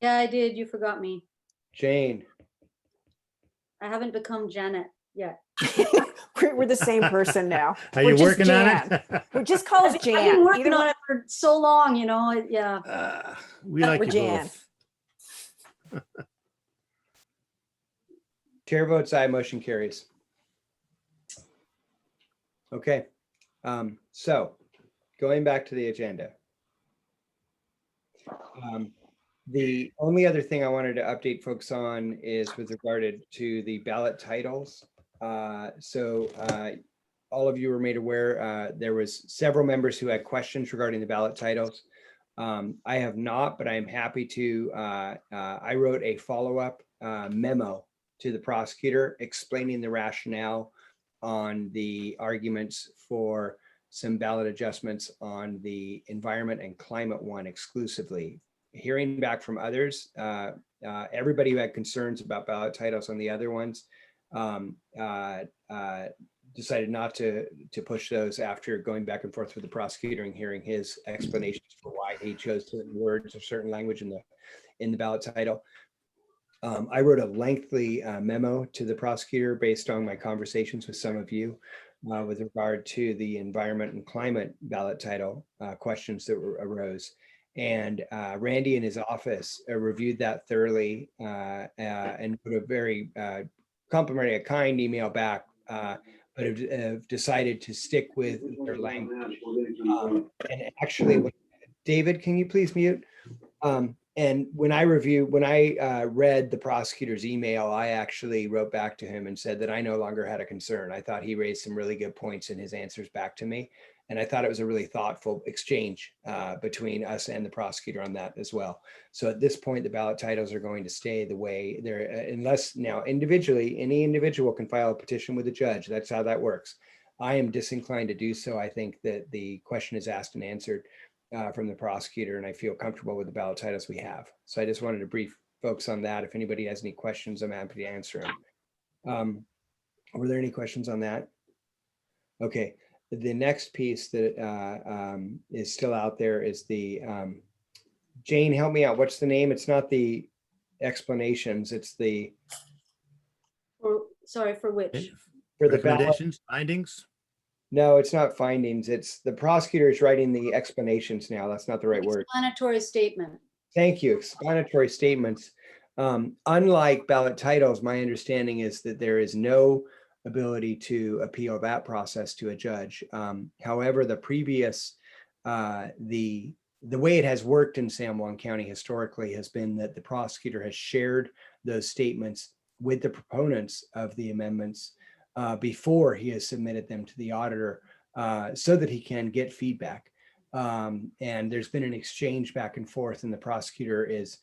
Yeah, I did. You forgot me. Jane. I haven't become Janet yet. We're the same person now. Are We're you just working on Jan. it? We're just call us I've Jan. been working Either on one- it for so long, you know. Yeah. We like We're you Jan. both. Chair votes aye, motion carries. Okay, so going back to the agenda. The only other thing I wanted to update folks on is with regard to the ballot titles. All of you were made aware, there was several members who had questions regarding the ballot titles. I have not, but I am happy to. I wrote a follow-up memo to the prosecutor explaining the rationale on the arguments for some ballot adjustments on the environment and climate one exclusively. Hearing back from others, everybody who had concerns about ballot titles on the other ones decided not to push those after going back and forth with the prosecutor and hearing his explanations for why he chose certain words or certain language in the ballot title. I wrote a lengthy memo to the prosecutor based on my conversations with some of you with regard to the environment and climate ballot title questions that arose. And Randy in his office reviewed that thoroughly and put a very complimentary, a kind email back, but have decided to stick with their language. And actually, David, can you please mute? And when I read the prosecutor's email, I actually wrote back to him and said that I no longer had a concern. I thought he raised some really good points in his answers back to me. And I thought it was a really thoughtful exchange between us and the prosecutor on that as well. So at this point, the ballot titles are going to stay the way they're, unless now individually, any individual can file a petition with a judge. That's how that works. I am disinclined to do so. I think that the question is asked and answered from the prosecutor, and I feel comfortable with the ballot titles we have. So I just wanted to brief folks on that. If anybody has any questions, I'm happy to answer them. Were there any questions on that? Okay, the next piece that is still out there is the, Jane, help me out. What's the name? It's not the explanations, it's the. Sorry, for which? For the ballot. Recommendations, findings? No, it's not findings. It's the prosecutor is writing the explanations now. That's not the right word. Explanatory statement. Thank you. Explanatory statements. Unlike ballot titles, my understanding is that there is no ability to appeal that process to a judge. However, the previous, the way it has worked in San Juan County historically has been that the prosecutor has shared those statements with the proponents of the amendments before he has submitted them to the auditor so that he can get feedback. And there's been an exchange back and forth, and the prosecutor is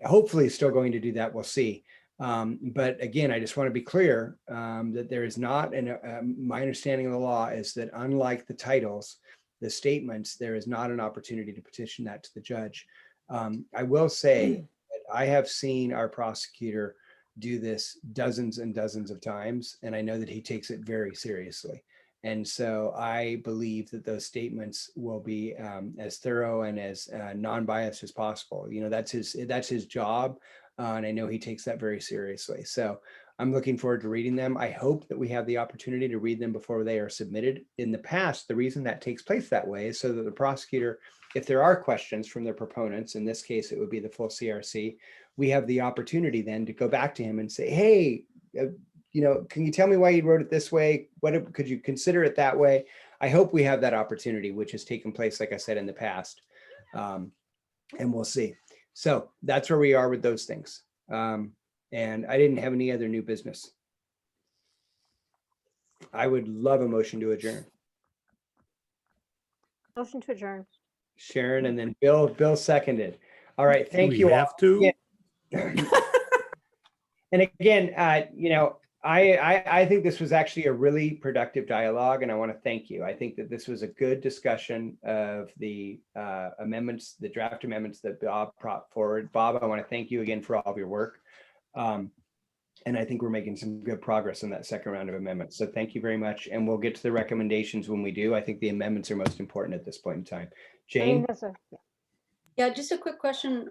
hopefully still going to do that. We'll see. But again, I just want to be clear that there is not, and my understanding of the law is that unlike the titles, the statements, there is not an opportunity to petition that to the judge. I will say that I have seen our prosecutor do this dozens and dozens of times, and I know that he takes it very seriously. And so I believe that those statements will be as thorough and as non-biased as possible. You know, that's his job, and I know he takes that very seriously. So I'm looking forward to reading them. I hope that we have the opportunity to read them before they are submitted. In the past, the reason that takes place that way is so that the prosecutor, if there are questions from their proponents, in this case, it would be the full CRC, we have the opportunity then to go back to him and say, hey, you know, can you tell me why you wrote it this way? What could you consider it that way? I hope we have that opportunity, which has taken place, like I said, in the past, and we'll see. So that's where we are with those things. And I didn't have any other new business. I would love a motion to adjourn. Motion to adjourn. Sharon, and then Bill seconded. All right, thank we you all. have to? And again, I think this was actually a really productive dialogue, and I want to thank you. I think that this was a good discussion of the amendments, the draft amendments that Bob brought forward. Bob, I want to thank you again for all of your work. And I think we're making some good progress in that second round of amendments. So thank you very much. And we'll get to the recommendations when we do. I think the amendments are most important at this point in time. Jane? Yeah, just a quick question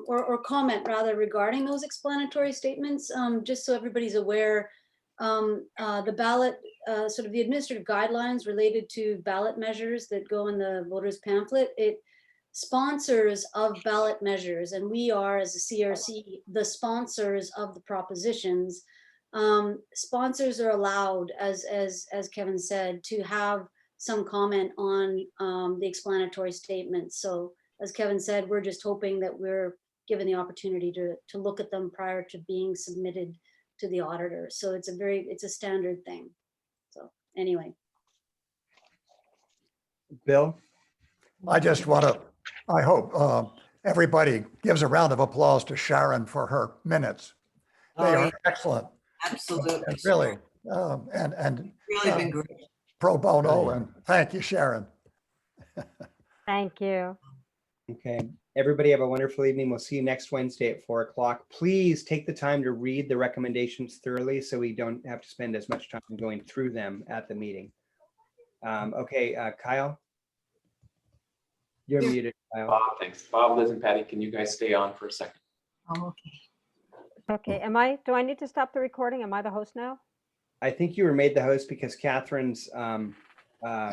or comment rather regarding those explanatory statements, just so everybody's aware. The ballot, sort of the administrative guidelines related to ballot measures that go in the voters pamphlet, it sponsors of ballot measures, and we are as a CRC the sponsors of the propositions. Sponsors are allowed, as Kevin said, to have some comment on the explanatory statements. So as Kevin said, we're just hoping that we're given the opportunity to look at them prior to being submitted to the auditor. So it's a standard thing. So anyway. Bill? I just want to, I hope everybody gives a round of applause to Sharon for her minutes. They are excellent. Absolutely. And really, and Really been great. pro bono, and thank you, Sharon. Thank you. Okay, everybody have a wonderful evening. We'll see you next Wednesday at 4 o'clock. Please take the time to read the recommendations thoroughly so we don't have to spend as much time going through them at the meeting. Okay, Kyle? You're muted, Kyle. Bob, thanks. Bob, Liz, and Patty, can you guys stay on for a second? Oh, okay. Okay, do I need to stop the recording? Am I the host now? I think you were made the host because Catherine's